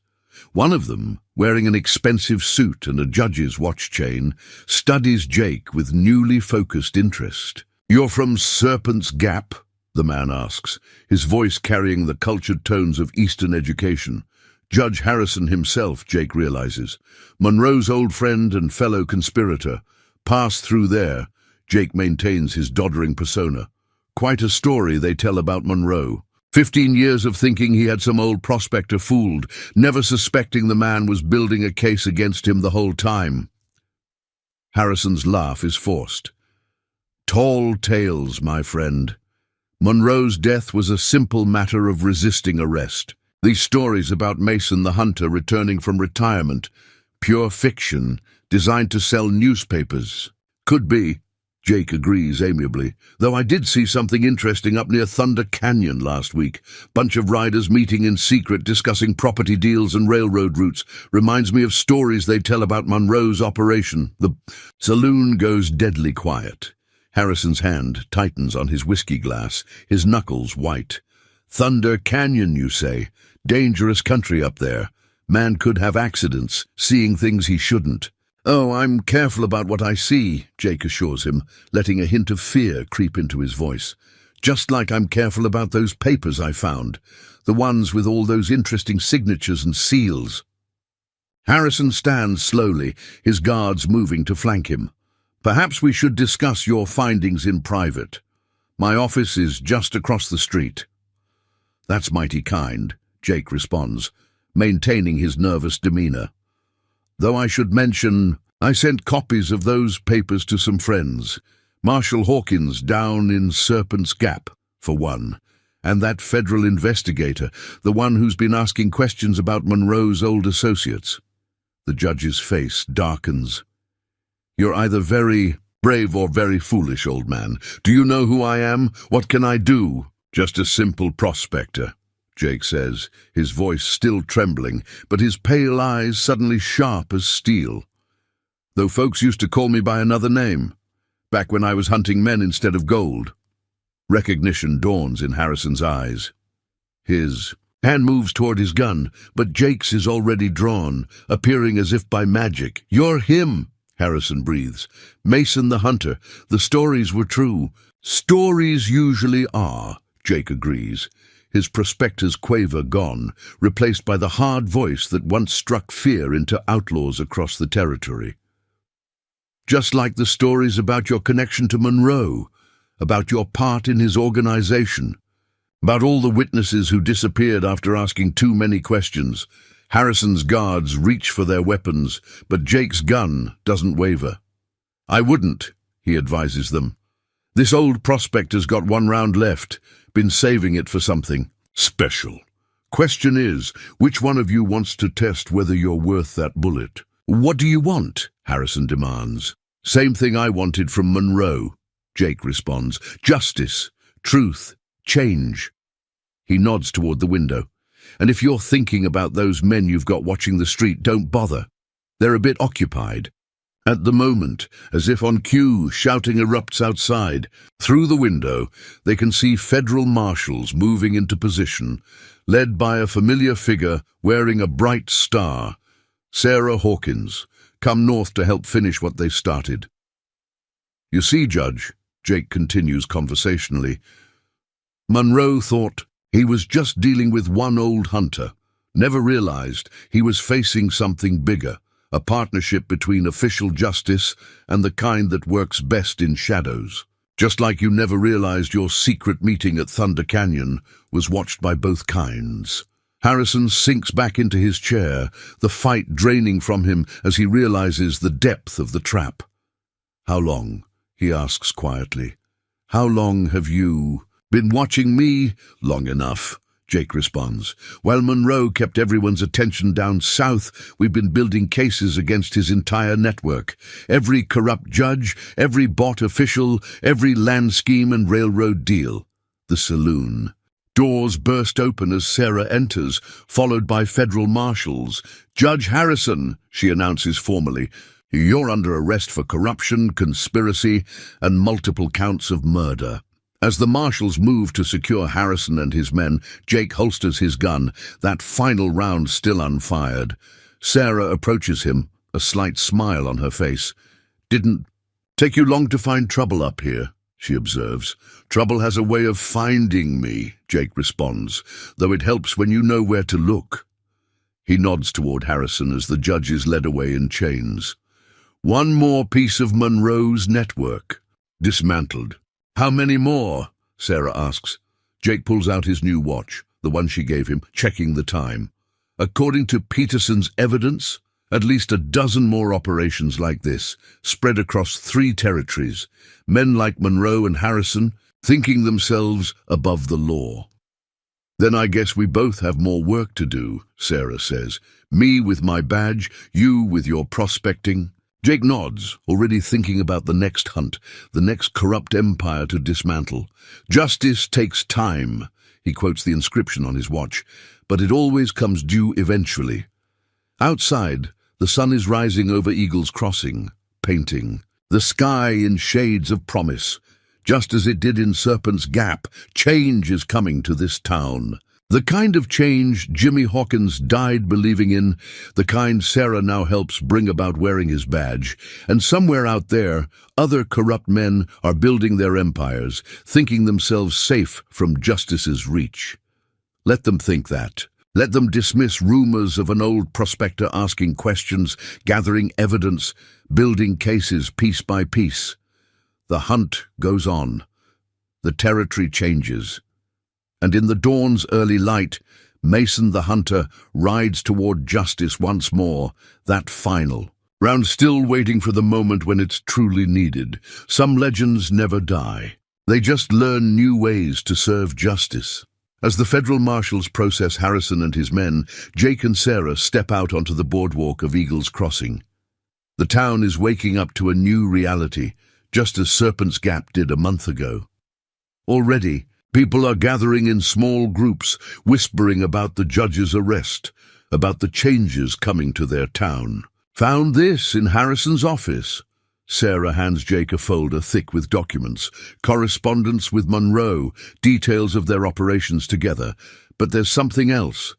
Speaker 1: One of them, wearing an expensive suit and a judge's watch chain, studies Jake with newly focused interest. "You're from Serpent's Gap?" the man asks, his voice carrying the cultured tones of Eastern education. Judge Harrison himself, Jake realizes. Monroe's old friend and fellow conspirator. Passed through there, Jake maintains his doddering persona. Quite a story they tell about Monroe. 15 years of thinking he had some old prospector fooled, never suspecting the man was building a case against him the whole time. Harrison's laugh is forced. Tall tales, my friend. Monroe's death was a simple matter of resisting arrest. These stories about Mason the Hunter returning from retirement, pure fiction, designed to sell newspapers. Could be, Jake agrees amiably, though I did see something interesting up near Thunder Canyon last week. Bunch of riders meeting in secret discussing property deals and railroad routes. Reminds me of stories they tell about Monroe's operation. The saloon goes deadly quiet. Harrison's hand tightens on his whiskey glass, his knuckles white. Thunder Canyon, you say? Dangerous country up there. Man could have accidents, seeing things he shouldn't. "Oh, I'm careful about what I see," Jake assures him, letting a hint of fear creep into his voice. "Just like I'm careful about those papers I found, the ones with all those interesting signatures and seals." Harrison stands slowly, his guards moving to flank him. "Perhaps we should discuss your findings in private. My office is just across the street." "That's mighty kind," Jake responds, maintaining his nervous demeanor. "Though I should mention, I sent copies of those papers to some friends. Marshal Hawkins down in Serpent's Gap, for one, and that federal investigator, the one who's been asking questions about Monroe's old associates." The judge's face darkens. "You're either very brave or very foolish, old man. Do you know who I am? What can I do?" "Just a simple prospector," Jake says, his voice still trembling, but his pale eyes suddenly sharp as steel. "Though folks used to call me by another name, back when I was hunting men instead of gold." Recognition dawns in Harrison's eyes. His hand moves toward his gun, but Jake's is already drawn, appearing as if by magic. "You're him," Harrison breathes. "Mason the Hunter. The stories were true." "Stories usually are," Jake agrees, his prospector's quaver gone, replaced by the hard voice that once struck fear into outlaws across the territory. "Just like the stories about your connection to Monroe, about your part in his organization, about all the witnesses who disappeared after asking too many questions." Harrison's guards reach for their weapons, but Jake's gun doesn't waver. "I wouldn't," he advises them. "This old prospector's got one round left, been saving it for something special. Question is, which one of you wants to test whether you're worth that bullet?" "What do you want?" Harrison demands. "Same thing I wanted from Monroe," Jake responds. "Justice, truth, change." He nods toward the window. "And if you're thinking about those men you've got watching the street, don't bother. They're a bit occupied." At the moment, as if on cue, shouting erupts outside. Through the window, they can see federal marshals moving into position, led by a familiar figure wearing a bright star. Sarah Hawkins, come north to help finish what they started. "You see, Judge," Jake continues conversationally, "Monroe thought he was just dealing with one old hunter, never realized he was facing something bigger, a partnership between official justice and the kind that works best in shadows. Just like you never realized your secret meeting at Thunder Canyon was watched by both kinds." Harrison sinks back into his chair, the fight draining from him as he realizes the depth of the trap. "How long?" he asks quietly. "How long have you been watching me?" "Long enough," Jake responds. "While Monroe kept everyone's attention down south, we've been building cases against his entire network. Every corrupt judge, every bought official, every land scheme and railroad deal." The saloon. Doors burst open as Sarah enters, followed by federal marshals. "Judge Harrison," she announces formally, "you're under arrest for corruption, conspiracy, and multiple counts of murder." As the marshals move to secure Harrison and his men, Jake holsters his gun, that final round still unfired. Sarah approaches him, a slight smile on her face. "Didn't take you long to find trouble up here," she observes. "Trouble has a way of finding me," Jake responds, "though it helps when you know where to look." He nods toward Harrison as the judge is led away in chains. One more piece of Monroe's network. Dismantled. "How many more?" Sarah asks. Jake pulls out his new watch, the one she gave him, checking the time. According to Peterson's evidence, at least a dozen more operations like this, spread across 3 territories. Men like Monroe and Harrison, thinking themselves above the law. "Then I guess we both have more work to do," Sarah says. "Me with my badge, you with your prospecting." Jake nods, already thinking about the next hunt, the next corrupt empire to dismantle. "Justice takes time," he quotes the inscription on his watch, "but it always comes due eventually." Outside, the sun is rising over Eagle's Crossing, painting the sky in shades of promise. Just as it did in Serpent's Gap, change is coming to this town. The kind of change Jimmy Hawkins died believing in, the kind Sarah now helps bring about wearing his badge. And somewhere out there, other corrupt men are building their empires, thinking themselves safe from justice's reach. Let them think that. Let them dismiss rumors of an old prospector asking questions, gathering evidence, building cases piece by piece. The hunt goes on. The territory changes. And in the dawn's early light, Mason the Hunter rides toward justice once more, that final round, still waiting for the moment when it's truly needed. Some legends never die. They just learn new ways to serve justice. As the federal marshals process Harrison and his men, Jake and Sarah step out onto the boardwalk of Eagle's Crossing. The town is waking up to a new reality, just as Serpent's Gap did a month ago. Already, people are gathering in small groups, whispering about the judge's arrest, about the changes coming to their town. "Found this in Harrison's office." Sarah hands Jake a folder thick with documents, correspondence with Monroe, details of their operations together. But there's something else.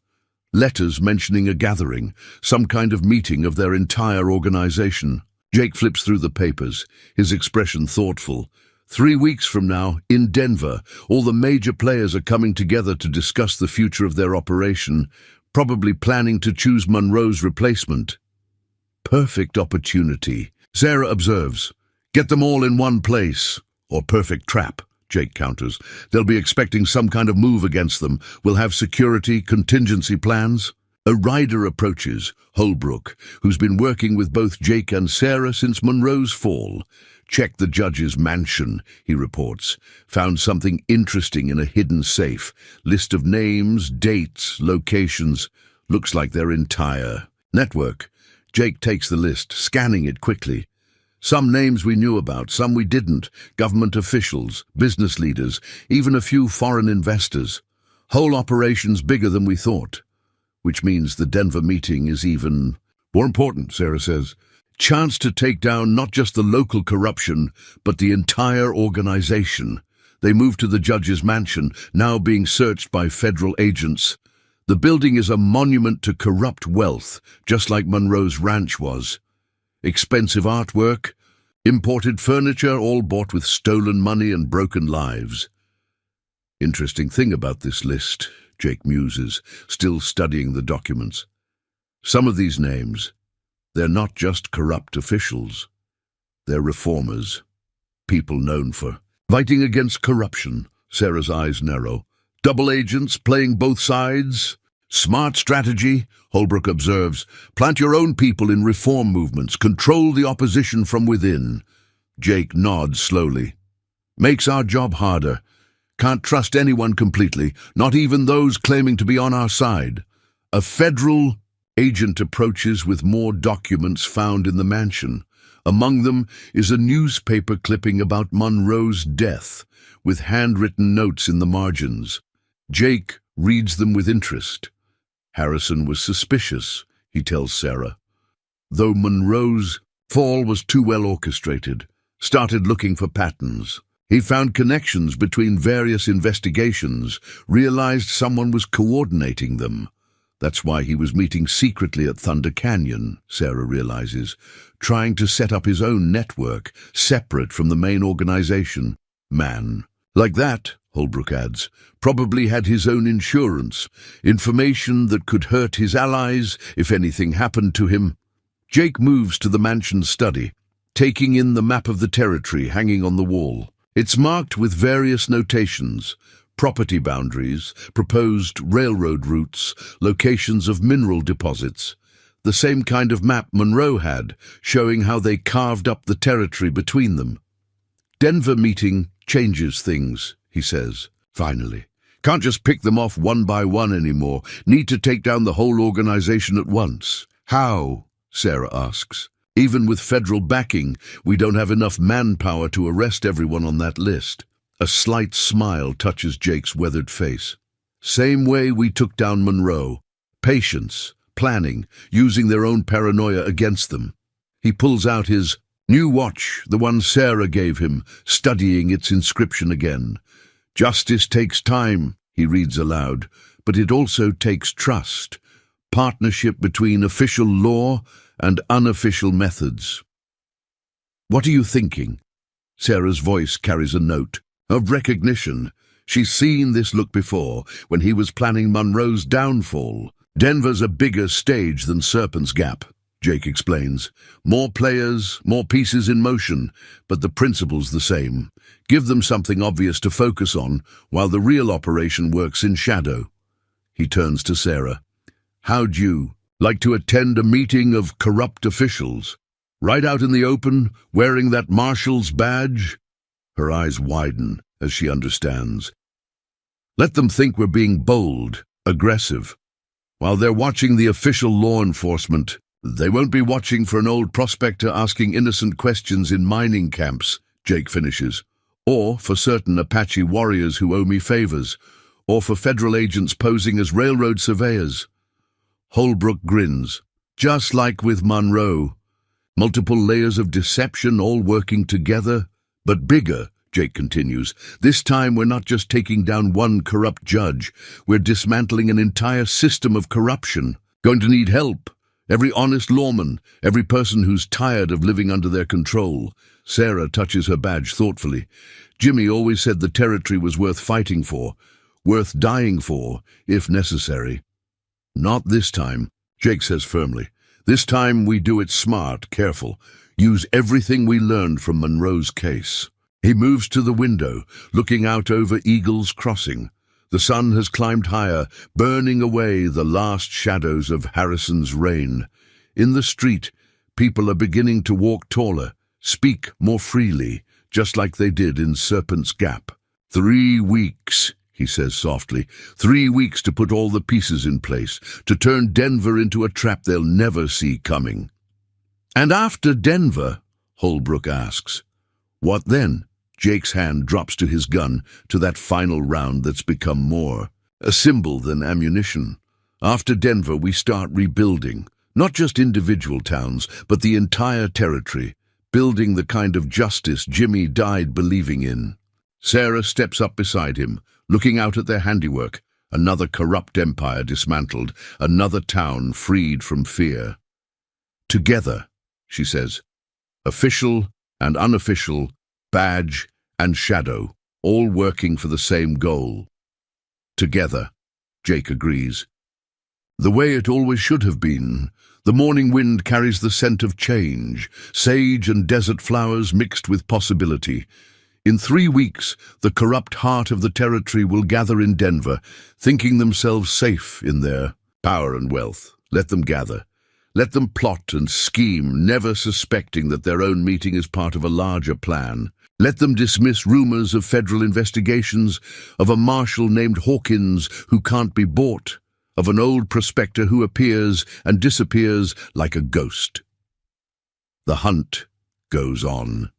Speaker 1: Letters mentioning a gathering, some kind of meeting of their entire organization. Jake flips through the papers, his expression thoughtful. 3 weeks from now, in Denver, all the major players are coming together to discuss the future of their operation, probably planning to choose Monroe's replacement. Perfect opportunity, Sarah observes. "Get them all in one place." "Or perfect trap," Jake counters. "They'll be expecting some kind of move against them. We'll have security, contingency plans." A rider approaches, Holbrook, who's been working with both Jake and Sarah since Monroe's fall. "Check the judge's mansion," he reports. "Found something interesting in a hidden safe. List of names, dates, locations. Looks like their entire network." Jake takes the list, scanning it quickly. Some names we knew about, some we didn't. Government officials, business leaders, even a few foreign investors. Whole operations bigger than we thought. Which means the Denver meeting is even more important, Sarah says. Chance to take down not just the local corruption, but the entire organization. They move to the judge's mansion, now being searched by federal agents. The building is a monument to corrupt wealth, just like Monroe's ranch was. Expensive artwork, imported furniture, all bought with stolen money and broken lives. Interesting thing about this list, Jake muses, still studying the documents. Some of these names, they're not just corrupt officials. They're reformers, people known for fighting against corruption. Sarah's eyes narrow. Double agents playing both sides? Smart strategy, Holbrook observes. Plant your own people in reform movements. Control the opposition from within. Jake nods slowly. Makes our job harder. Can't trust anyone completely, not even those claiming to be on our side. A federal agent approaches with more documents found in the mansion. Among them is a newspaper clipping about Monroe's death, with handwritten notes in the margins. Jake reads them with interest. Harrison was suspicious, he tells Sarah. Though Monroe's fall was too well orchestrated, started looking for patterns. He found connections between various investigations, realized someone was coordinating them. That's why he was meeting secretly at Thunder Canyon, Sarah realizes, trying to set up his own network, separate from the main organization. Man. Like that, Holbrook adds, probably had his own insurance, information that could hurt his allies if anything happened to him. Jake moves to the mansion's study, taking in the map of the territory hanging on the wall. It's marked with various notations: property boundaries, proposed railroad routes, locations of mineral deposits. The same kind of map Monroe had, showing how they carved up the territory between them. Denver meeting changes things, he says, finally. Can't just pick them off one by one anymore. Need to take down the whole organization at once. How? Sarah asks. Even with federal backing, we don't have enough manpower to arrest everyone on that list. A slight smile touches Jake's weathered face. Same way we took down Monroe. Patience, planning, using their own paranoia against them. He pulls out his new watch, the one Sarah gave him, studying its inscription again. Justice takes time, he reads aloud, but it also takes trust. Partnership between official law and unofficial methods. What are you thinking? Sarah's voice carries a note of recognition. She's seen this look before, when he was planning Monroe's downfall. Denver's a bigger stage than Serpent's Gap, Jake explains. More players, more pieces in motion, but the principle's the same. Give them something obvious to focus on, while the real operation works in shadow. He turns to Sarah. How'd you like to attend a meeting of corrupt officials? Right out in the open, wearing that marshal's badge? Her eyes widen as she understands. Let them think we're being bold, aggressive. While they're watching the official law enforcement, they won't be watching for an old prospector asking innocent questions in mining camps, Jake finishes. Or for certain Apache warriors who owe me favors. Or for federal agents posing as railroad surveyors. Holbrook grins. Just like with Monroe. Multiple layers of deception all working together. But bigger, Jake continues. This time we're not just taking down one corrupt judge. We're dismantling an entire system of corruption. Going to need help. Every honest lawman, every person who's tired of living under their control. Sarah touches her badge thoughtfully. Jimmy always said the territory was worth fighting for, worth dying for, if necessary. Not this time, Jake says firmly. This time we do it smart, careful. Use everything we learned from Monroe's case. He moves to the window, looking out over Eagle's Crossing. The sun has climbed higher, burning away the last shadows of Harrison's reign. In the street, people are beginning to walk taller, speak more freely, just like they did in Serpent's Gap. 3 weeks, he says softly. 3 weeks to put all the pieces in place, to turn Denver into a trap they'll never see coming. And after Denver, Holbrook asks. What then? Jake's hand drops to his gun, to that final round that's become more a symbol than ammunition. After Denver, we start rebuilding, not just individual towns, but the entire territory, building the kind of justice Jimmy died believing in. Sarah steps up beside him, looking out at their handiwork, another corrupt empire dismantled, another town freed from fear. Together, she says, official and unofficial, badge and shadow, all working for the same goal. Together, Jake agrees. The way it always should have been. The morning wind carries the scent of change, sage and desert flowers mixed with possibility. In 3 weeks, the corrupt heart of the territory will gather in Denver, thinking themselves safe in their power and wealth. Let them gather. Let them plot and scheme, never suspecting that their own meeting is part of a larger plan. Let them dismiss rumors of federal investigations, of a marshal named Hawkins who can't be bought, of an old prospector who appears and disappears like a ghost. The hunt goes on.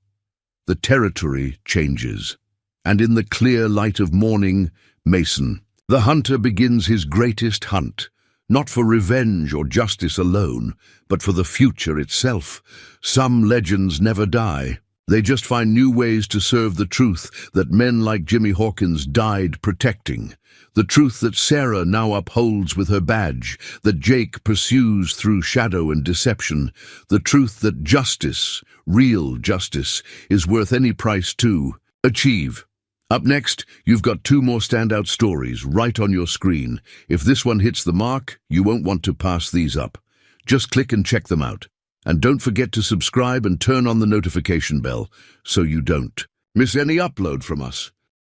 Speaker 1: The territory changes. And in the clear light of morning, Mason, the hunter, begins his greatest hunt. Not for revenge or justice alone, but for the future itself. Some legends never die. They just find new ways to serve the truth that men like Jimmy Hawkins died protecting. The truth that Sarah now upholds with her badge, that Jake pursues through shadow and deception. The truth that justice, real justice, is worth any price to achieve. Up next, you've got two more standout stories right on your screen. If this one hits the mark, you won't want to pass these up. Just click and check them out. And don't forget to subscribe and turn on the notification bell so you don't miss any upload from us.